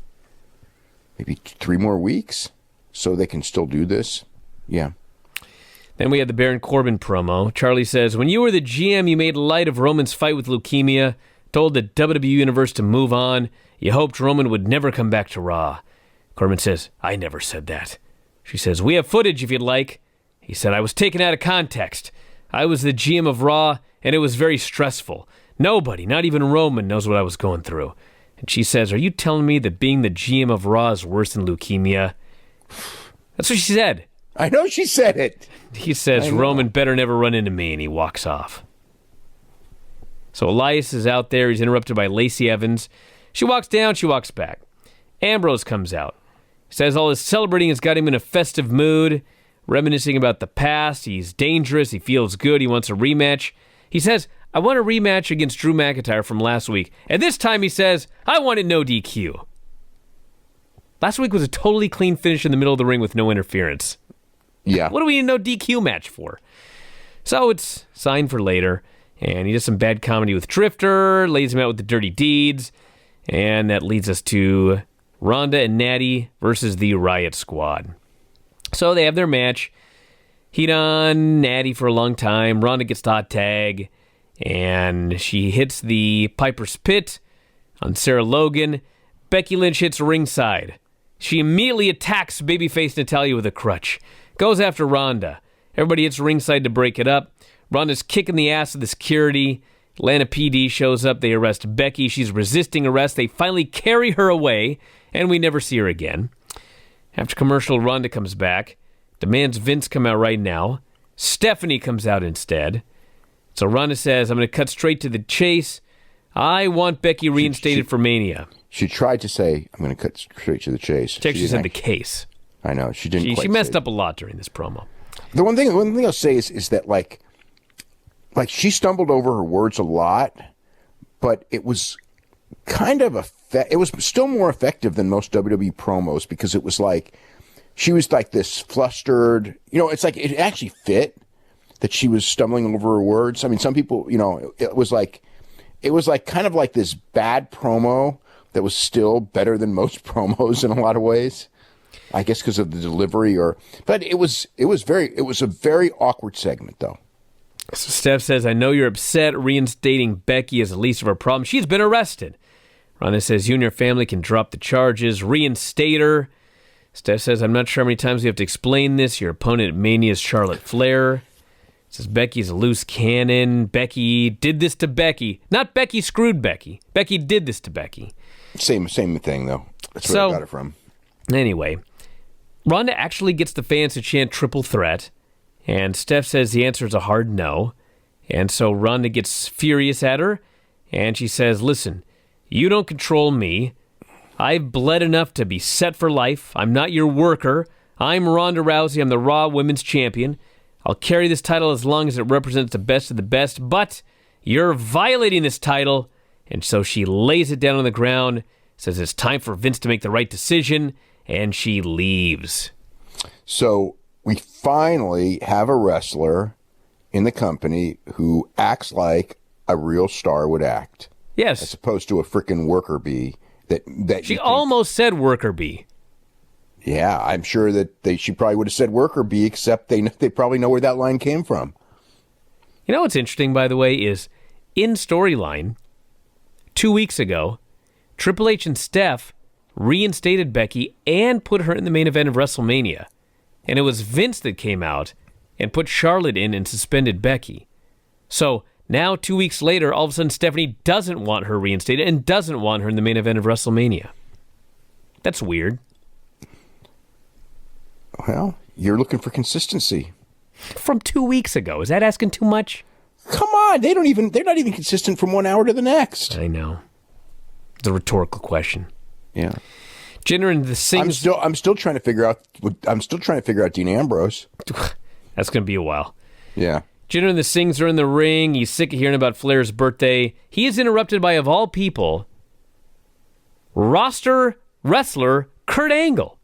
maybe 3 more weeks, so they can still do this. Yeah. Then we had the Baron Corbin promo. Charlie says, when you were the GM, you made light of Roman's fight with leukemia, told the WWE Universe to move on. You hoped Roman would never come back to Raw. Corbin says, I never said that. She says, we have footage if you'd like. He said, I was taken out of context. I was the GM of Raw, and it was very stressful. Nobody, not even Roman, knows what I was going through. And she says, are you telling me that being the GM of Raw is worse than leukemia? That's what she said. I know she said it. He says, Roman better never run into me, and he walks off. So Elias is out there. He's interrupted by Lacey Evans. She walks down, she walks back. Ambrose comes out. He says all his celebrating has got him in a festive mood, reminiscing about the past. He's dangerous. He feels good. He wants a rematch. He says, I want a rematch against Drew McIntyre from last week. And this time he says, I want it no DQ. Last week was a totally clean finish in the middle of the ring with no interference. Yeah. What do we need no DQ match for? So it's signed for later. And he does some bad comedy with Drifter, lays him out with the dirty deeds. And that leads us to Ronda and Natty versus the Riot Squad. So they have their match. Heat on Natty for a long time. Ronda gets the hot tag. and she hits the Piper's Pit on Sarah Logan. Becky Lynch hits ringside. She immediately attacks babyface Natalya with a crutch. Goes after Ronda. Everybody hits ringside to break it up. Ronda's kicking the ass of the security. Atlanta PD shows up. They arrest Becky. She's resisting arrest. They finally carry her away, and we never see her again. After commercial, Ronda comes back. Demands Vince come out right now. Stephanie comes out instead. So Ronda says, I'm going to cut straight to the chase. I want Becky reinstated for Mania. She tried to say, I'm going to cut straight to the chase. She actually said the case. I know. She didn't quite She messed up a lot during this promo. The one thing I'll say is that, like she stumbled over her words a lot, but it was kind of it was still more effective than most WWE promos, because it was like she was like this flustered, it's like it actually fit that she was stumbling over her words. I mean, some people, it was like kind of like this bad promo that was still better than most promos in a lot of ways. I guess because of the delivery, but it was a very awkward segment though. So Steph says, I know you're upset. Reinstating Becky is the least of our problems. She's been arrested. Ronda says, you and your family can drop the charges. Reinstate her. Steph says, I'm not sure how many times we have to explain this. Your opponent at Mania is Charlotte Flair. Says Becky's a loose cannon. Becky did this to Becky. Not Becky screwed Becky. Becky did this to Becky. Same thing, though. That's where I got it from. Anyway, Ronda actually gets the fans to chant triple threat. And Steph says the answer is a hard no. And so Ronda gets furious at her. And she says, listen, you don't control me. I've bled enough to be set for life. I'm not your worker. I'm Ronda Rousey. I'm the Raw Women's Champion. I'll carry this title as long as it represents the best of the best. But you're violating this title. And so she lays it down on the ground, says it's time for Vince to make the right decision, and she leaves. So we finally have a wrestler in the company who acts like a real star would act. Yes. As opposed to a freaking worker bee. That she almost said worker bee. Yeah, I'm sure that she probably would have said worker bee, except they probably know where that line came from. You know what's interesting, by the way, is in storyline, 2 weeks ago, Triple H and Steph reinstated Becky and put her in the main event of WrestleMania. And it was Vince that came out and put Charlotte in and suspended Becky. So now, 2 weeks later, all of a sudden Stephanie doesn't want her reinstated and doesn't want her in the main event of WrestleMania. That's weird. Well, you're looking for consistency. From 2 weeks ago. Is that asking too much? Come on, they're not even consistent from 1 hour to the next. I know. It's a rhetorical question. Yeah. Jinder and the Sings. I'm still trying to figure out Dean Ambrose. That's going to be a while. Yeah. Jinder and the Sings are in the ring. He's sick of hearing about Flair's birthday. He is interrupted by, of all people, roster wrestler Kurt Angle.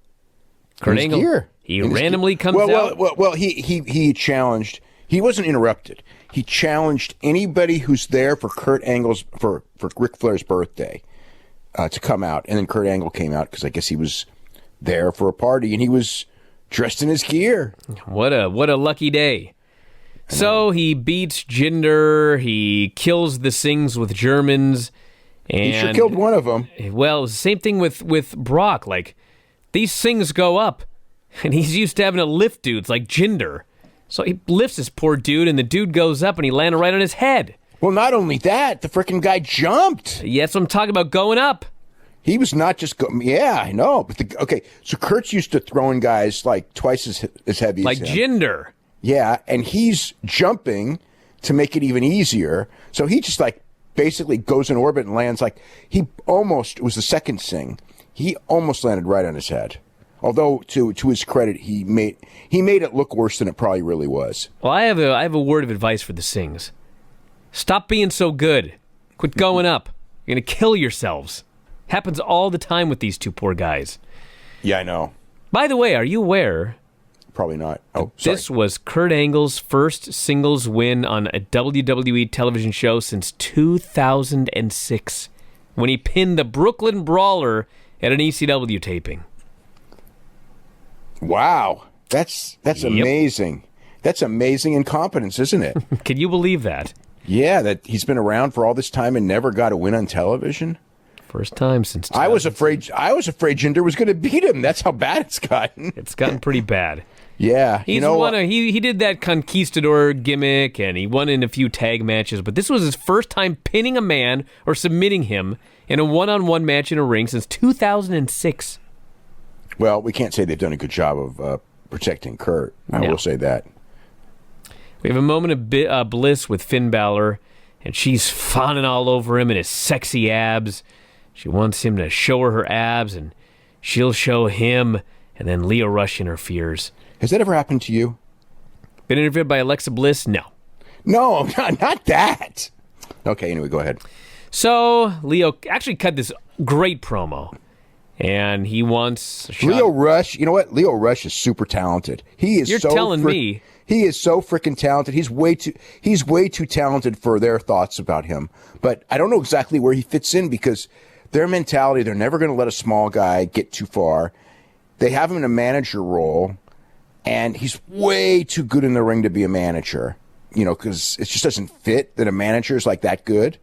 Kurt Angle. Gear. He randomly comes out. Well, he challenged. He wasn't interrupted. He challenged anybody who's there for Kurt Angle's for Ric Flair's birthday to come out, and then Kurt Angle came out because I guess he was there for a party and he was dressed in his gear. What a lucky day. So he beats Jinder. He kills the Sings with Germans. And he sure killed one of them. Well, it was the same thing with Brock. Like, these Sings go up, and he's used to having to lift dudes like Jinder. So he lifts this poor dude, and the dude goes up, and he landed right on his head. Well, not only that, the freaking guy jumped. Yeah, that's what I'm talking about, going up. He was not just yeah, I know. But okay, so Kurt's used to throwing guys like twice as heavy like as him. Jinder. Yeah, and he's jumping to make it even easier. So he just like basically goes in orbit and lands like it was the second Sing. He almost landed right on his head. Although to his credit, he made it look worse than it probably really was. Well, I have a word of advice for the Sings. Stop being so good. Quit going up. You're going to kill yourselves. Happens all the time with these two poor guys. Yeah, I know. By the way, are you aware? Probably not. Oh, sorry. This was Kurt Angle's first singles win on a WWE television show since 2006, when he pinned the Brooklyn Brawler at an ECW taping. Wow. That's amazing. That's amazing incompetence, isn't it? Can you believe that? Yeah, that he's been around for all this time and never got a win on television. First time since I was afraid Jinder was going to beat him. That's how bad it's gotten. It's gotten pretty bad. Yeah. He did that conquistador gimmick, and he won in a few tag matches, but this was his first time pinning a man or submitting him in a one-on-one match in a ring since 2006. Well, we can't say they've done a good job of protecting Kurt. I will say that. We have a moment of bliss with Finn Balor, and she's fawning all over him and his sexy abs. She wants him to show her abs, and she'll show him, and then Lio Rush interferes. Has that ever happened to you? Been interviewed by Alexa Bliss? No. No, not that. Okay, anyway, go ahead. So, Lio actually cut this great promo, and he wants a shot. Lio Rush, you know what? Lio Rush is super talented. You're telling me. He is so freaking talented. He's way too talented for their thoughts about him. But I don't know exactly where he fits in because their mentality, they're never going to let a small guy get too far. They have him in a manager role, and he's way too good in the ring to be a manager, because it just doesn't fit that a manager is like that good.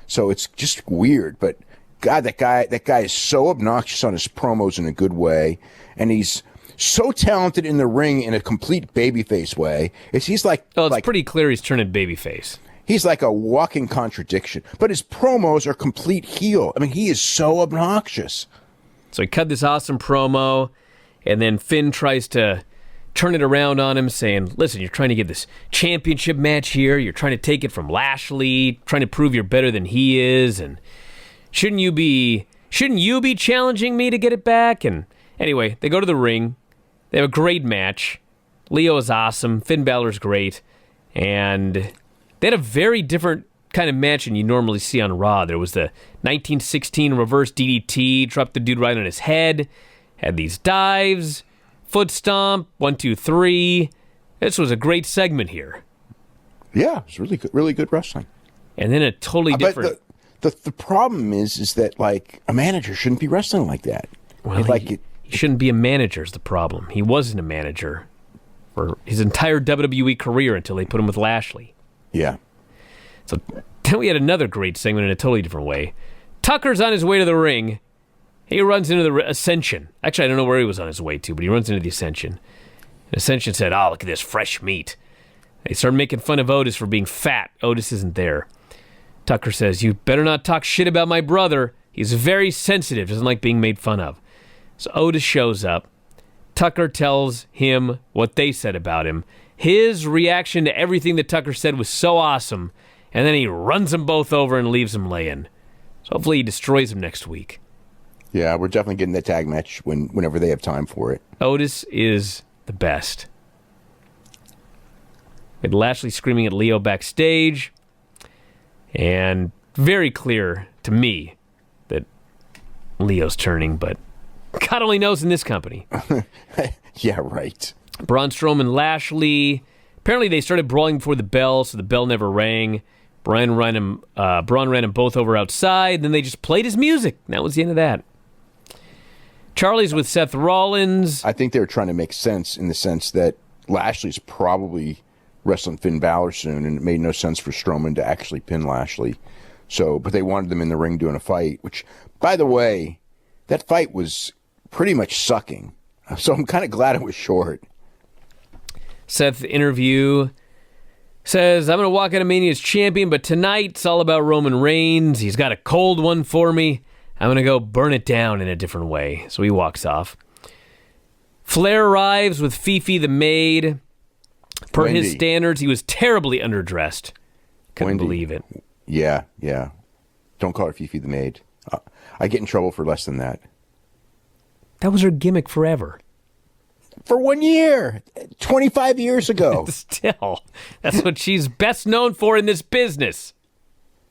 So it's just weird. But God, that guy is so obnoxious on his promos in a good way, and he's so talented in the ring in a complete babyface way. He's like, it's pretty clear he's turning babyface. He's like a walking contradiction. But his promos are complete heel. I mean, he is so obnoxious. So he cut this awesome promo, and then Finn tries to turn it around on him, saying, listen, you're trying to get this championship match here. You're trying to take it from Lashley, trying to prove you're better than he is, and shouldn't you be challenging me to get it back? And anyway, they go to the ring. They have a great match. Lio is awesome. Finn Balor's great. And they had a very different kind of match than you normally see on Raw. There was the 1916 reverse DDT, dropped the dude right on his head, had these dives, foot stomp, 1, 2, 3. This was a great segment here. Yeah, it's really good wrestling. And then a totally different... But the problem is that, like, a manager shouldn't be wrestling like that. Well, he shouldn't be a manager is the problem. He wasn't a manager for his entire WWE career until they put him with Lashley. Yeah. So then we had another great segment in a totally different way. Tucker's on his way to the ring. He runs into the Ascension. Actually, I don't know where he was on his way to, but he runs into the Ascension. And Ascension said, oh, look at this fresh meat. They started making fun of Otis for being fat. Otis isn't there. Tucker says, you better not talk shit about my brother. He's very sensitive, doesn't like being made fun of. So Otis shows up. Tucker tells him what they said about him. His reaction to everything that Tucker said was so awesome, and then he runs them both over and leaves them laying. So hopefully he destroys them next week. Yeah, we're definitely getting that tag match whenever they have time for it. Otis is the best. With Lashley screaming at Lio backstage, and very clear to me that Leo's turning, but God only knows in this company. Yeah, right. Braun Strowman, Lashley. Apparently they started brawling before the bell, so the bell never rang. Braun ran them both over outside. Then they just played his music. That was the end of that. Charlie's with Seth Rollins. I think they were trying to make sense in the sense that Lashley's probably wrestling Finn Balor soon, and it made no sense for Strowman to actually pin Lashley. So, but they wanted them in the ring doing a fight, which, by the way, that fight was pretty much sucking. So I'm kind of glad it was short. Seth interview says, I'm going to walk out of Mania as champion, but tonight it's all about Roman Reigns. He's got a cold one for me. I'm going to go burn it down in a different way. So he walks off. Flair arrives with Fifi the maid. Per Wendy. his standards, he was terribly underdressed. Couldn't believe it. Yeah. Don't call her Fifi the maid. I get in trouble for less than that. That was her gimmick forever. For 1 year, 25 years ago. Still, that's what she's best known for in this business.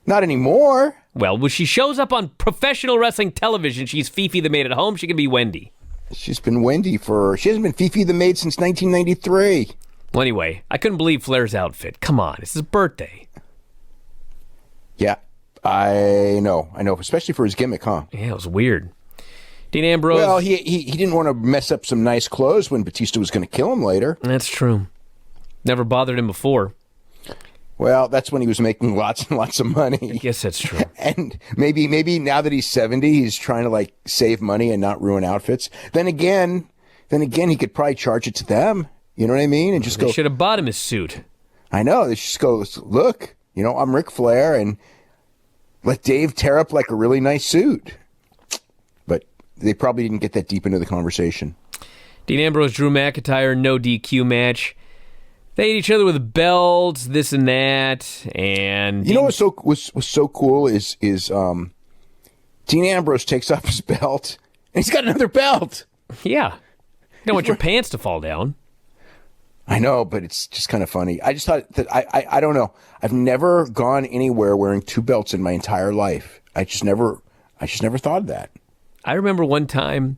Not anymore. Well, when she shows up on professional wrestling television, she's Fifi the maid. At home, she can be Wendy. She hasn't been Fifi the maid since 1993. Well, anyway, I couldn't believe Flair's outfit. Come on, it's his birthday. Yeah, I know, especially for his gimmick, huh? Yeah, it was weird. Dean Ambrose. Well, he didn't want to mess up some nice clothes when Batista was going to kill him later. That's true. Never bothered him before. Well, that's when he was making lots and lots of money. I guess that's true. And maybe now that he's 70, he's trying to like save money and not ruin outfits. Then again, he could probably charge it to them. You know what I mean? And just They should have bought him his suit. I know. They should just go, look, I'm Ric Flair, and let Dave tear up like a really nice suit. But they probably didn't get that deep into the conversation. Dean Ambrose, Drew McIntyre, no DQ match. They hit each other with belts, this and that, and you know what was so cool is Dean Ambrose takes off his belt and he's got another belt. Yeah, you don't want your pants to fall down. I know, but it's just kind of funny. I just thought that I don't know. I've never gone anywhere wearing two belts in my entire life. I just never thought of that. I remember one time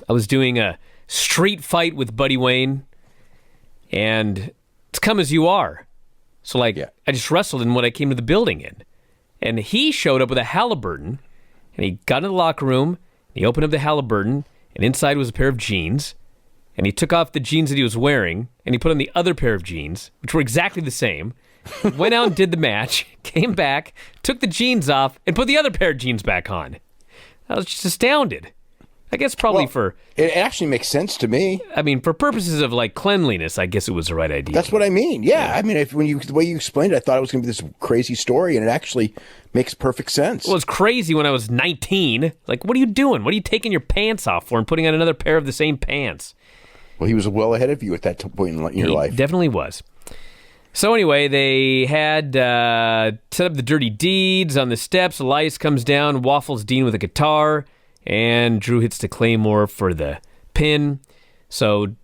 I was doing a street fight with Buddy Wayne, and it's come as you are. So, I just wrestled in what I came to the building in. And he showed up with a Halliburton, and he got into the locker room, and he opened up the Halliburton, and inside was a pair of jeans, and he took off the jeans that he was wearing, and he put on the other pair of jeans, which were exactly the same, went out and did the match, came back, took the jeans off, and put the other pair of jeans back on. I was just astounded. I guess probably it actually makes sense to me. I mean, for purposes of cleanliness, I guess it was the right idea. That's what I mean. Yeah. I mean, the way you explained it, I thought it was going to be this crazy story, and it actually makes perfect sense. Well, it's crazy when I was 19. What are you doing? What are you taking your pants off for and putting on another pair of the same pants? Well, he was well ahead of you at that point in your life. He definitely was. So anyway, they had set up the dirty deeds on the steps. Elias comes down, waffles Dean with a guitar, and Drew hits the Claymore for the pin. So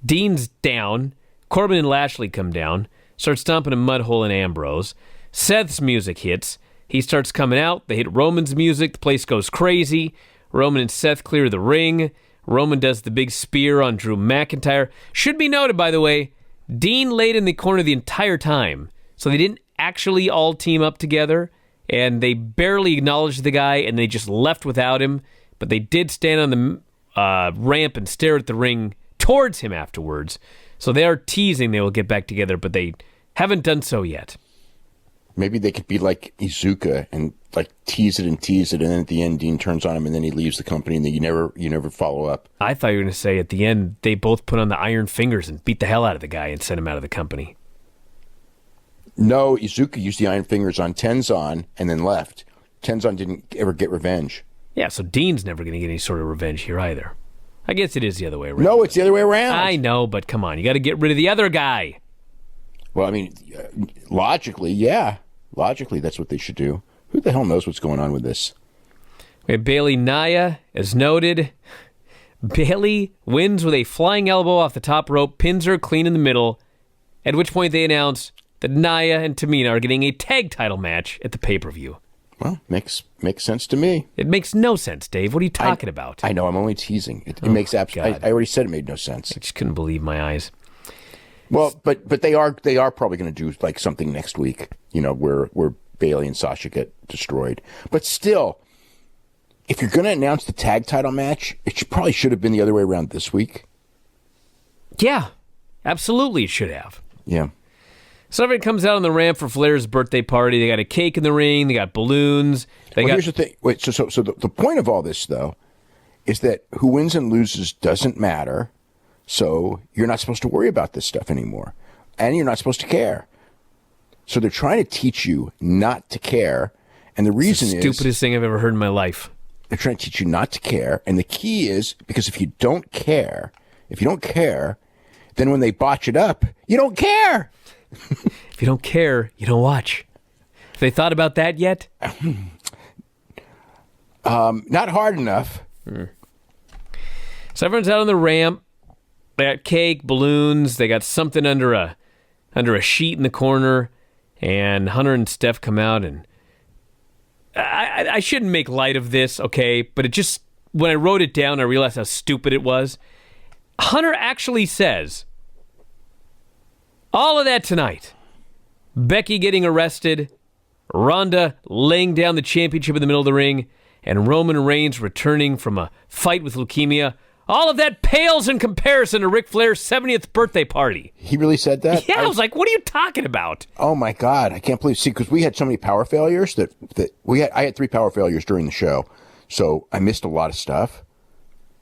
Dean's down. Corbin and Lashley come down, start stomping a mud hole in Ambrose. Seth's music hits. He starts coming out. They hit Roman's music. The place goes crazy. Roman and Seth clear the ring. Roman does the big spear on Drew McIntyre. Should be noted, by the way, Dean laid in the corner the entire time. So they didn't actually all team up together. And they barely acknowledged the guy, and they just left without him. But they did stand on the ramp and stare at the ring towards him afterwards. So they are teasing they will get back together, but they haven't done so yet. Maybe they could be like Iizuka and tease it, and then at the end Dean turns on him, and then he leaves the company, and then you never follow up. I thought you were going to say at the end they both put on the iron fingers and beat the hell out of the guy and sent him out of the company. No, Iizuka used the iron fingers on Tenzan and then left. Tenzan didn't ever get revenge. Yeah, so Dean's never going to get any sort of revenge here either. I guess it is the other way around. No, it's the other way around. I know, but come on. You got to get rid of the other guy. Well, I mean, logically, yeah. Logically, that's what they should do. Who the hell knows what's going on with this? We have Bailey Nia, as noted. Bailey wins with a flying elbow off the top rope, pins her clean in the middle, at which point they announce that Nia and Tamina are getting a tag title match at the pay-per-view. Well, makes sense to me. It makes no sense, Dave. What are you talking about? I know. I'm only teasing. It makes absolutely. I already said it made no sense. I just couldn't believe my eyes. Well, but they are probably going to do something next week. Where Bailey and Sasha get destroyed. But still, if you're going to announce the tag title match, it probably should have been the other way around this week. Yeah, absolutely, it should have. Yeah. So everyone comes out on the ramp for Flair's birthday party. They got a cake in the ring. They got balloons. Here's the thing. Wait, so the point of all this, though, is that who wins and loses doesn't matter. So you're not supposed to worry about this stuff anymore. And you're not supposed to care. So they're trying to teach you not to care. And the reason is... the stupidest thing I've ever heard in my life. They're trying to teach you not to care. And the key is, because if you don't care, then when they botch it up, you don't care. If you don't care, you don't watch. Have they thought about that yet? Not hard enough. So everyone's out on the ramp. They got cake, balloons. They got something under a sheet in the corner. And Hunter and Steph come out, and I shouldn't make light of this, okay? But it just, when I wrote it down, I realized how stupid it was. Hunter actually says, all of that tonight, Becky getting arrested, Ronda laying down the championship in the middle of the ring, and Roman Reigns returning from a fight with leukemia, All of that pales in comparison to Ric Flair's 70th birthday party. He really said that? Yeah, I was like, what are you talking about? Oh, my God. I can't believe. See, because we had so many power failures that I had 3 power failures during the show. So I missed a lot of stuff.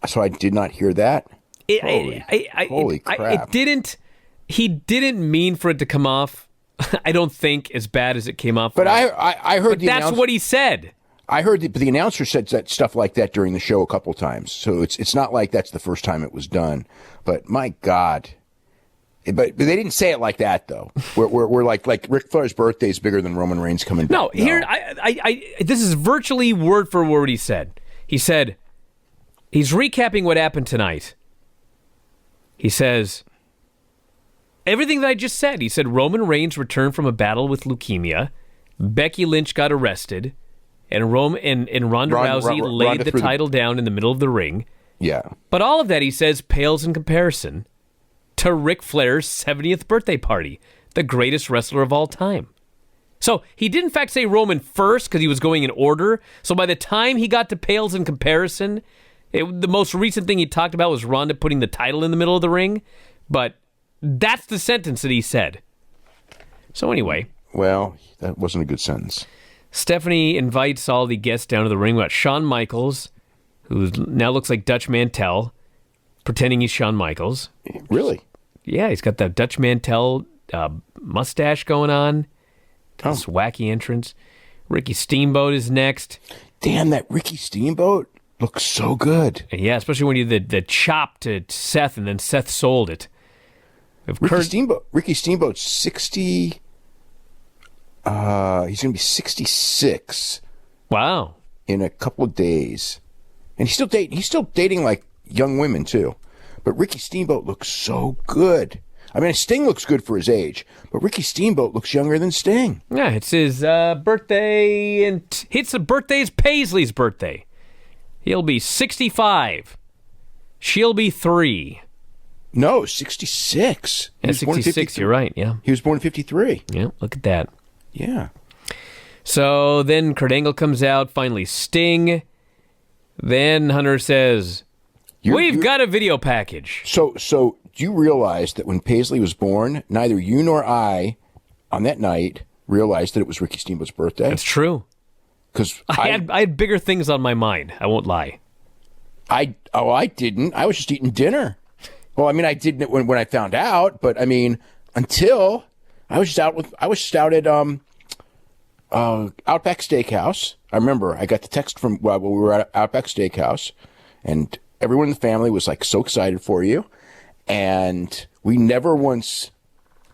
So I did not hear that. Holy crap. He didn't mean for it to come off, I don't think, as bad as it came off. But I heard that's what he said. I heard the announcer said that stuff like that during the show a couple times. So it's not like that's the first time it was done. But my God. But they didn't say it like that, though. We're like Ric Flair's birthday is bigger than Roman Reigns coming back. No, here, this is virtually word for word he said. He said, he's recapping what happened tonight. He says, everything that I just said. He said Roman Reigns returned from a battle with leukemia. Becky Lynch got arrested. And Ronda Rousey laid the title down in the middle of the ring. Yeah. But all of that, he says, pales in comparison to Ric Flair's 70th birthday party, the greatest wrestler of all time. So he did, in fact, say Roman first because he was going in order. So by the time he got to pales in comparison, the most recent thing he talked about was Ronda putting the title in the middle of the ring. But that's the sentence that he said. So anyway. Well, that wasn't a good sentence. Stephanie invites all the guests down to the ring. We got Shawn Michaels, who now looks like Dutch Mantel, pretending he's Shawn Michaels. Really? Yeah, he's got the Dutch Mantel mustache going on. This wacky entrance. Ricky Steamboat is next. Damn, that Ricky Steamboat looks so good. Yeah, especially when you did the chop to Seth, and then Seth sold it. Ricky Steamboat's 60... he's going to be 66. Wow. In a couple of days. And he's still dating like young women too. But Ricky Steamboat looks so good. I mean, Sting looks good for his age, but Ricky Steamboat looks younger than Sting. Yeah, it's his birthday, and it's the birthday's Paisley's birthday. He'll be 65. She'll be 3. No, 66. Yeah, 66, you're right, yeah. He was born in 53. Yeah, look at that. Yeah. So then Kurt Angle comes out, finally Sting. Then Hunter says, we've got a video package. So do you realize that when Paisley was born, neither you nor I, on that night, realized that it was Ricky Steamboat's birthday? That's true. Because I had bigger things on my mind. I won't lie. I didn't. I was just eating dinner. Well, I mean, I didn't when I found out, but I mean, until... I was just out at Outback Steakhouse. I remember I got the text from when we were at Outback Steakhouse, and everyone in the family was like so excited for you, and we never once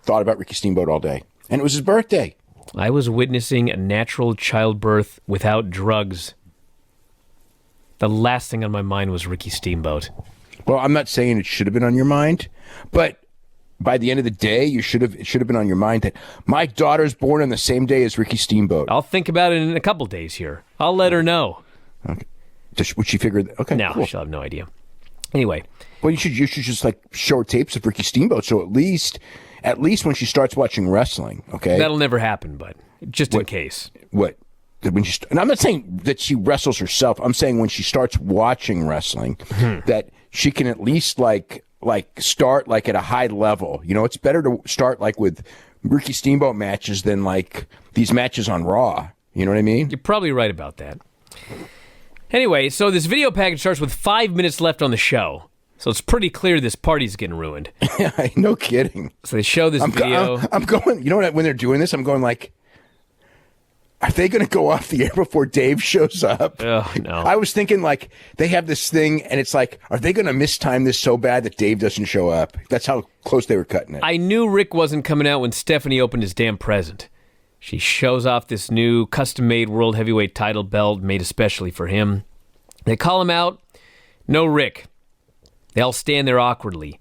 thought about Ricky Steamboat all day, and it was his birthday. I was witnessing a natural childbirth without drugs. The last thing on my mind was Ricky Steamboat. Well, I'm not saying it should have been on your mind, but by the end of the day, it should have been on your mind that my daughter's born on the same day as Ricky Steamboat. I'll think about it in a couple days here. I'll let her know. Okay. Would she figure that? Okay. No, cool. she'll have no idea. Anyway. Well, you should just like show her tapes of Ricky Steamboat, so at least when she starts watching wrestling, okay? That'll never happen, but just in case. What? And I'm not saying that she wrestles herself. I'm saying when she starts watching wrestling, that she can at least like start like at a high level. You know, it's better to start like with Ricky Steamboat matches than like these matches on Raw. You know what I mean? You're probably right about that. Anyway, so this video package starts with 5 minutes left on the show. So it's pretty clear this party's getting ruined. No kidding. So they show this video. I'm going, you know what, when they're doing this, I'm going like, are they going to go off the air before Dave shows up? Oh, no. I was thinking like they have this thing and it's like, are they going to mistime this so bad that Dave doesn't show up? That's how close they were cutting it. I knew Rick wasn't coming out when Stephanie opened his damn present. She shows off this new custom-made World Heavyweight title belt made especially for him. They call him out. No Rick. They all stand there awkwardly.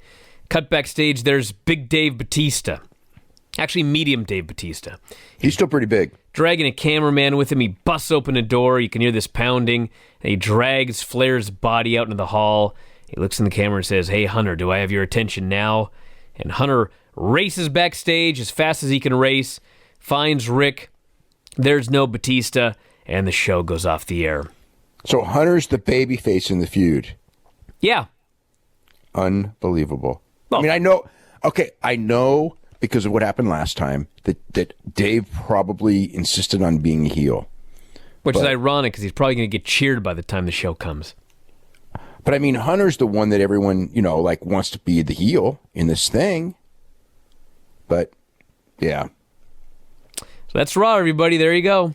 Cut backstage, there's Big Dave Batista. Actually, Medium Dave Batista. He's still pretty big. Dragging a cameraman with him, he busts open a door. You can hear this pounding. And he drags Flair's body out into the hall. He looks in the camera and says, "Hey, Hunter, do I have your attention now?" And Hunter races backstage as fast as he can race, finds Rick. There's no Batista, and the show goes off the air. So Hunter's the babyface in the feud. Yeah. Unbelievable. Well, I mean, I know because of what happened last time that Dave probably insisted on being a heel. Which is ironic because he's probably going to get cheered by the time the show comes. But I mean, Hunter's the one that everyone, like wants to be the heel in this thing. But yeah. So that's Raw, everybody. There you go.